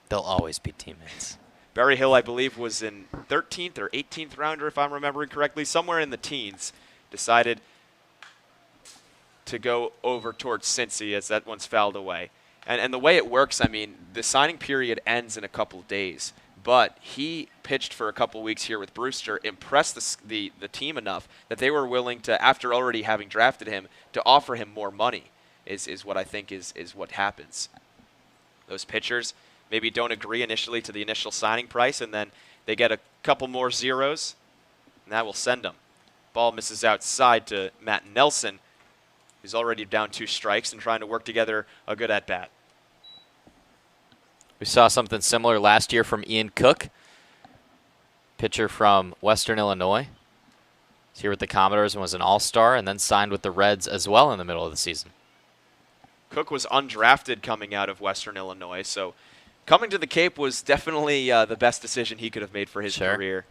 They'll always be teammates. Berryhill, I believe, was in 13th or 18th rounder, if I'm remembering correctly, somewhere in the teens. Decided to go over towards Cincy as that one's fouled away. And the way it works, I mean, the signing period ends in a couple of days, but he pitched for a couple weeks here with Brewster, impressed the team enough that they were willing to, after already having drafted him, to offer him more money is what I think is what happens. Those pitchers maybe don't agree initially to the initial signing price, and then they get a couple more zeros, and that will send them. Ball misses outside to Matheu Nelson, who's already down 2 strikes and trying to work together a good at-bat. We saw something similar last year from Ian Cook, pitcher from Western Illinois. He's here with the Commodores and was an all-star and then signed with the Reds as well in the middle of the season. Cook was undrafted coming out of Western Illinois, so coming to the Cape was definitely the best decision he could have made for his career.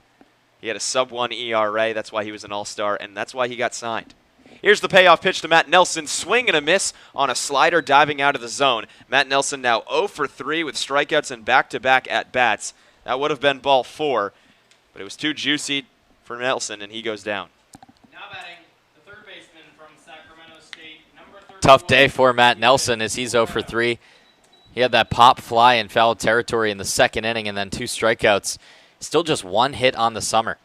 He had a sub-1 ERA, that's why he was an all-star, and that's why he got signed. Here's the payoff pitch to Matheu Nelson. Swing and a miss on a slider diving out of the zone. Matheu Nelson now 0 for 3 with strikeouts and back-to-back at-bats. That would have been ball 4, but it was too juicy for Nelson, and he goes down. Now batting, the third baseman from Sacramento State, number 31. Tough day for Matheu Nelson as he's 0 for 3. He had that pop fly in foul territory in the second inning and then 2 strikeouts. Still just 1 hit on the summer.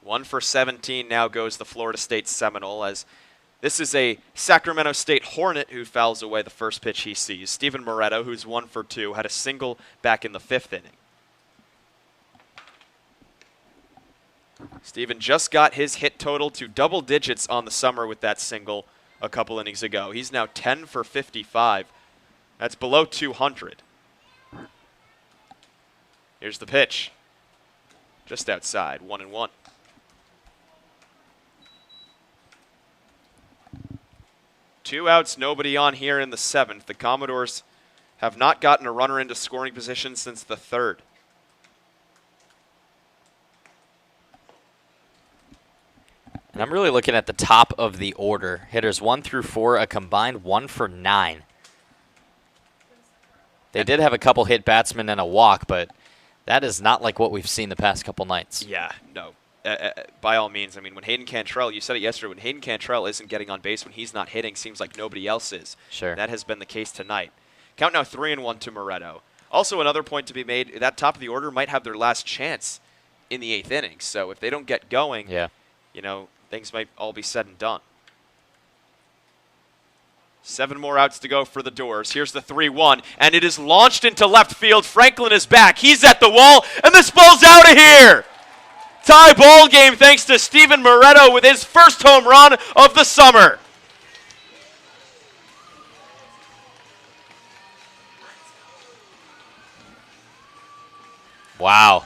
1 for 17 now goes the Florida State Seminole, as this is a Sacramento State Hornet who fouls away the first pitch he sees. Steven Moretto, who's 1 for 2, had a single back in the 5th inning. Steven just got his hit total to double digits on the summer with that single a couple innings ago. He's now 10 for 55. That's below 200. Here's the pitch. Just outside, 1-1. Two outs, nobody on here in the 7th. The Commodores have not gotten a runner into scoring position since the 3rd. And I'm really looking at the top of the order. Hitters 1 through 4, a combined 1 for 9. They did have a couple hit batsmen and a walk, but that is not like what we've seen the past couple nights. Yeah, no. By all means, I mean, when Hayden Cantrelle, you said it yesterday, when Hayden Cantrelle isn't getting on base, when he's not hitting, seems like nobody else is. Sure. And that has been the case tonight. Count now 3-1 to Moretto. Also, another point to be made, that top of the order might have their last chance in the 8th inning. So if they don't get going, you know, things might all be said and done. 7 more outs to go for the Doors. Here's the 3-1, and it is launched into left field. Franklin is back. He's at the wall, and this ball's out of here. Tie ball game thanks to Steven Moretto with his first home run of the summer. Wow.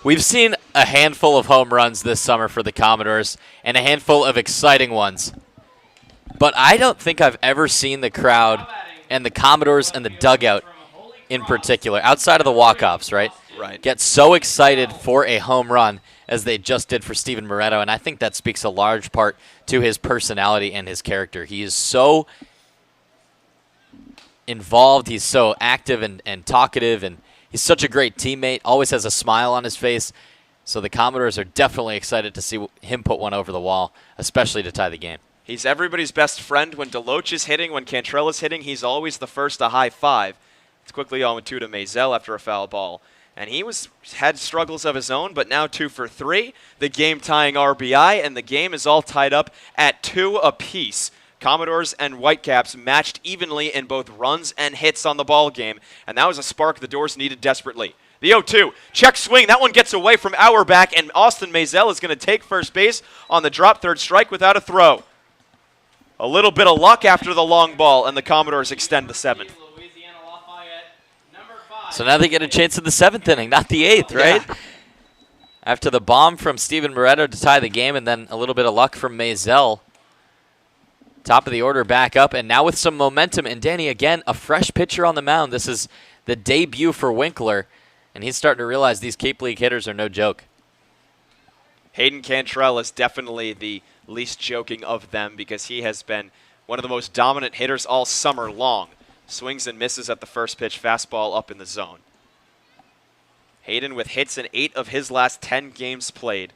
We've seen a handful of home runs this summer for the Commodores and a handful of exciting ones. But I don't think I've ever seen the crowd and the Commodores and the dugout in particular, outside of the walk-offs, right? Get so excited for a home run as they just did for Steven Moretto, and I think that speaks a large part to his personality and his character. He is so involved, he's so active and talkative, and he's such a great teammate, always has a smile on his face. So the Commodores are definitely excited to see him put one over the wall, especially to tie the game. He's everybody's best friend. When Deloach is hitting, when Cantrelle is hitting, he's always the first to high five. It's quickly 0-2 to Masel after a foul ball. And he had struggles of his own, but now 2 for 3. The game-tying RBI, and the game is all tied up at 2 apiece. Commodores and Whitecaps matched evenly in both runs and hits on the ball game, and that was a spark the Doors needed desperately. The 0-2, check swing. That one gets away from Auerbach, and Austin Masel is going to take first base on the drop third strike without a throw. A little bit of luck after the long ball, and the Commodores extend the 7th. So now they get a chance in the 7th inning, not the 8th, right? Yeah. After the bomb from Steven Moretto to tie the game and then a little bit of luck from Masel. Top of the order back up, and now with some momentum. And Danny, again, a fresh pitcher on the mound. This is the debut for Winkler, and he's starting to realize these Cape League hitters are no joke. Hayden Cantrelle is definitely the least joking of them because he has been one of the most dominant hitters all summer long. Swings and misses at the first pitch, fastball up in the zone. Hayden with hits in 8 of his last 10 games played.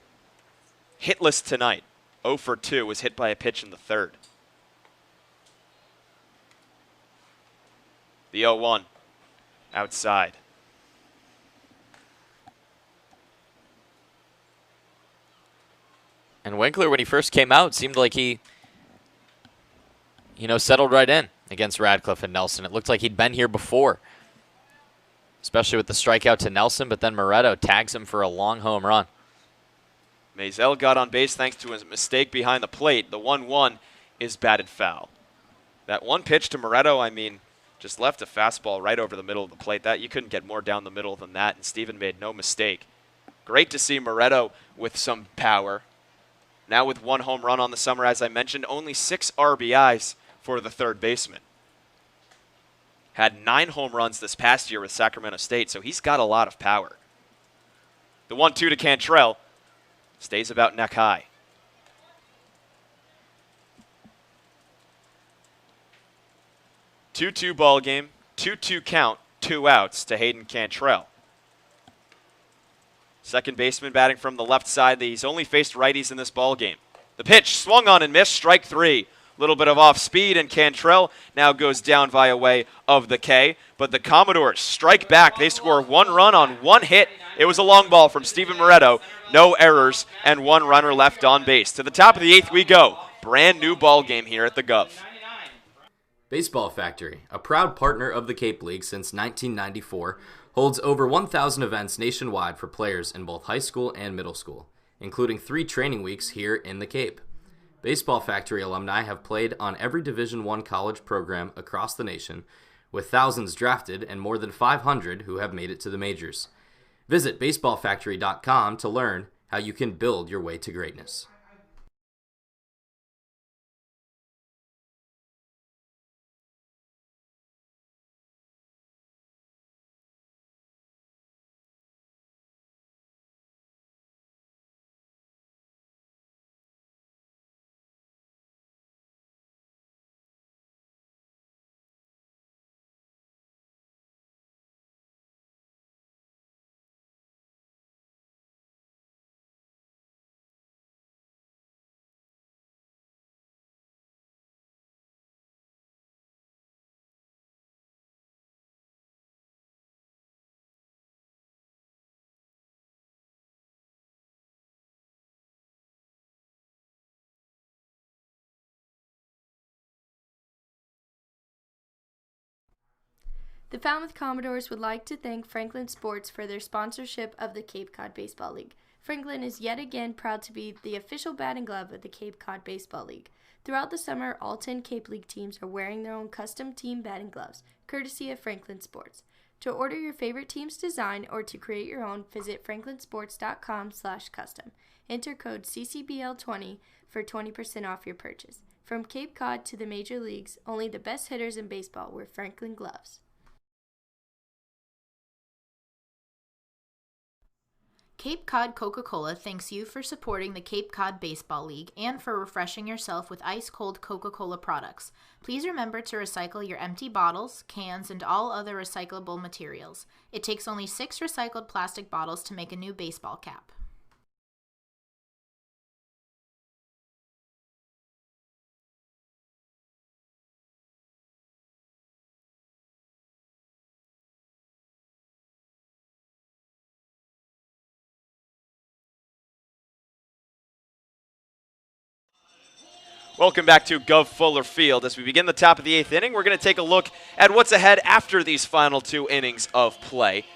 Hitless tonight, 0 for 2, was hit by a pitch in the third. The 0-1 outside. And Winkler, when he first came out, seemed like he, settled right in against Radciff and Nelson. It looked like he'd been here before, especially with the strikeout to Nelson, but then Moretto tags him for a long home run. Masel got on base thanks to a mistake behind the plate. The 1-1 is batted foul. That one pitch to Moretto, just left a fastball right over the middle of the plate. That you couldn't get more down the middle than that, and Steven made no mistake. Great to see Moretto with some power. Now with 1 home run on the summer, as I mentioned, only 6 RBIs for the third baseman. Had 9 home runs this past year with Sacramento State, so he's got a lot of power. The 1-2 to Cantrelle stays about neck high. 2-2 ball game, 2-2 count, 2 outs to Hayden Cantrelle. Second baseman batting from the left side. He's only faced righties in this ball game. The pitch swung on and missed, strike 3. Little bit of off speed, and Cantrelle now goes down via way of the K. But the Commodores strike back. They score 1 run on 1 hit. It was a long ball from Steven Moretto. No errors and 1 runner left on base. To the top of the 8th we go. Brand new ball game here at the Gov. Baseball Factory, a proud partner of the Cape League since 1994, holds over 1,000 events nationwide for players in both high school and middle school, including 3 training weeks here in the Cape. Baseball Factory alumni have played on every Division I college program across the nation, with thousands drafted and more than 500 who have made it to the majors. Visit baseballfactory.com to learn how you can build your way to greatness. The Falmouth Commodores would like to thank Franklin Sports for their sponsorship of the Cape Cod Baseball League. Franklin is yet again proud to be the official batting glove of the Cape Cod Baseball League. Throughout the summer, all 10 Cape League teams are wearing their own custom team batting gloves, courtesy of Franklin Sports. To order your favorite team's design or to create your own, visit franklinsports.com/custom. Enter code CCBL20 for 20% off your purchase. From Cape Cod to the major leagues, only the best hitters in baseball wear Franklin gloves. Cape Cod Coca-Cola thanks you for supporting the Cape Cod Baseball League and for refreshing yourself with ice-cold Coca-Cola products. Please remember to recycle your empty bottles, cans, and all other recyclable materials. It takes only 6 recycled plastic bottles to make a new baseball cap. Welcome back to Gov Fuller Field. As we begin the top of the 8th inning, we're going to take a look at what's ahead after these final 2 innings of play.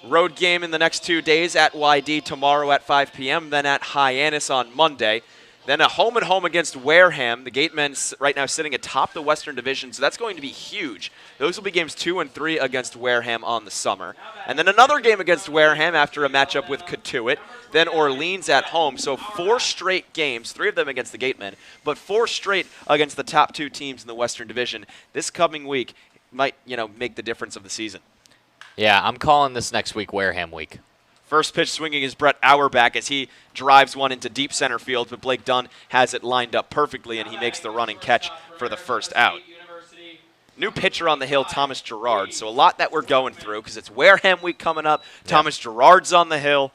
Road game in the next 2 days at YD tomorrow at 5 p.m., then at Hyannis on Monday. Then a home-and-home against Wareham. The Gatemen right now sitting atop the Western Division, so that's going to be huge. Those will be games 2 and 3 against Wareham on the summer. And then another game against Wareham after a matchup with Cotuit. Then Orleans at home. So 4 straight games, 3 of them against the Gatemen, but 4 straight against the top 2 teams in the Western Division. This coming week might, make the difference of the season. Yeah, I'm calling this next week Wareham week. First pitch swinging is Brett Auerbach as he drives one into deep center field, but Blake Dunn has it lined up perfectly, and he makes the running catch for the first out. New pitcher on the hill, Thomas Gerard. So a lot that we're going through because it's Wareham week coming up. Thomas Gerard's on the hill.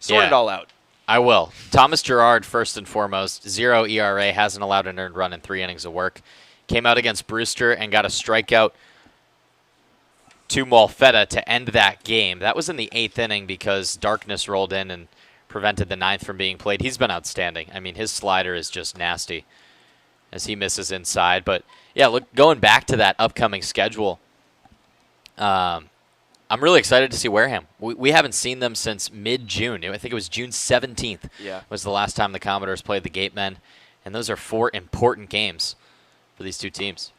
Sort it all out. I will. Thomas Gerard, first and foremost, 0 ERA, hasn't allowed an earned run in 3 innings of work. Came out against Brewster and got a strikeout to Molfetta to end that game. That was in the 8th inning because darkness rolled in and prevented the 9th from being played. He's been outstanding. I mean, his slider is just nasty as he misses inside. But, yeah, look, going back to that upcoming schedule, I'm really excited to see Wareham. We haven't seen them since mid-June. I think it was June 17th was the last time the Commodores played the Gatemen. And those are 4 important games for these two teams.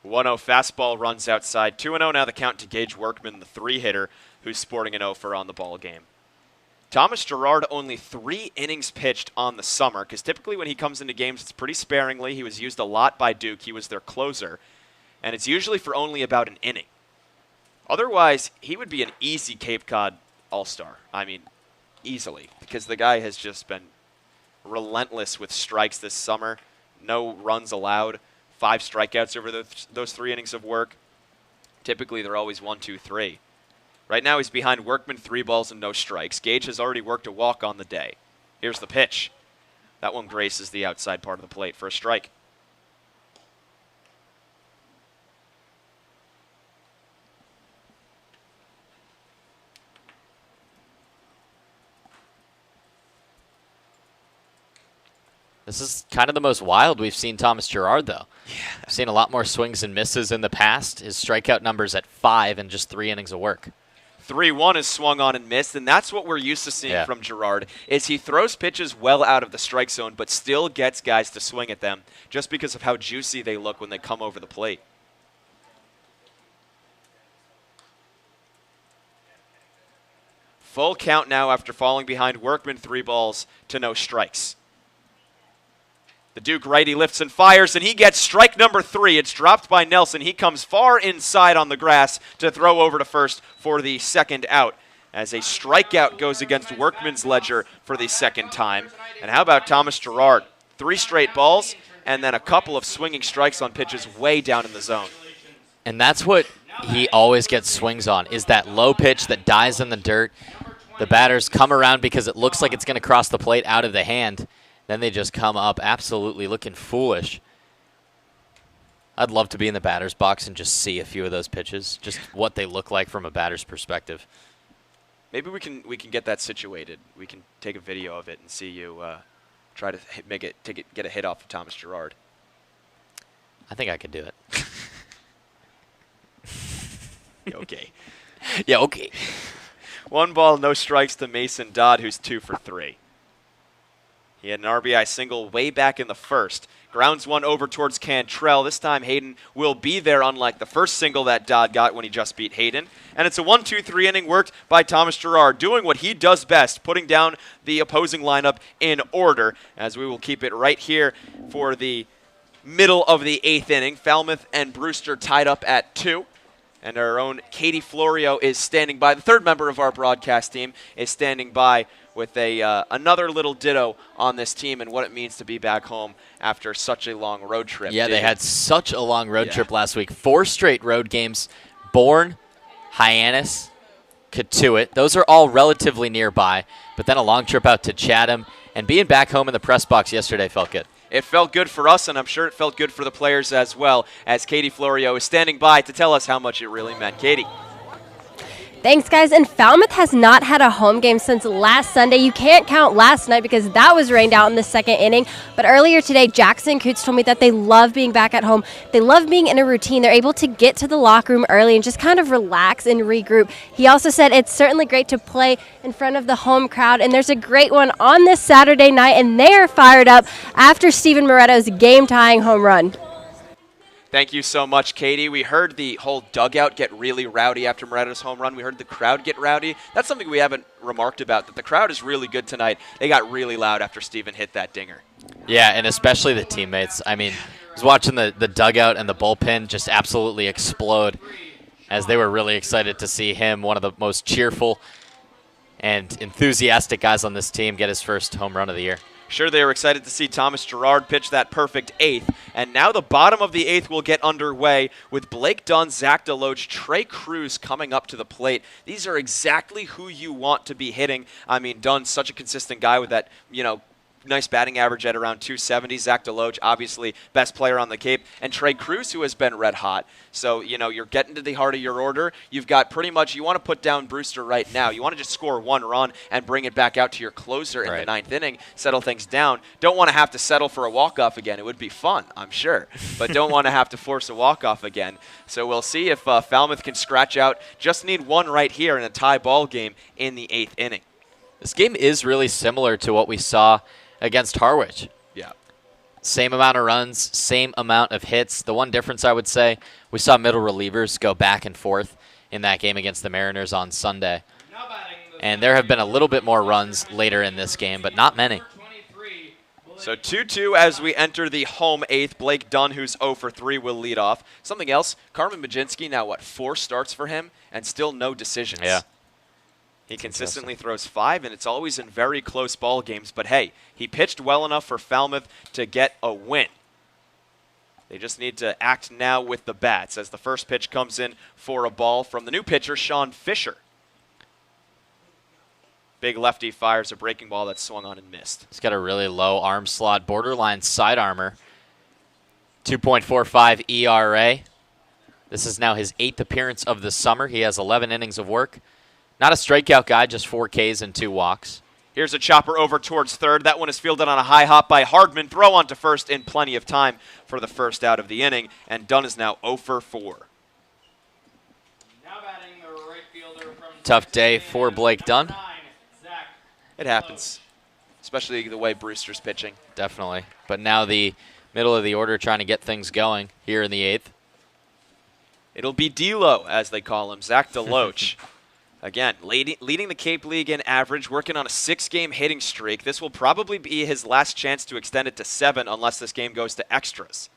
1-0 fastball runs outside. 2-0 now the count to Gage Workman, the 3-hitter, who's sporting an 0 for on the ball game. Thomas Gerard only 3 innings pitched on the summer, because typically when he comes into games, it's pretty sparingly. He was used a lot by Duke. He was their closer, and it's usually for only about an inning. Otherwise, he would be an easy Cape Cod All-Star. I mean, easily, because the guy has just been relentless with strikes this summer. No runs allowed, 5 strikeouts over those 3 innings of work. Typically, they're always 1, 2, 3. Right now, he's behind Workman, 3 balls and no strikes. Gage has already worked a walk on the day. Here's the pitch. That one graces the outside part of the plate for a strike. This is kind of the most wild we've seen Thomas Gerard, though. Yeah. I've seen a lot more swings and misses in the past. His strikeout number's at 5 in just 3 innings of work. 3-1 is swung on and missed, and that's what we're used to seeing from Gerard, is he throws pitches well out of the strike zone, but still gets guys to swing at them just because of how juicy they look when they come over the plate. Full count now after falling behind Workman, 3 balls to no strikes. The Duke righty lifts and fires, and he gets strike number 3. It's dropped by Nelson. He comes far inside on the grass to throw over to first for the second out, as a strikeout goes against Workman's ledger for the second time. And how about Thomas Gerard? 3 straight balls, and then a couple of swinging strikes on pitches way down in the zone. And that's what he always gets swings on, is that low pitch that dies in the dirt. The batters come around because it looks like it's going to cross the plate out of the hand. Then they just come up absolutely looking foolish. I'd love to be in the batter's box and just see a few of those pitches, just what they look like from a batter's perspective. Maybe we can get that situated. We can take a video of it and see you try to get a hit off of Thomas Gerard. I think I could do it. Okay. Yeah, okay. 1 ball, no strikes to Mason Dodd, who's 2 for 3. He had an RBI single way back in the first. Grounds one over towards Cantrelle. This time Hayden will be there, unlike the first single that Dodd got when he just beat Hayden. And it's a 1-2-3 inning worked by Thomas Gerard, doing what he does best, putting down the opposing lineup in order, as we will keep it right here for the middle of the 8th inning. Falmouth and Brewster tied up at 2. And our own Katie Florio is standing by. The third member of our broadcast team is standing by with another little ditto on this team and what it means to be back home after such a long road trip. Yeah, they had such a long road trip last week. 4 straight road games. Bourne, Hyannis, Cotuit. Those are all relatively nearby. But then a long trip out to Chatham. And being back home in the press box yesterday felt good. It felt good for us, and I'm sure it felt good for the players as well, as Katie Florio is standing by to tell us how much it really meant. Katie. Thanks, guys. And Falmouth has not had a home game since last Sunday. You can't count last night because that was rained out in the 2nd inning. But earlier today, Jackson Coots told me that they love being back at home. They love being in a routine. They're able to get to the locker room early and just kind of relax and regroup. He also said it's certainly great to play in front of the home crowd. And there's a great one on this Saturday night, and they are fired up after Steven Moretto's game-tying home run. Thank you so much, Katie. We heard the whole dugout get really rowdy after Moretto's home run. We heard the crowd get rowdy. That's something we haven't remarked about, that the crowd is really good tonight. They got really loud after Steven hit that dinger. Yeah, and especially the teammates. I mean, I was watching the dugout and the bullpen just absolutely explode as they were really excited to see him, one of the most cheerful and enthusiastic guys on this team, get his first home run of the year. Sure, they were excited to see Thomas Gerard pitch that perfect 8th, and now the bottom of the 8th will get underway with Blake Dunn, Zach Deloach, Trei Cruz coming up to the plate. These are exactly who you want to be hitting. I mean, Dunn's such a consistent guy with that, nice batting average at around 270. Zach Deloach, obviously best player on the Cape, and Trei Cruz, who has been red hot. So, you're getting to the heart of your order. You've got pretty much, you want to put down Brewster right now. You want to just score 1 run and bring it back out to your closer in the 9th inning, settle things down. Don't want to have to settle for a walk-off again. It would be fun, I'm sure, but don't want to have to force a walk-off again. So we'll see if Falmouth can scratch out. Just need 1 right here in a tie ball game in the 8th inning. This game is really similar to what we saw against Harwich. Yeah. Same amount of runs, same amount of hits. The one difference, I would say, we saw middle relievers go back and forth in that game against the Mariners on Sunday. And there have been a little bit more runs later in this game, but not many. So 2-2 as we enter the home 8th. Blake Dunn, who's 0 for 3, will lead off. Something else, Carmen Majinski, now 4 starts for him and still no decisions. Yeah. He consistently throws 5, and it's always in very close ball games. But, hey, he pitched well enough for Falmouth to get a win. They just need to act now with the bats as the first pitch comes in for a ball from the new pitcher, Sean Fisher. Big lefty fires a breaking ball that swung on and missed. He's got a really low arm slot, borderline side armor. 2.45 ERA. This is now his 8th appearance of the summer. He has 11 innings of work. Not a strikeout guy, just 4 Ks and 2 walks. Here's a chopper over towards third. That one is fielded on a high hop by Hardman. Throw on to first in plenty of time for the first out of the inning. And Dunn is now 0 for 4. Now batting the right fielder from Tough day for Blake Dunn. It happens, especially the way Brewster's pitching. Definitely. But now the middle of the order trying to get things going here in the 8th. It'll be D-Lo, as they call him, Zach Deloach. Again, leading the Cape League in average, working on a 6-game hitting streak. This will probably be his last chance to extend it to 7 unless this game goes to extras.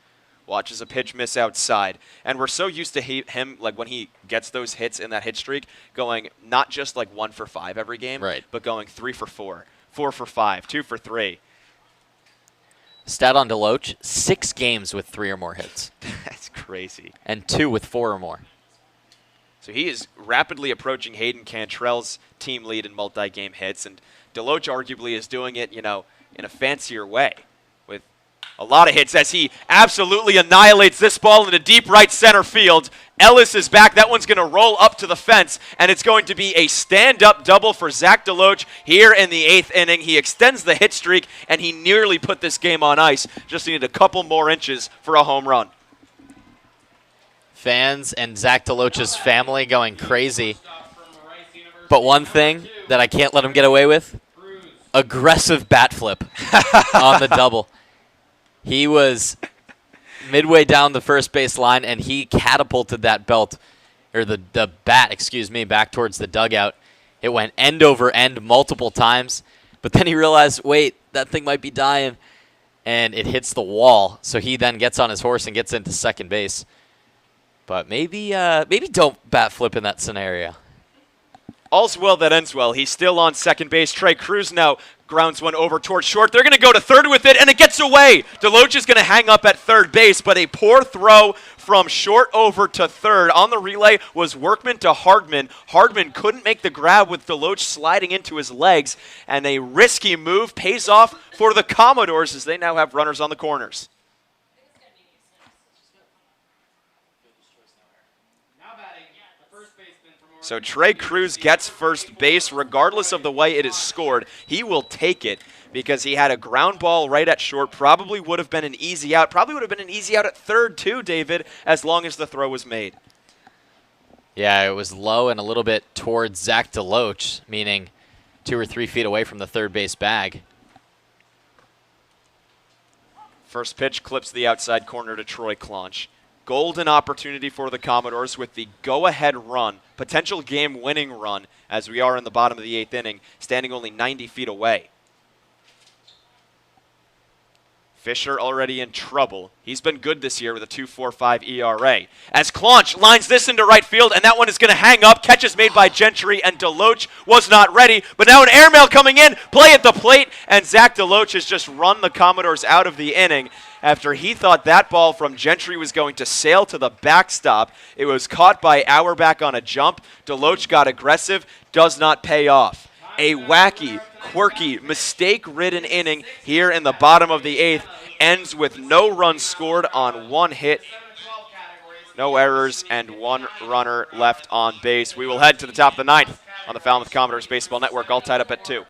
Watches a pitch miss outside. And we're so used to him, like when he gets those hits in that hit streak, going not just like 1 for 5 every game, right, but going 3 for 4, 4 for 5, 2 for 3. Stat on Deloach, 6 games with 3 or more hits. That's crazy. And 2 with 4 or more. So he is rapidly approaching Hayden Cantrelle's team lead in multi-game hits, and Deloach arguably is doing it, in a fancier way with a lot of hits as he absolutely annihilates this ball into deep right center field. Ellis is back. That one's going to roll up to the fence, and it's going to be a stand-up double for Zach Deloach here in the 8th inning. He extends the hit streak, and he nearly put this game on ice. Just needed a couple more inches for a home run. Fans and Zach Deloach's family going crazy. But one thing that I can't let him get away with, aggressive bat flip on the double. He was midway down the first base line, and he catapulted that bat, back towards the dugout. It went end over end multiple times, but then he realized, wait, that thing might be dying, and it hits the wall. So he then gets on his horse and gets into second base. But maybe don't bat flip in that scenario. All's well that ends well. He's still on second base. Trei Cruz now grounds one over towards short. They're going to go to third with it, and it gets away. Deloach is going to hang up at third base, but a poor throw from short over to third. On the relay was Workman to Hardman. Hardman couldn't make the grab with Deloach sliding into his legs, and a risky move pays off for the Commodores as they now have runners on the corners. So Trei Cruz gets first base regardless of the way it is scored. He will take it because he had a ground ball right at short. Probably would have been an easy out. Probably would have been an easy out at third too, David, as long as the throw was made. Yeah, it was low and a little bit towards Zach Deloach, meaning 2 or 3 feet away from the third base bag. First pitch clips the outside corner to Troy Claunch. Golden opportunity for the Commodores with the go-ahead run, potential game-winning run, as we are in the bottom of the 8th inning, standing only 90 feet away. Fisher already in trouble. He's been good this year with a 2.45 ERA. As Claunch lines this into right field, and that one is going to hang up. Catch is made by Gentry, and Deloach was not ready. But now an airmail coming in, play at the plate, and Zach Deloach has just run the Commodores out of the inning after he thought that ball from Gentry was going to sail to the backstop. It was caught by Auerbach on a jump. Deloach got aggressive, does not pay off. A wacky, quirky, mistake-ridden inning here in the bottom of the 8th ends with no runs scored on one hit, no errors, and one runner left on base. We will head to the top of the 9th on the Falmouth Commodores Baseball Network, all tied up at 2.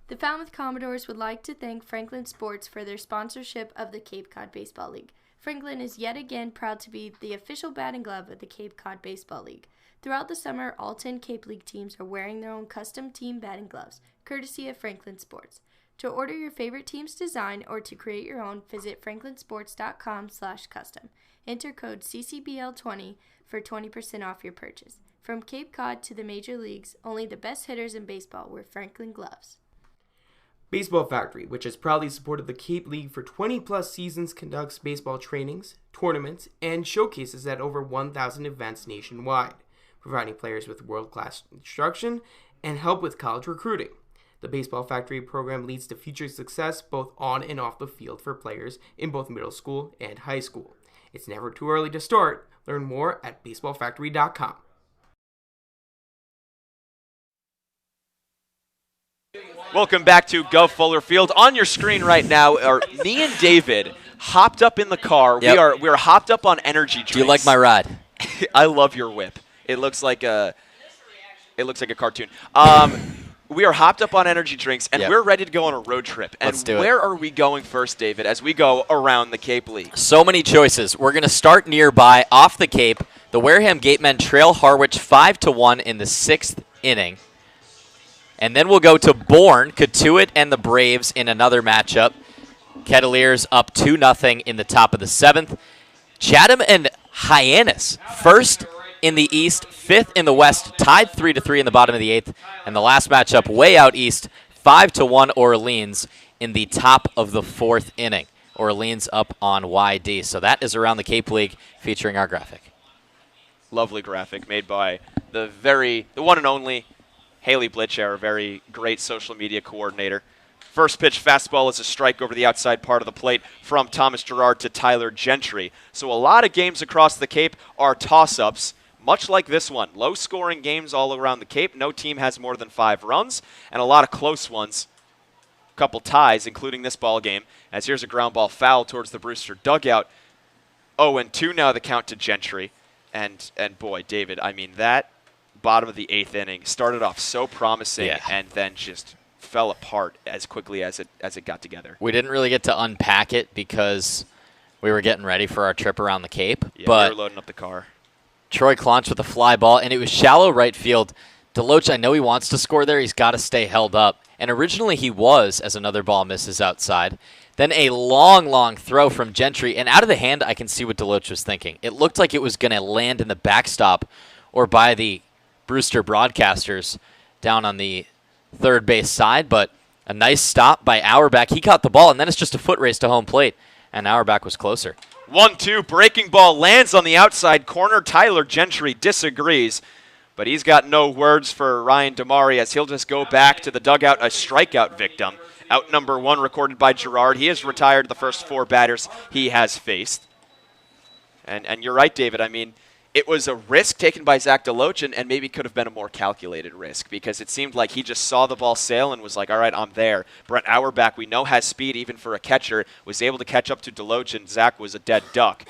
The Falmouth Commodores would like to thank Franklin Sports for their sponsorship of the Cape Cod Baseball League. Franklin is yet again proud to be the official batting glove of the Cape Cod Baseball League. Throughout the summer, all 10 Cape League teams are wearing their own custom team batting gloves, courtesy of Franklin Sports. To order your favorite team's design or to create your own, visit franklinsports.com/custom. Enter code CCBL20 for 20% off your purchase. From Cape Cod to the major leagues, only the best hitters in baseball wear Franklin gloves. Baseball Factory, which has proudly supported the Cape League for 20-plus seasons, conducts baseball trainings, tournaments, and showcases at over 1,000 events nationwide, providing players with world-class instruction and help with college recruiting. The Baseball Factory program leads to future success both on and off the field for players in both middle school and high school. It's never too early to start. Learn more at baseballfactory.com. Welcome back to Go Fuller Field. On your screen right now are me and David hopped up in the car. Yep. We are hopped up on energy drinks. Do you like my ride? I love your whip. It looks like a cartoon. We are hopped up on energy drinks, and we're ready to go on a road trip. And Let's do it. where are we going first, David, as we go around the Cape League? So many choices. We're going to start nearby off the Cape. The Wareham Gatemen trail Harwich 5-1 in the 6th inning. And then we'll go to Bourne, Katuitt, and the Braves in another matchup. Kettleers up 2-0 in the top of the 7th. Chatham and Hyannis, first in the East, 5th in the West, tied 3-3 in the bottom of the 8th. And the last matchup way out East, 5-1 Orleans in the top of the 4th inning. Orleans up on YD. So that is around the Cape League featuring our graphic. Lovely graphic made by the one and only Haley Blitch, our very great social media coordinator. First pitch fastball is a strike over the outside part of the plate from Thomas Gerard to Tyler Gentry. So a lot of games across the Cape are toss-ups, much like this one. Low-scoring games all around the Cape. No team has more than 5 runs, and a lot of close ones. A couple ties, including this ball game, as here's a ground ball foul towards the Brewster dugout. 0-2 now the count to Gentry. And boy, David, I mean, that bottom of the 8th inning started off so promising and then just fell apart as quickly as it got together. We didn't really get to unpack it because we were getting ready for our trip around the Cape. Yeah, but we were loading up the car. Trei Cruz with a fly ball, and it was shallow right field. Deloach, I know he wants to score there. He's got to stay held up. And originally he was, as another ball misses outside. Then a long throw from Gentry, and out of the hand, I can see what Deloach was thinking. It looked like it was going to land in the backstop or by the Brewster broadcasters down on the third base side, but a nice stop by Auerbach. He caught the ball, and then it's just a foot race to home plate, and Auerbach was closer. 1-2, breaking ball lands on the outside corner. Tyler Gentry disagrees, but he's got no words for Ryan Damari as he'll just go back to the dugout, a strikeout victim. Out number 1 recorded by Gerard. He has retired the first 4 batters he has faced. And you're right, David. I mean, it was a risk taken by Zach Deloach, and maybe could have been a more calculated risk because it seemed like he just saw the ball sail and was like, all right, I'm there. Brent Auerbach, we know, has speed even for a catcher, was able to catch up to Deloach, and Zach was a dead duck.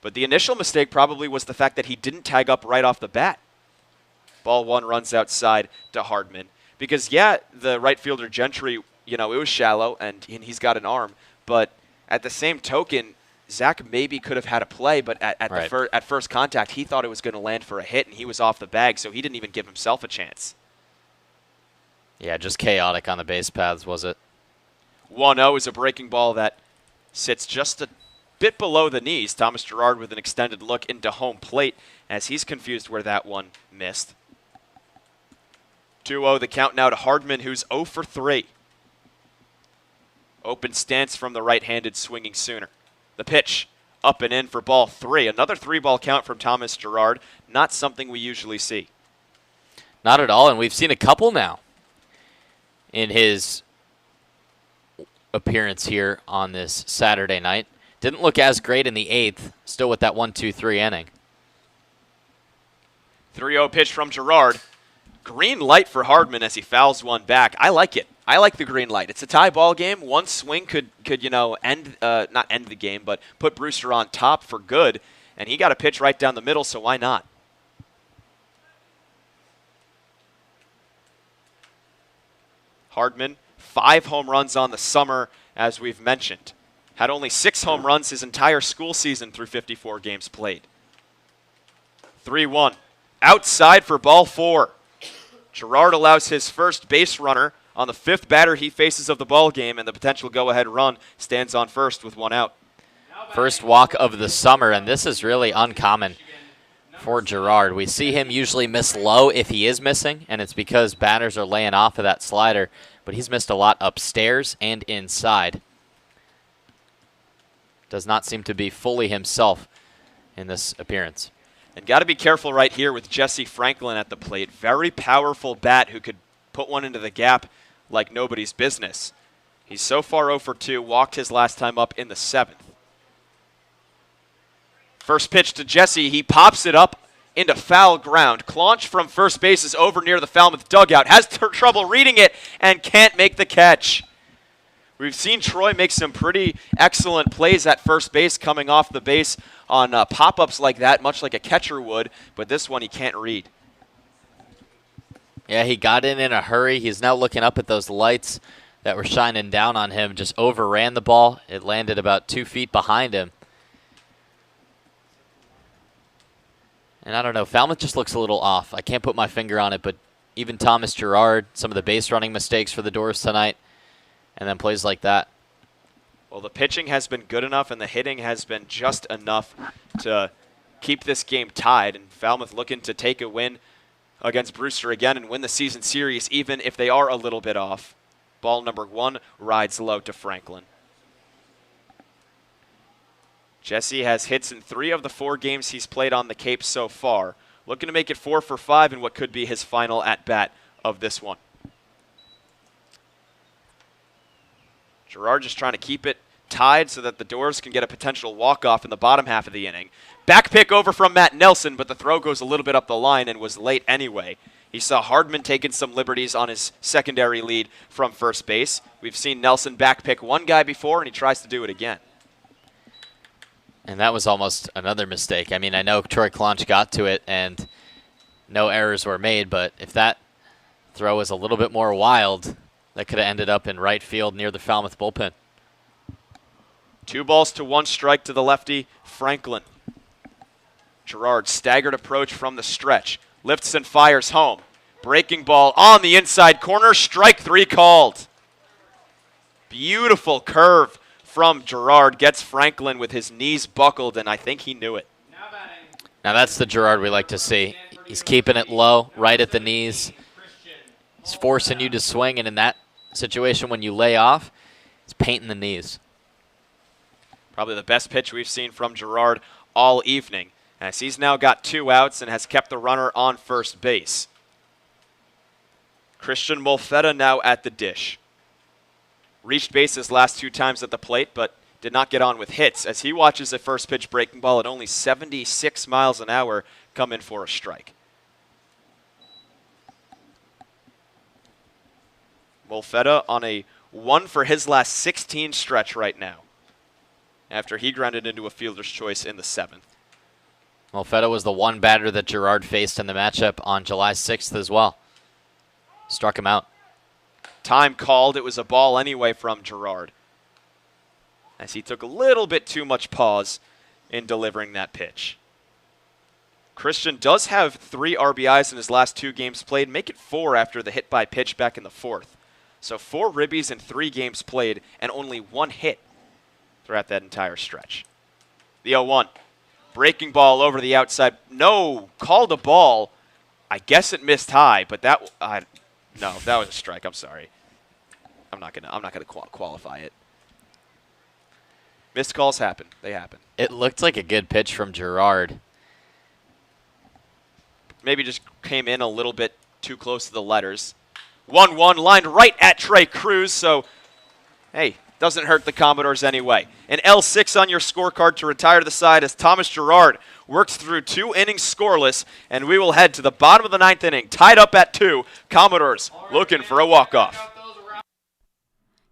But the initial mistake probably was the fact that he didn't tag up right off the bat. Ball 1 runs outside to Hardman. Because, the right fielder Gentry, it was shallow, and he's got an arm. But at the same token, Zach maybe could have had a play, but at first contact, he thought it was going to land for a hit, and he was off the bag, so he didn't even give himself a chance. Yeah, just chaotic on the base paths, was it? 1-0 is a breaking ball that sits just a bit below the knees. Thomas Gerard with an extended look into home plate as he's confused where that one missed. 2-0 the count now to Hardman, who's 0 for 3. Open stance from the right-handed swinging Sooner. The pitch, up and in for ball 3. Another 3-ball count from Thomas Gerard. Not something we usually see. Not at all, and we've seen a couple now in his appearance here on this Saturday night. Didn't look as great in the 8th, still with that 1-2-3 inning. 3-0 pitch from Gerard. Green light for Hardman as he fouls one back. I like it. I like the green light. It's a tie ball game. One swing could end not end the game, but put Brewster on top for good. And he got a pitch right down the middle, so why not? Hardman, 5 home runs on the summer, as we've mentioned. Had only 6 home runs his entire school season through 54 games played. 3-1. Outside for ball 4. Gerard allows his first base runner on the 5th batter he faces of the ball game, and the potential go-ahead run stands on first with 1 out. First walk of the summer, and this is really uncommon for Gerard. We see him usually miss low if he is missing, and it's because batters are laying off of that slider, but he's missed a lot upstairs and inside. Does not seem to be fully himself in this appearance. And got to be careful right here with Jesse Franklin at the plate. Very powerful bat who could put one into the gap like nobody's business. He's so far 0 for 2, walked his last time up in the 7th. First pitch to Jesse, he pops it up into foul ground. Claunch from first base is over near the Falmouth dugout, has trouble reading it and can't make the catch. We've seen Troy make some pretty excellent plays at first base coming off the base on pop-ups like that, much like a catcher would, but this one he can't read. Yeah, he got in a hurry. He's now looking up at those lights that were shining down on him, just overran the ball. It landed about 2 feet behind him. And I don't know, Falmouth just looks a little off. I can't put my finger on it, but even Thomas Gerard, some of the base running mistakes for the Doors tonight, and then plays like that. Well, the pitching has been good enough, and the hitting has been just enough to keep this game tied. And Falmouth looking to take a win against Brewster again and win the season series, even if they are a little bit off. Ball number 1 rides low to Franklin. Jesse has hits in 3 of the 4 games he's played on the Cape so far. Looking to make it 4 for 5 in what could be his final at-bat of this one. Gerard just trying to keep it tied so that the Doors can get a potential walk-off in the bottom half of the inning. Back pick over from Matheu Nelson, but the throw goes a little bit up the line and was late anyway. He saw Hardman taking some liberties on his secondary lead from first base. We've seen Nelson back pick one guy before, and he tries to do it again. And that was almost another mistake. I mean, I know Troy Claunch got to it and no errors were made, but if that throw was a little bit more wild, that could have ended up in right field near the Falmouth bullpen. 2 balls to 1 strike to the lefty, Franklin. Gerard, staggered approach from the stretch. Lifts and fires home. Breaking ball on the inside corner. Strike 3 called. Beautiful curve from Gerard. Gets Franklin with his knees buckled, and I think he knew it. Now that's the Gerard we like to see. He's keeping it low, right at the knees. He's forcing you to swing, and in that situation when you lay off, he's painting the knees. Probably the best pitch we've seen from Gerard all evening, as he's now got 2 outs and has kept the runner on first base. Christian Molfetta now at the dish. Reached base his last 2 times at the plate, but did not get on with hits as he watches a first pitch breaking ball at only 76 miles an hour come in for a strike. Molfetta on a 1 for his last 16 stretch right now, after he grounded into a fielder's choice in the 7th. Molfetta was the one batter that Gerard faced in the matchup on July 6th as well. Struck him out. Time called. It was a ball anyway from Gerard, as he took a little bit too much pause in delivering that pitch. Christian does have 3 RBIs in his last 2 games played, make it 4 after the hit by pitch back in the 4th. So 4 ribbies in 3 games played and only 1 hit throughout that entire stretch. The 0-1. Breaking ball over the outside. No, called a ball. I guess it missed high, but no, that was a strike. I'm sorry. I'm not gonna qualify it. Missed calls happen. They happen. It looked like a good pitch from Girard. Maybe just came in a little bit too close to the letters. 1-1 lined right at Trei Cruz, so, hey, doesn't hurt the Commodores anyway. An L6 on your scorecard to retire to the side as Thomas Girard works through 2 innings scoreless, and we will head to the bottom of the 9th inning, tied up at 2. Commodores looking for a walk-off.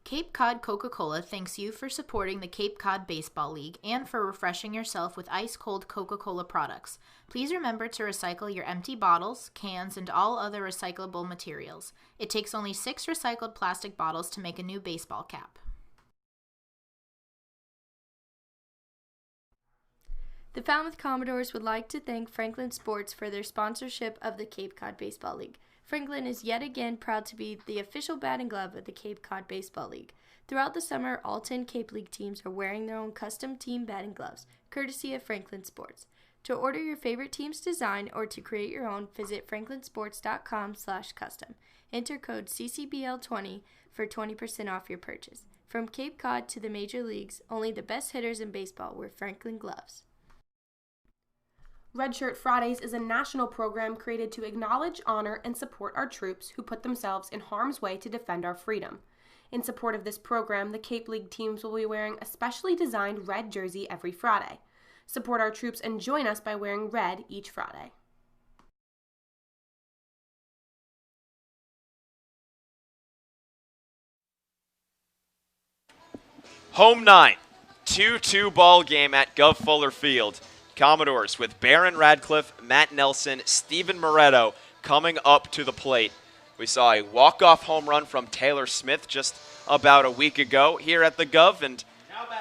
Cape Cod Coca-Cola thanks you for supporting the Cape Cod Baseball League and for refreshing yourself with ice-cold Coca-Cola products. Please remember to recycle your empty bottles, cans, and all other recyclable materials. It takes only 6 recycled plastic bottles to make a new baseball cap. The Falmouth Commodores would like to thank Franklin Sports for their sponsorship of the Cape Cod Baseball League. Franklin is yet again proud to be the official batting glove of the Cape Cod Baseball League. Throughout the summer, all 10 Cape League teams are wearing their own custom team batting gloves, courtesy of Franklin Sports. To order your favorite team's design or to create your own, visit franklinsports.com/custom. Enter code CCBL20 for 20% off your purchase. From Cape Cod to the major leagues, only the best hitters in baseball wear Franklin gloves. Red Shirt Fridays is a national program created to acknowledge, honor, and support our troops who put themselves in harm's way to defend our freedom. In support of this program, the Cape League teams will be wearing a specially designed red jersey every Friday. Support our troops and join us by wearing red each Friday. Home 9, 2-2 ball game at Gov Fuller Field. Commodores with Baron Radciff, Matheu Nelson, Steven Moretto coming up to the plate. We saw a walk-off home run from Taylor Smith just about a week ago here at the Gov, and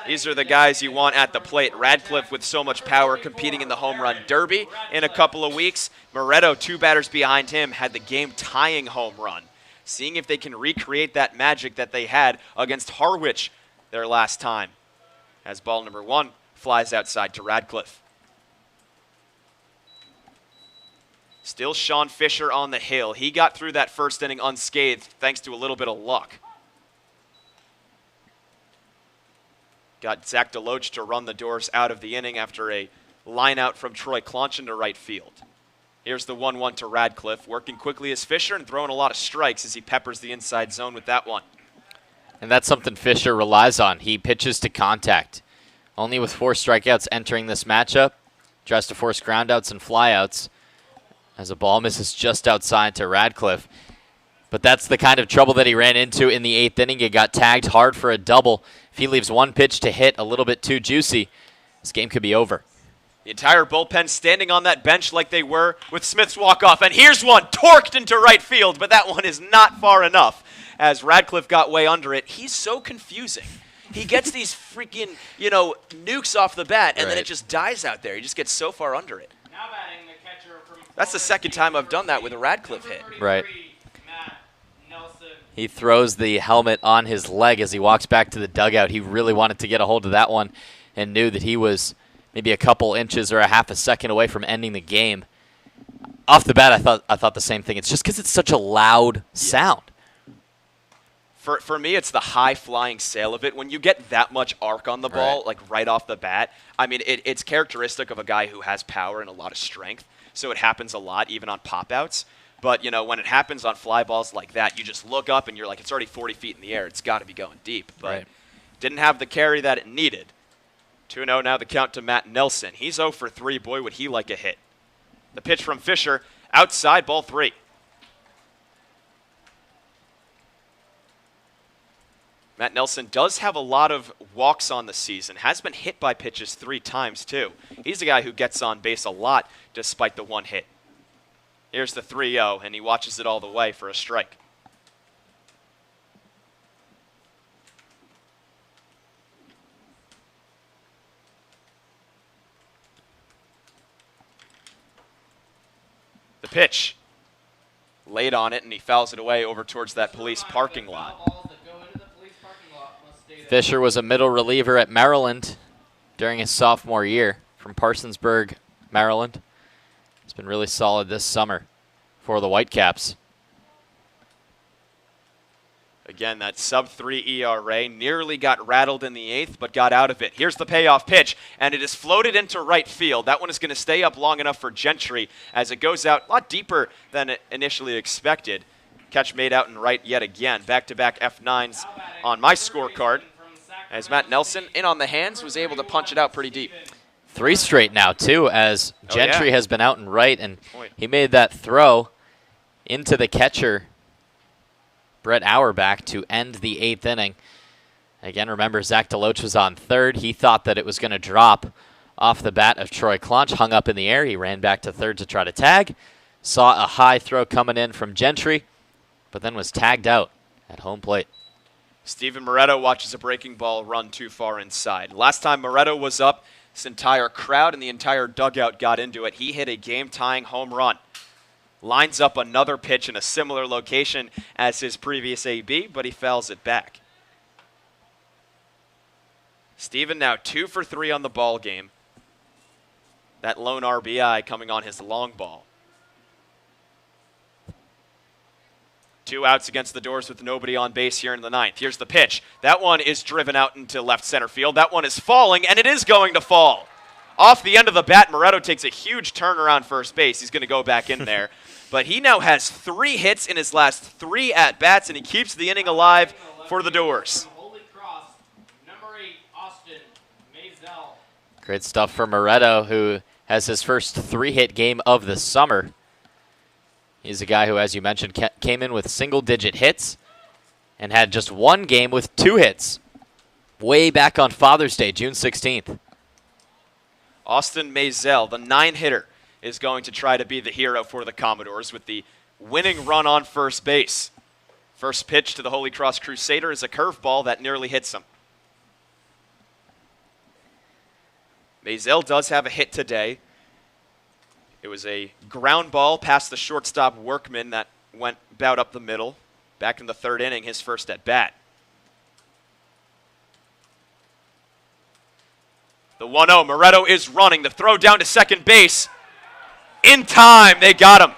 these are the guys you want at the plate. Radciff with so much power competing in the home run derby in a couple of weeks. Moretto, 2 batters behind him, had the game-tying home run. Seeing if they can recreate that magic that they had against Harwich their last time. As ball number 1 flies outside to Radciff. Still Sean Fisher on the hill. He got through that first inning unscathed thanks to a little bit of luck. Got Zach Deloach to run the doors out of the inning after a line out from Troy Claunch into right field. Here's the 1-1 to Radciff, working quickly as Fisher and throwing a lot of strikes as he peppers the inside zone with that one. And that's something Fisher relies on. He pitches to contact. Only with 4 strikeouts entering this matchup, tries to force groundouts and flyouts as a ball misses just outside to Radciff. But that's the kind of trouble that he ran into in the 8th inning. He got tagged hard for a double. If he leaves one pitch to hit a little bit too juicy, this game could be over. The entire bullpen standing on that bench like they were with Smith's walk-off. And here's one torqued into right field, but that one is not far enough as Radciff got way under it. He's so confusing. He gets these freaking, nukes off the bat, and then it just dies out there. He just gets so far under it. Now batting the catcher from That's the second time I've done that with a Radciff hit. Right. Matheu Nelson. He throws the helmet on his leg as he walks back to the dugout. He really wanted to get a hold of that one and knew that he was maybe a couple inches or a half a second away from ending the game. Off the bat, I thought the same thing. It's just because it's such a loud sound. For me, it's the high-flying sail of it. When you get that much arc on the ball, like right off the bat, I mean, it's characteristic of a guy who has power and a lot of strength. So it happens a lot, even on pop-outs. But, when it happens on fly balls like that, you just look up and you're like, it's already 40 feet in the air. It's got to be going deep. But didn't have the carry that it needed. 2-0 now the count to Matheu Nelson. He's 0 for 3. Boy, would he like a hit. The pitch from Fisher, outside, ball 3. Matheu Nelson does have a lot of walks on the season. Has been hit by pitches 3 times, too. He's a guy who gets on base a lot despite the 1 hit. Here's the 3-0, and he watches it all the way for a strike. The pitch. Laid on it, and he fouls it away over towards that police parking lot. Fisher was a middle reliever at Maryland during his sophomore year from Parsonsburg, Maryland. He's been really solid this summer for the Whitecaps. Again, that sub-3 ERA nearly got rattled in the 8th, but got out of it. Here's the payoff pitch, and it is floated into right field. That one is going to stay up long enough for Gentry as it goes out a lot deeper than initially expected. Catch made out in right yet again. Back-to-back F9s on my scorecard, as Matheu Nelson, in on the hands, was able to punch it out pretty deep. 3 straight now, too, as Gentry has been out and right, and he made that throw into the catcher, Brett Auerbach, to end the 8th inning. Again, remember, Zach Deloach was on third. He thought that it was going to drop off the bat of Trei Cruz, hung up in the air. He ran back to third to try to tag. Saw a high throw coming in from Gentry, but then was tagged out at home plate. Steven Moretto watches a breaking ball run too far inside. Last time Moretto was up, this entire crowd and the entire dugout got into it. He hit a game-tying home run. Lines up another pitch in a similar location as his previous AB, but he fouls it back. Steven now 2 for 3 on the ball game. That lone RBI coming on his long ball. 2 outs against the Doors with nobody on base here in the 9th. Here's the pitch. That one is driven out into left center field. That one is falling, and it is going to fall. Off the end of the bat, Moretto takes a huge turn around first base. He's going to go back in there. But he now has 3 hits in his last 3 at-bats, and he keeps the inning alive for the Doors. Number 8, Austin Masel. Great stuff for Moretto, who has his first 3-hit game of the summer. He's a guy who, as you mentioned, came in with single-digit hits and had just 1 game with 2 hits way back on Father's Day, June 16th. Austin Masel, the 9-hitter, is going to try to be the hero for the Commodores with the winning run on first base. First pitch to the Holy Cross Crusader is a curveball that nearly hits him. Masel does have a hit today. It was a ground ball past the shortstop Workman that went about up the middle. Back in the 3rd inning, his first at bat. The 1-0, Moretto is running. The throw down to second base. In time, they got him.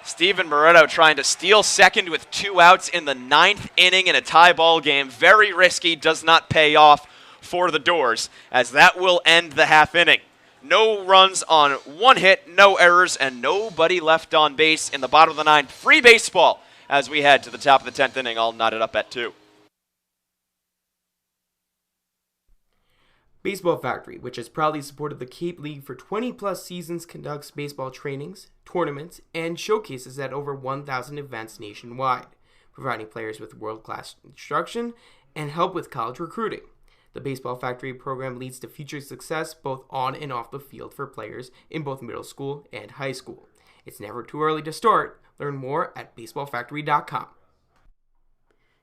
Steven Moretto trying to steal second with 2 outs in the 9th inning in a tie ball game. Very risky, does not pay off for the Doors, as that will end the half inning. No runs on 1 hit, no errors, and nobody left on base in the bottom of the 9th. Free baseball as we head to the top of the 10th inning, all knotted up at 2. Baseball Factory, which has proudly supported the Cape League for 20-plus seasons, conducts baseball trainings, tournaments, and showcases at over 1,000 events nationwide, providing players with world-class instruction and help with college recruiting. The Baseball Factory program leads to future success both on and off the field for players in both middle school and high school. It's never too early to start. Learn more at baseballfactory.com.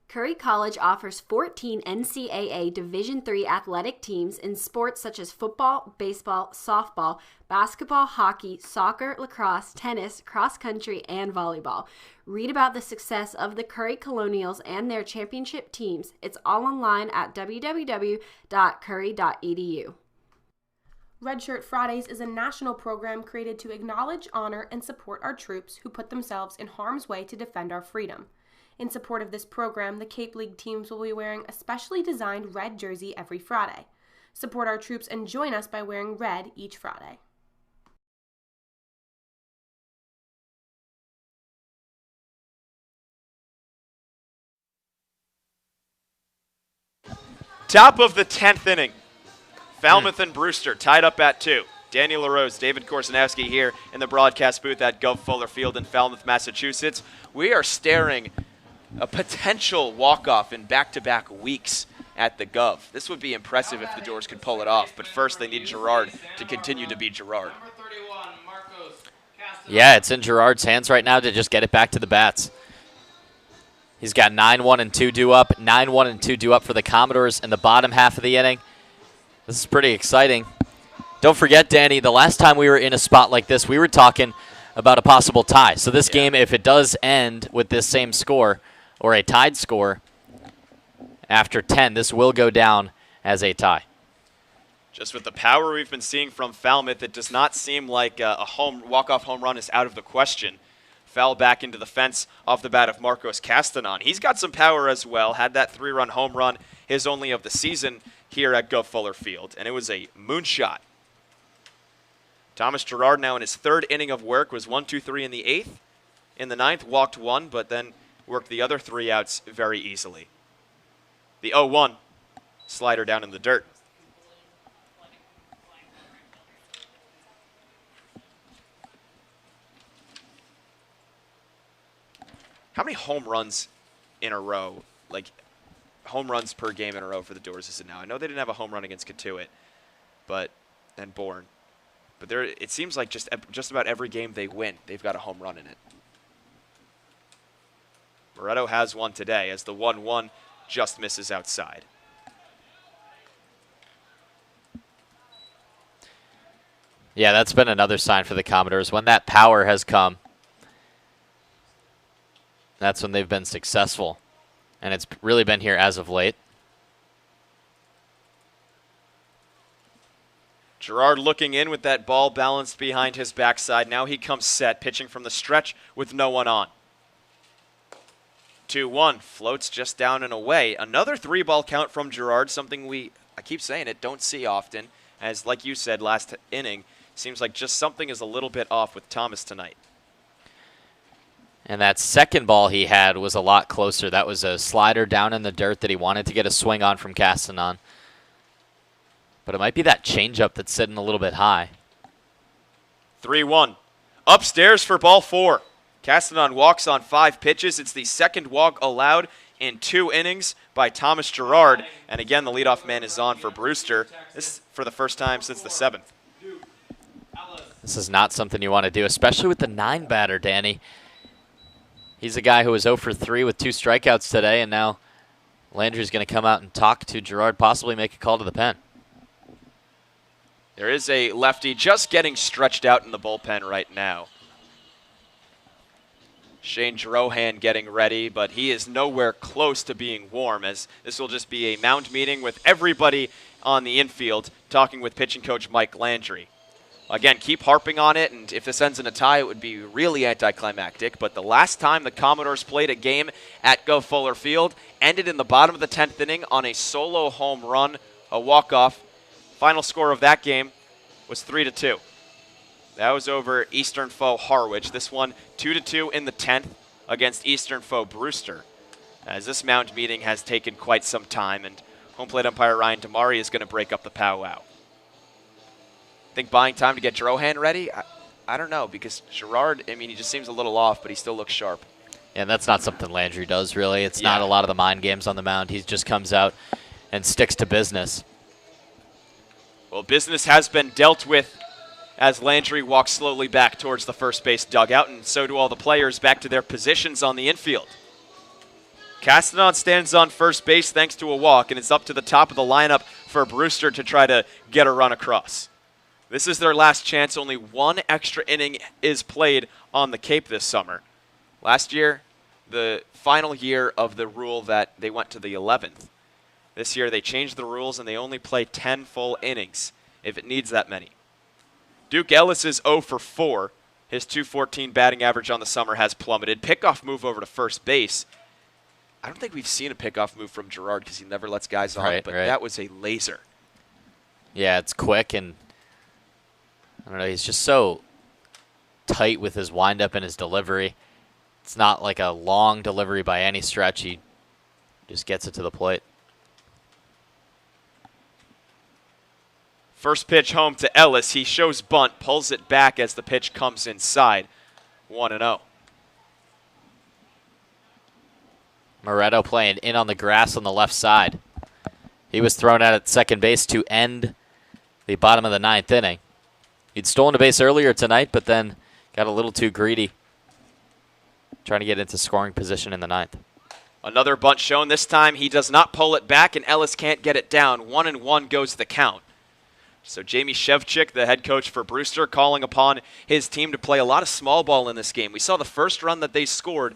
Curry College offers 14 NCAA Division III athletic teams in sports such as football, baseball, softball, basketball, hockey, soccer, lacrosse, tennis, cross country, and volleyball. Read about the success of the Curry Colonials and their championship teams. It's all online at www.curry.edu. Redshirt Fridays is a national program created to acknowledge, honor, and support our troops who put themselves in harm's way to defend our freedom. In support of this program, the Cape League teams will be wearing a specially designed red jersey every Friday. Support our troops and join us by wearing red each Friday. Top of the 10th inning. Falmouth and Brewster tied up at 2. Daniel LaRose, David Korsanowski here in the broadcast booth at Gov Fuller Field in Falmouth, Massachusetts. We are staring a potential walk-off in back-to-back weeks at the Gov. This would be impressive if the Doors could pull it off, but first they need Gerard to continue to be Gerard. Yeah, it's in Gerard's hands right now to just get it back to the bats. He's got 9-1 and 2 due up, 9-1 and 2 due up for the Commodores in the bottom half of the inning. This is pretty exciting. Don't forget, Danny, the last time we were in a spot like this, we were talking about a possible tie. So this game, if it does end with this same score, or a tied score after 10, this will go down as a tie. Just with the power we've been seeing from Falmouth, it does not seem like a walk-off home run is out of the question. Foul back into the fence off the bat of Marcos Castanon. He's got some power as well. Had that 3-run home run, his only of the season here at Gov Fuller Field. And it was a moonshot. Thomas Girard now in his 3rd inning of work was 1-2-3 in the 8th. In the 9th, walked 1, but then worked the other 3 outs very easily. The 0-1 slider down in the dirt. How many home runs in a row, like home runs per game in a row for the Doors is it now? I know they didn't have a home run against Katuitt, and Bourne. But it seems like just about every game they win, they've got a home run in it. Moretto has one today as the 1-1 just misses outside. Yeah, that's been another sign for the Commodores. When that power has come, that's when they've been successful. And it's really been here as of late. Girard looking in with that ball balanced behind his backside. Now he comes set, pitching from the stretch with no one on. 2-1, floats just down and away. Another 3-ball count from Girard, something I keep saying it, don't see often. As, like you said, last inning, seems like just something is a little bit off with Thomas tonight. And that second ball he had was a lot closer. That was a slider down in the dirt that he wanted to get a swing on from Castanon. But it might be that changeup that's sitting a little bit high. 3-1. Upstairs for ball 4. Castanon walks on 5 pitches. It's the second walk allowed in 2 innings by Thomas Girard. And again, the leadoff man is on for Brewster. This is for the first time since the 7th. This is not something you want to do, especially with the 9 batter, Danny. He's a guy who was 0 for 3 with 2 strikeouts today, and now Landry's going to come out and talk to Girard, possibly make a call to the pen. There is a lefty just getting stretched out in the bullpen right now. Shane Drohan getting ready, but he is nowhere close to being warm, as this will just be a mound meeting with everybody on the infield, talking with pitching coach Mike Landry. Again, keep harping on it, and if this ends in a tie, it would be really anticlimactic. But the last time the Commodores played a game at Gov Fuller Field ended in the bottom of the 10th inning on a solo home run, a walk-off. Final score of that game was 3-2. That was over Eastern foe Harwich. This one 2-2 in the 10th against Eastern foe Brewster. As this mound meeting has taken quite some time, and home plate umpire Ryan Damari is going to break up the powwow. Think buying time to get Drohan ready? I don't know, because Girard, I mean, he just seems a little off, but he still looks sharp. And that's not something Landry does, really. It's not a lot of the mind games on the mound. He just comes out and sticks to business. Well, business has been dealt with as Landry walks slowly back towards the first base dugout, and so do all the players back to their positions on the infield. Castanon stands on first base thanks to a walk, and it's up to the top of the lineup for Brewster to try to get a run across. This is their last chance. Only 1 extra inning is played on the Cape this summer. Last year, the final year of the rule that they went to the 11th. This year, they changed the rules, and they only play 10 full innings if it needs that many. Duke Ellis is 0 for 4. His .214 batting average on the summer has plummeted. Pickoff move over to first base. I don't think we've seen a pickoff move from Girard because he never lets guys on, but that was a laser. Yeah, it's quick, and I don't know, he's just so tight with his windup and his delivery. It's not like a long delivery by any stretch. He just gets it to the plate. First pitch home to Ellis. He shows bunt, pulls it back as the pitch comes inside. 1-0. Moretto playing in on the grass on the left side. He was thrown out at second base to end the bottom of the 9th inning. He'd stolen a base earlier tonight, but then got a little too greedy, trying to get into scoring position in the 9th. Another bunt shown. This time he does not pull it back, and Ellis can't get it down. 1-1 goes the count. So Jamie Shevchik, the head coach for Brewster, calling upon his team to play a lot of small ball in this game. We saw the first run that they scored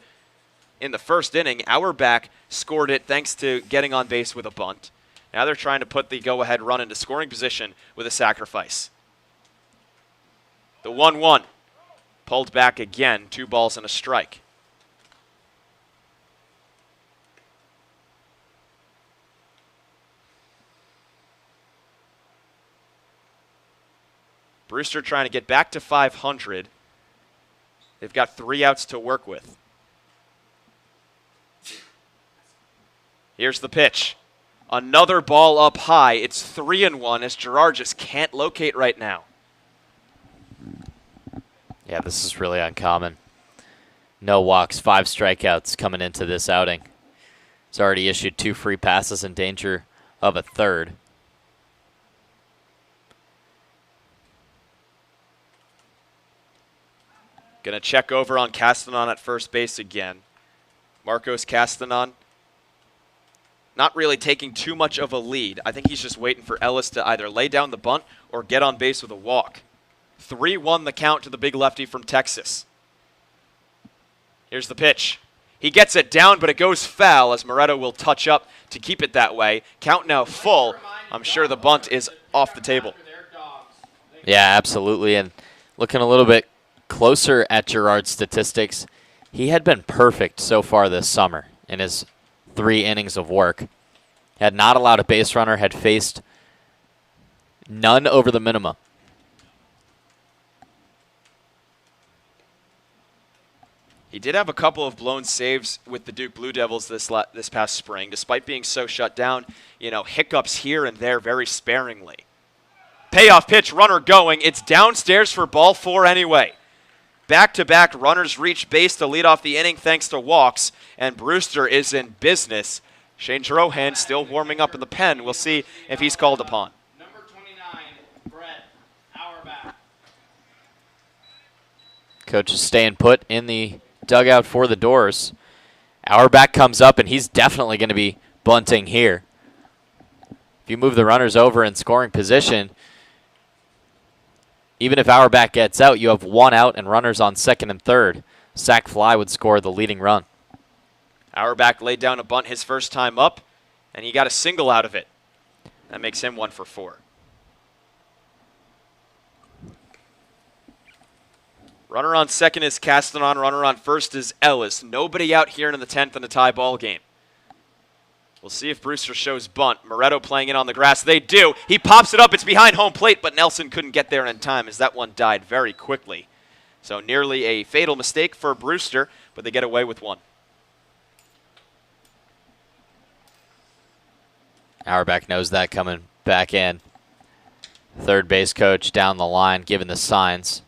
in the first inning. Auerbach scored it thanks to getting on base with a bunt. Now they're trying to put the go-ahead run into scoring position with a sacrifice. The 1-1. Pulled back again, 2 balls and a strike. Brewster trying to get back to 500. They've got 3 outs to work with. Here's the pitch. Another ball up high. It's 3-1 as Girard just can't locate right now. Yeah, this is really uncommon. No walks, 5 strikeouts coming into this outing. He's already issued 2 free passes in danger of a third. Gonna check over on Castanon at first base again. Marcos Castanon not really taking too much of a lead. I think he's just waiting for Ellis to either lay down the bunt or get on base with a walk. 3-1 the count to the big lefty from Texas. Here's the pitch. He gets it down, but it goes foul as Moretto will touch up to keep it that way. Count now full. I'm sure the bunt is off the table. Yeah, absolutely. And looking a little bit closer at Girard's statistics, he had been perfect so far this summer in his 3 innings of work. Had not allowed a base runner, had faced none over the minimum. He did have a couple of blown saves with the Duke Blue Devils this past spring. Despite being so shut down, hiccups here and there very sparingly. Payoff pitch, runner going. It's downstairs for ball 4 anyway. Back-to-back runners reach base to lead off the inning thanks to walks, and Brewster is in business. Shane Drohan still warming up in the pen. We'll see if he's called upon. Number 29, Brett Auerbach. Coach is staying put in the dugout for the Doors. Auerbach comes up, and he's definitely going to be bunting here. If you move the runners over in scoring position, even if Auerbach gets out, you have 1 out and runners on second and third. Sac fly would score the leading run. Auerbach laid down a bunt his first time up, and he got a single out of it. That makes him 1 for 4. Runner on second is Castanon. Runner on first is Ellis. Nobody out here in the 10th in a tie ball game. We'll see if Brewster shows bunt. Moretto playing it on the grass. They do. He pops it up. It's behind home plate, but Nelson couldn't get there in time as that one died very quickly. So nearly a fatal mistake for Brewster, but they get away with 1. Auerbach knows that coming back in. Third base coach down the line giving the signs.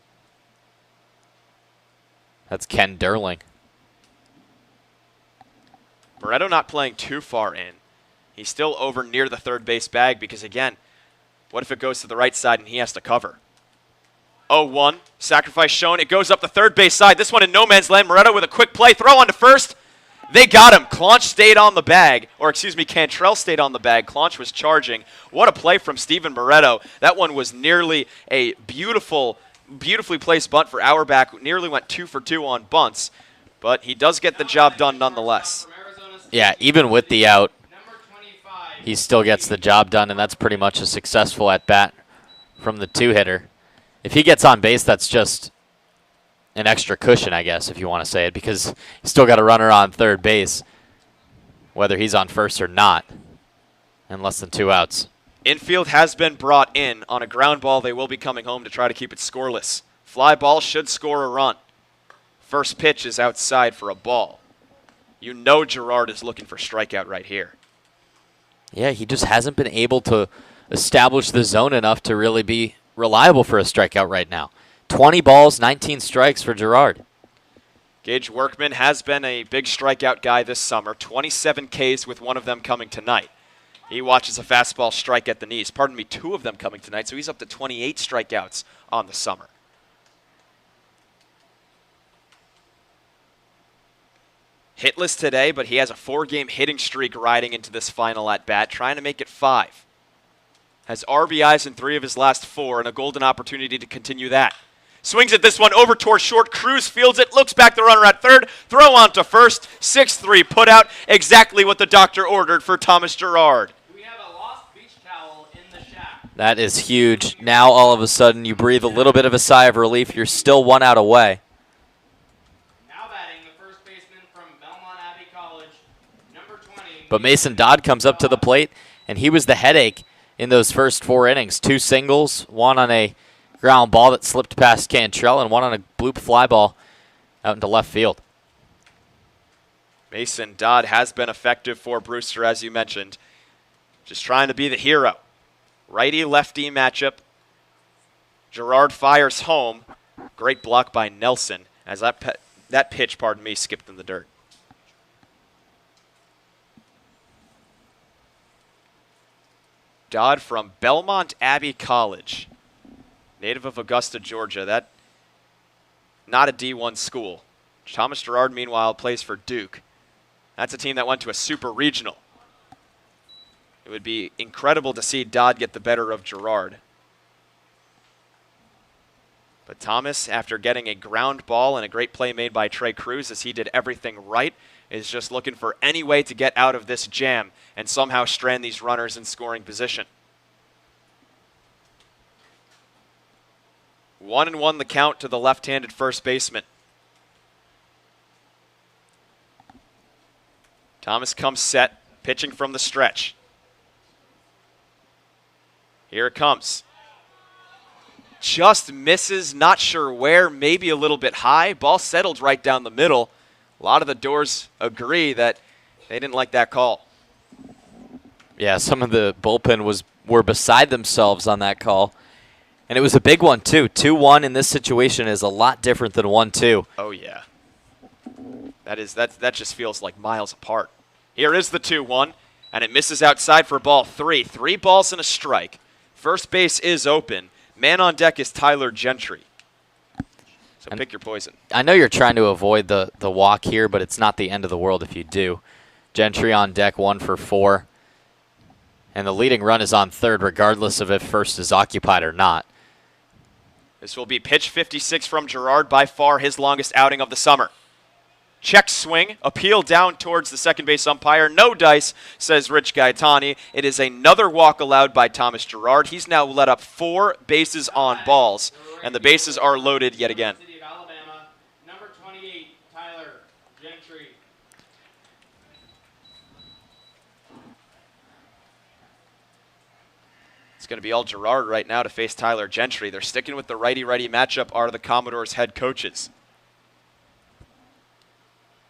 That's Ken Derling. Moretto not playing too far in. He's still over near the third base bag because, again, what if it goes to the right side and he has to cover? 0-1. Sacrifice shown. It goes up the third base side. This one in no man's land. Moretto with a quick play. Throw on to first. They got him. Claunch stayed on the bag. Or, excuse me, Cantrelle stayed on the bag. Claunch was charging. What a play from Steven Moretto. That one was nearly a beautifully placed bunt for Auerbach. Nearly went 2 for 2 on bunts. But he does get the job done nonetheless. Yeah, even with the out, he still gets the job done, and that's pretty much a successful at-bat from the 2-hitter. If he gets on base, that's just an extra cushion, I guess, if you want to say it, because he's still got a runner on third base, whether he's on first or not, and less than 2 outs. Infield has been brought in. On a ground ball, they will be coming home to try to keep it scoreless. Fly ball should score a run. First pitch is outside for a ball. You know Girard is looking for strikeout right here. Yeah, he just hasn't been able to establish the zone enough to really be reliable for a strikeout right now. 20 balls, 19 strikes for Girard. Gage Workman has been a big strikeout guy this summer. 27 Ks with 1 of them coming tonight. He watches a fastball strike at the knees. 2 of them coming tonight, so he's up to 28 strikeouts on the summer. Hitless today, but he has a 4-game hitting streak riding into this final at-bat, trying to make it 5. Has RBIs in 3 of his last 4 and a golden opportunity to continue that. Swings at this one over towards short. Cruz fields it, looks back the runner at third, throw on to first, 6-3 put out, exactly what the doctor ordered for Thomas Girard. We have a lost beach towel in the shack. That is huge. Now all of a sudden you breathe a little bit of a sigh of relief. You're still 1 out away. But Mason Dodd comes up to the plate, and he was the headache in those first 4 innings. 2 singles, 1 on a ground ball that slipped past Cantrelle, and 1 on a bloop fly ball out into left field. Mason Dodd has been effective for Brewster, as you mentioned. Just trying to be the hero. Righty-lefty matchup. Girard fires home. Great block by Nelson as that pitch, skipped in the dirt. Dodd from Belmont Abbey College, native of Augusta, Georgia. That not a D1 school. Thomas Girard, meanwhile, plays for Duke. That's a team that went to a super regional. It would be incredible to see Dodd get the better of Girard. But Thomas, after getting a ground ball and a great play made by Trei Cruz as he did everything right, is just looking for any way to get out of this jam and somehow strand these runners in scoring position. 1-1 the count to the left-handed first baseman. Thomas comes set, pitching from the stretch. Here it comes. Just misses, not sure where, maybe a little bit high. Ball settled right down the middle. A lot of the Doors agree that they didn't like that call. Yeah, some of the bullpen were beside themselves on that call. And it was a big one, too. 2-1 in this situation is a lot different than 1-2. Oh, yeah. That just feels like miles apart. Here is the 2-1, and it misses outside for ball 3. 3 balls and a strike. First base is open. Man on deck is Tyler Gentry. So pick your poison. I know you're trying to avoid the walk here, but it's not the end of the world if you do. Gentry on deck, 1 for 4. And the leading run is on third, regardless of if first is occupied or not. This will be pitch 56 from Girard, by far his longest outing of the summer. Check swing, appeal down towards the second base umpire. No dice, says Rich Gaetani. It is another walk allowed by Thomas Girard. He's now let up 4 bases on balls, and the bases are loaded yet again. Number 28, Tyler Gentry. It's going to be all Girard right now to face Tyler Gentry. They're sticking with the righty-righty matchup, are the Commodores' head coaches.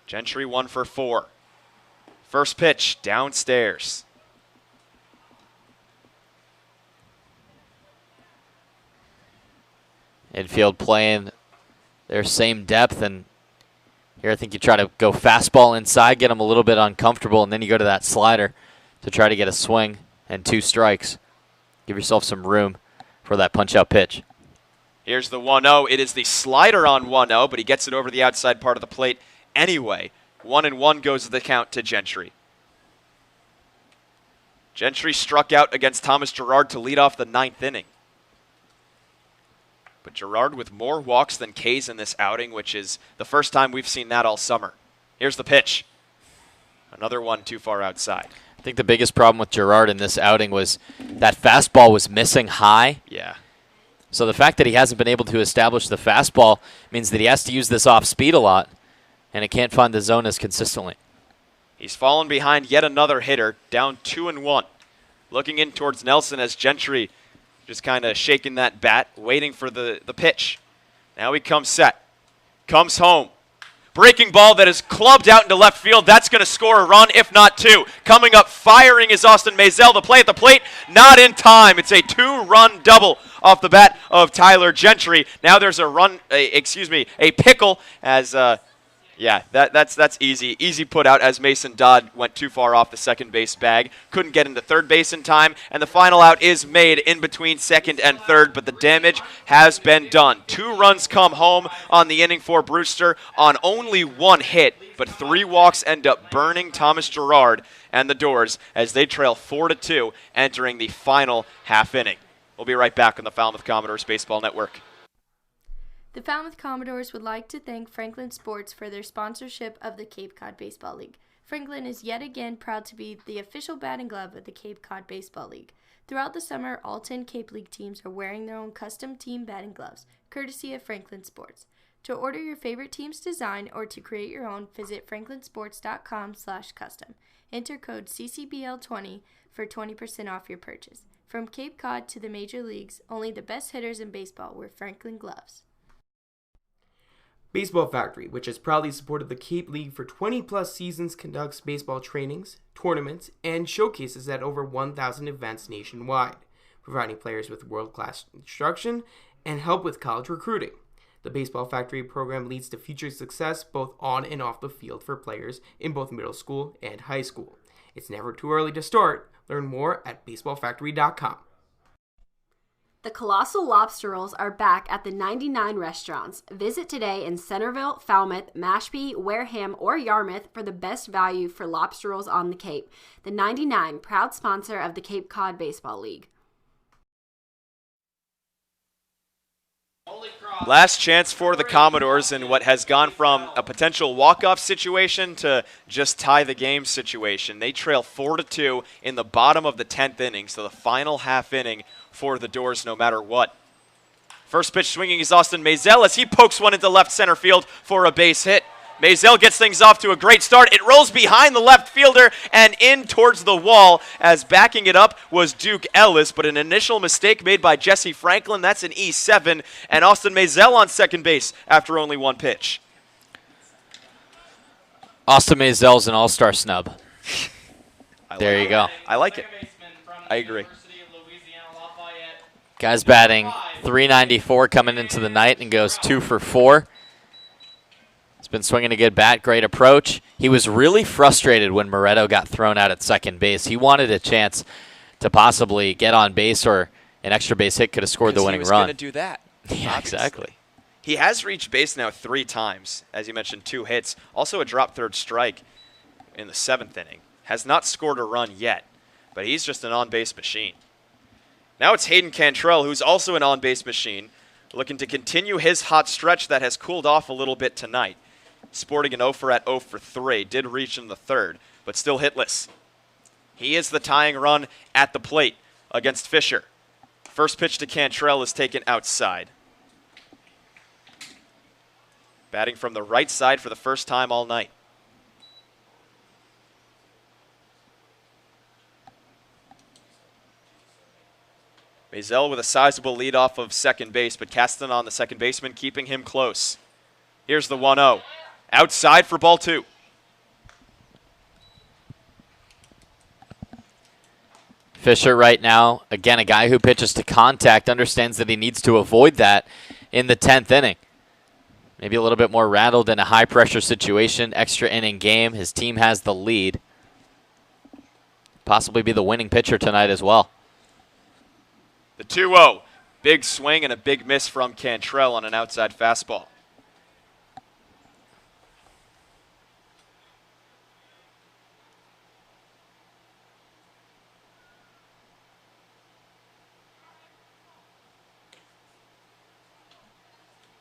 Gentry 1 for 4. First pitch downstairs. Infield playing their same depth, and here I think you try to go fastball inside, get them a little bit uncomfortable, and then you go to that slider to try to get a swing and 2 strikes. Give yourself some room for that punch-out pitch. Here's the 1-0. It is the slider on 1-0, but he gets it over the outside part of the plate anyway. 1-1 goes the count to Gentry. Gentry struck out against Thomas Girard to lead off the 9th inning. But Girard with more walks than Ks in this outing, which is the first time we've seen that all summer. Here's the pitch. Another one too far outside. I think the biggest problem with Girard in this outing was that fastball was missing high. Yeah. So the fact that he hasn't been able to establish the fastball means that he has to use this off speed a lot, and it can't find the zone as consistently. He's fallen behind yet another hitter, down 2-1. Looking in towards Nelson as Gentry just kind of shaking that bat, waiting for the pitch. Now he comes set. Comes home. Breaking ball that is clubbed out into left field. That's going to score a run, if not 2. Coming up, firing is Austin Masel. The play at the plate, not in time. It's a 2-run double off the bat of Tyler Gentry. Now there's a pickle as... Yeah, that's easy. Easy put out as Mason Dodd went too far off the second base bag. Couldn't get into third base in time, and the final out is made in between second and third, but the damage has been done. 2 runs come home on the inning for Brewster on only 1 hit, but 3 walks end up burning Thomas Girard and the Doors as they trail 4-2 entering the final half inning. We'll be right back on the Falmouth Commodores Baseball Network. The Falmouth Commodores would like to thank Franklin Sports for their sponsorship of the Cape Cod Baseball League. Franklin is yet again proud to be the official bat and glove of the Cape Cod Baseball League. Throughout the summer, all 10 Cape League teams are wearing their own custom team batting gloves, courtesy of Franklin Sports. To order your favorite team's design or to create your own, visit franklinsports.com/custom. Enter code CCBL20 for 20% off your purchase. From Cape Cod to the major leagues, only the best hitters in baseball wear Franklin gloves. Baseball Factory, which has proudly supported the Cape League for 20-plus seasons, conducts baseball trainings, tournaments, and showcases at over 1,000 events nationwide, providing players with world-class instruction and help with college recruiting. The Baseball Factory program leads to future success both on and off the field for players in both middle school and high school. It's never too early to start. Learn more at baseballfactory.com. The Colossal Lobster Rolls are back at the 99 restaurants. Visit today in Centerville, Falmouth, Mashpee, Wareham, or Yarmouth for the best value for lobster rolls on the Cape. The 99, proud sponsor of the Cape Cod Baseball League. Last chance for the Commodores in what has gone from a potential walk-off situation to just tie the game situation. They trail 4-2 in the bottom of the 10th inning, so the final half inning for the Doors no matter what. First pitch swinging is Austin Masel as he pokes one into left center field for a base hit. Masel gets things off to a great start. It rolls behind the left fielder and in towards the wall as backing it up was Duke Ellis, but an initial mistake made by Jesse Franklin. That's an E7, and Austin Masel on second base after only one pitch. Austin Masel's an all-star snub. There you go. I like it. I agree. Guy's batting .394 coming into the night and goes 2 for 4. He's been swinging a good bat, great approach. He was really frustrated when Moretto got thrown out at second base. He wanted a chance to possibly get on base, or an extra base hit could have scored the winning run. He was going to do that. Yeah, obviously. exactly. He has reached base now 3 times. As you mentioned, 2 hits. Also a drop third strike in the 7th inning. Has not scored a run yet, but he's just an on-base machine. Now it's Hayden Cantrelle, who's also an on-base machine, looking to continue his hot stretch that has cooled off a little bit tonight. Sporting an 0 for 3, did reach in the 3rd, but still hitless. He is the tying run at the plate against Fisher. First pitch to Cantrelle is taken outside. Batting from the right side for the first time all night. Masel with a sizable lead off of second base, but Castanon, the second baseman, keeping him close. Here's the 1-0. Outside for ball 2. Fisher right now, again, a guy who pitches to contact, understands that he needs to avoid that in the 10th inning. Maybe a little bit more rattled in a high-pressure situation, extra inning game. His team has the lead. Possibly be the winning pitcher tonight as well. The 2-0. Big swing and a big miss from Cantrelle on an outside fastball.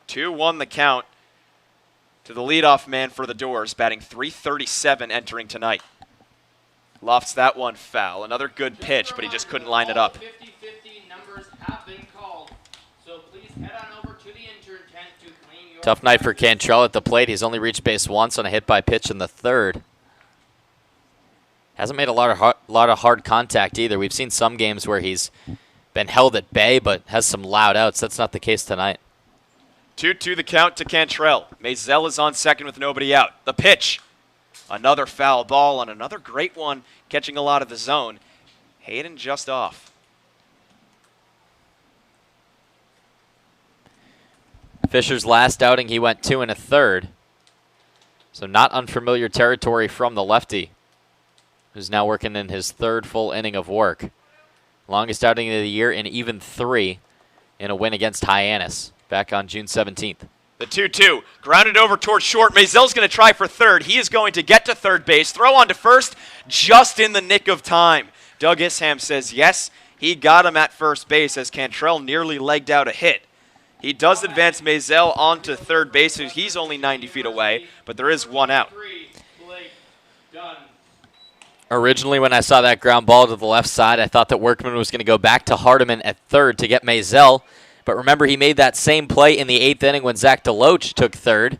Two-one the count to the leadoff man for the Doors, batting .337 entering tonight. Lofts that one foul. Another good pitch, but he just couldn't line it up. 50-50 numbers have been called, so please head on over to the intern tent to claim your... Tough night for Cantrelle at the plate. He's only reached base once on a hit by pitch in the 3rd. Hasn't made a lot of hard contact either. We've seen some games where he's been held at bay, but has some loud outs. That's not the case tonight. 2-2 the count to Cantrelle. Masel is on second with nobody out. The pitch. Another foul ball on another great one, catching a lot of the zone. Hayden just off. Fisher's last outing, he went 2 1/3. So not unfamiliar territory from the lefty, who's now working in his 3rd full inning of work. Longest outing of the year in even 3 in a win against Hyannis back on June 17th. The 2-2, grounded over towards short. Mazel's going to try for third. He is going to get to third base, throw on to first, just in the nick of time. Doug Isham says yes, he got him at first base as Cantrelle nearly legged out a hit. He does advance Masel onto third base, so he's only 90 feet away, but there is one out. Originally, when I saw that ground ball to the left side, I thought that Workman was going to go back to Hardman at third to get Masel, But remember, he made that same play in the 8th inning when Zach Deloach took third,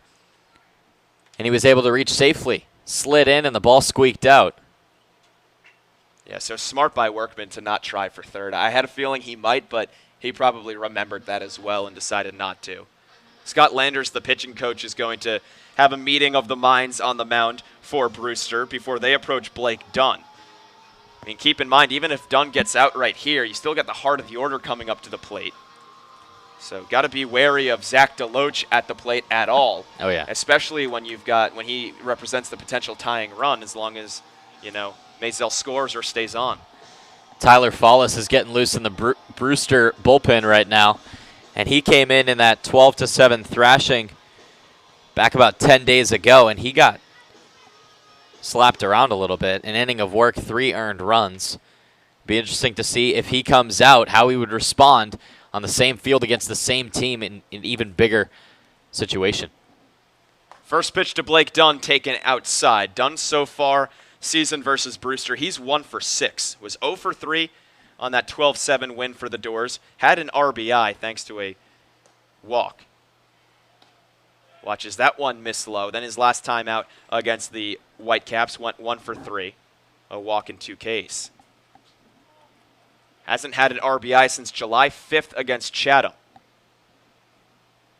and he was able to reach safely. Slid in, and the ball squeaked out. Yeah, so smart by Workman to not try for third. I had a feeling he might, but he probably remembered that as well and decided not to. Scott Landers, the pitching coach, is going to have a meeting of the minds on the mound for Brewster before they approach Blake Dunn. I mean, keep in mind, even if Dunn gets out right here, you still got the heart of the order coming up to the plate. So got to be wary of Zach Deloach at the plate at all. Oh, yeah. Especially when when he represents the potential tying run, as long as, Masel scores or stays on. Tyler Fallis is getting loose in the Brewster bullpen right now. And he came in that 12-7 thrashing back about 10 days ago, and he got slapped around a little bit. An inning of work, 3 earned runs. Be interesting to see if he comes out, how he would respond on the same field against the same team in an even bigger situation. First pitch to Blake Dunn taken outside. Dunn so far, season versus Brewster, he's 1 for 6. Was 0 for 3 on that 12-7 win for the Doors. Had an RBI thanks to a walk. Watches that one miss low. Then his last time out against the Whitecaps went 1 for 3. A walk and 2 Ks. Hasn't had an RBI since July 5th against Chatham.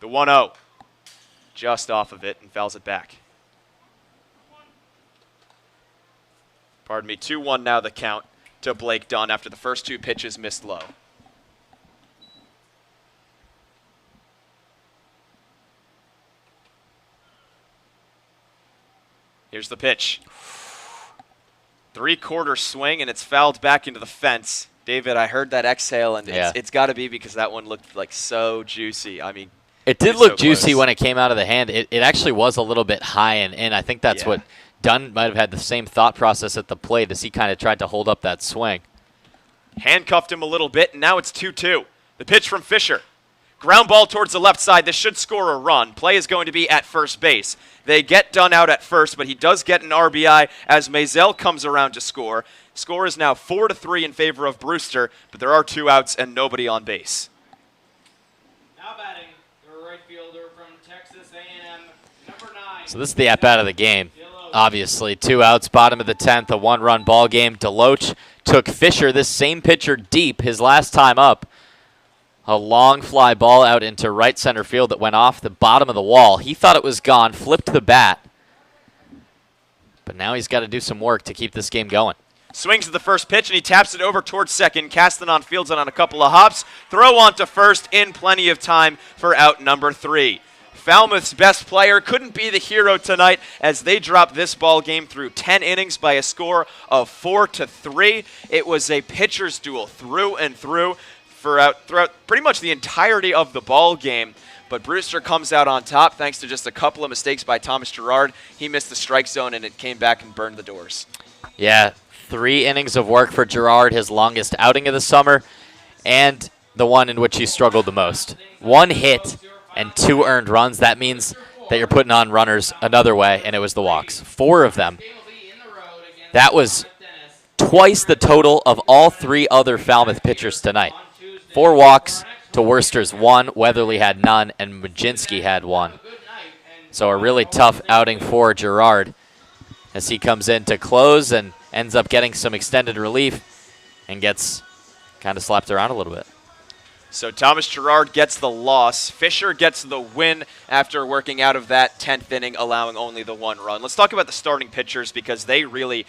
The 1-0. Just off of it and fouls it back. Pardon me, 2-1 now the count to Blake Dunn after the first 2 pitches missed low. Here's the pitch. 3/4 swing, and it's fouled back into the fence. David, I heard that exhale, and it's got to be because that one looked like so juicy. I mean, it did look juicy when it came out of the hand. It actually was a little bit high and in. I think that's what Dunn might have had the same thought process at the plate as he kind of tried to hold up that swing. Handcuffed him a little bit, and now it's 2-2. The pitch from Fisher. Ground ball towards the left side. This should score a run. Play is going to be at first base. They get Dunn out at first, but he does get an RBI as Masel comes around to score. Score is now 4-3 in favor of Brewster, but there are 2 outs and nobody on base. Now batting, the right fielder from Texas A&M, number 9. So this is the at-bat of the game. Obviously, 2 outs, bottom of the 10th, a 1-run ball game. Deloach took Fisher, this same pitcher, deep his last time up. A long fly ball out into right center field that went off the bottom of the wall. He thought it was gone, flipped the bat. But now he's got to do some work to keep this game going. Swings at the first pitch, and he taps it over towards second. Castanon fields it on a couple of hops. Throw on to first in plenty of time for out number 3. Falmouth's best player couldn't be the hero tonight as they dropped this ball game through 10 innings by a score of 4-3. It was a pitcher's duel through and through throughout pretty much the entirety of the ball game. But Brewster comes out on top thanks to just a couple of mistakes by Thomas Gerard. He missed the strike zone, and it came back and burned the Doors. Yeah, 3 innings of work for Gerard, his longest outing of the summer, and the one in which he struggled the most. 1 hit and 2 earned runs. That means that you're putting on runners another way, and it was the walks. 4 of them. That was twice the total of all 3 other Falmouth pitchers tonight. 4 walks to Worcester's 1. Weatherly had none, and Majinski had 1. So a really tough outing for Gerard as he comes in to close and ends up getting some extended relief and gets kind of slapped around a little bit. So Thomas Gerard gets the loss. Fisher gets the win after working out of that 10th inning, allowing only the 1 run. Let's talk about the starting pitchers because they really,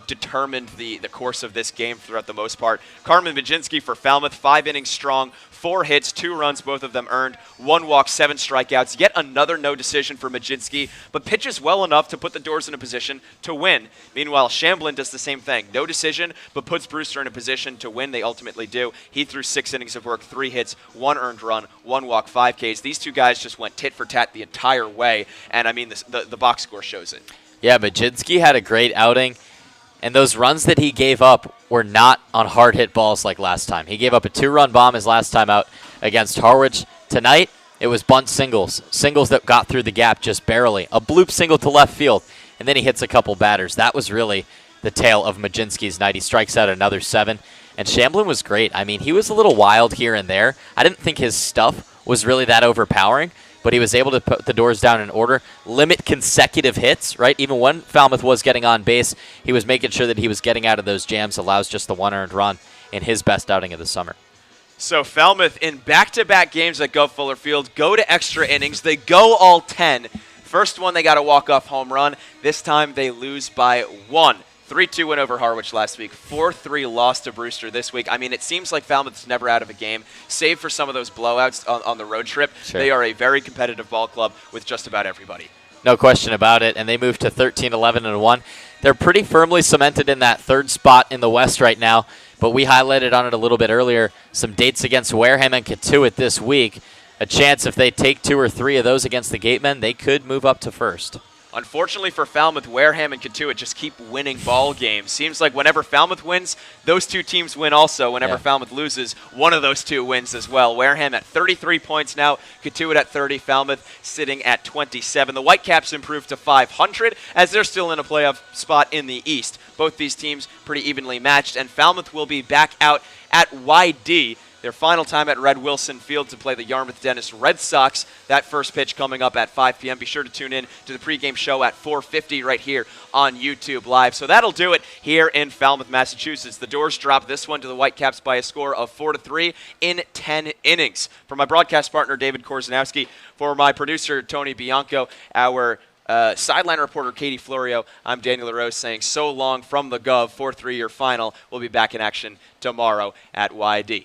determined the course of this game throughout the most part. Carmen Majinski for Falmouth, 5 innings strong, 4 hits, 2 runs, both of them earned, 1 walk, 7 strikeouts. Yet another no decision for Majinski, but pitches well enough to put the Doors in a position to win. Meanwhile, Shamblin does the same thing. No decision, but puts Brewster in a position to win. They ultimately do. He threw 6 innings of work, 3 hits, 1 earned run, 1 walk, 5 Ks. These 2 guys just went tit for tat the entire way, and I mean the box score shows it. Yeah, Majinski had a great outing, and those runs that he gave up were not on hard hit balls like last time. He gave up a 2-run bomb his last time out against Harwich. Tonight, it was bunt singles that got through the gap just barely. A bloop single to left field, and then he hits a couple batters. That was really the tale of Majinski's night. He strikes out another 7. And Shamblin was great. I mean, he was a little wild here and there. I didn't think his stuff was really that overpowering, but he was able to put the doors down in order, limit consecutive hits, right? Even when Falmouth was getting on base, he was making sure that he was getting out of those jams, allows just the one earned run in his best outing of the summer. So Falmouth, in back-to-back games at Gov Fuller Field, go to extra innings. They go all 10. First one, they got a walk-off home run. This time, they lose by 1. 3-2 win over Harwich last week. 4-3 loss to Brewster this week. I mean, it seems like Falmouth's never out of a game, save for some of those blowouts on the road trip. Sure. They are a very competitive ball club with just about everybody. No question about it, and they moved to 13-11-1. They're pretty firmly cemented in that third spot in the West right now, but we highlighted on it a little bit earlier, some dates against Wareham and Katuitt this week. A chance if they take 2 or 3 of those against the Gatemen, they could move up to first. Unfortunately for Falmouth, Wareham and Katuitt just keep winning ball games. Seems like whenever Falmouth wins, those two teams win also. Whenever Falmouth loses, one of those two wins as well. Wareham at 33 points now, Katuitt at 30, Falmouth sitting at 27. The Whitecaps improved to 500 as they're still in a playoff spot in the East. Both these teams pretty evenly matched, and Falmouth will be back out at YD. Their final time at Red Wilson Field to play the Yarmouth Dennis Red Sox. That first pitch coming up at 5 p.m. Be sure to tune in to the pregame show at 4:50 right here on YouTube Live. So that'll do it here in Falmouth, Massachusetts. The Doors drop this one to the Whitecaps by a score of 4-3 in 10 innings. For my broadcast partner, David Korzanowski, for my producer, Tony Bianco, our sideline reporter, Katie Florio, I'm Daniel LaRose saying so long from the Gov. 4-3 your final. We'll be back in action tomorrow at YD.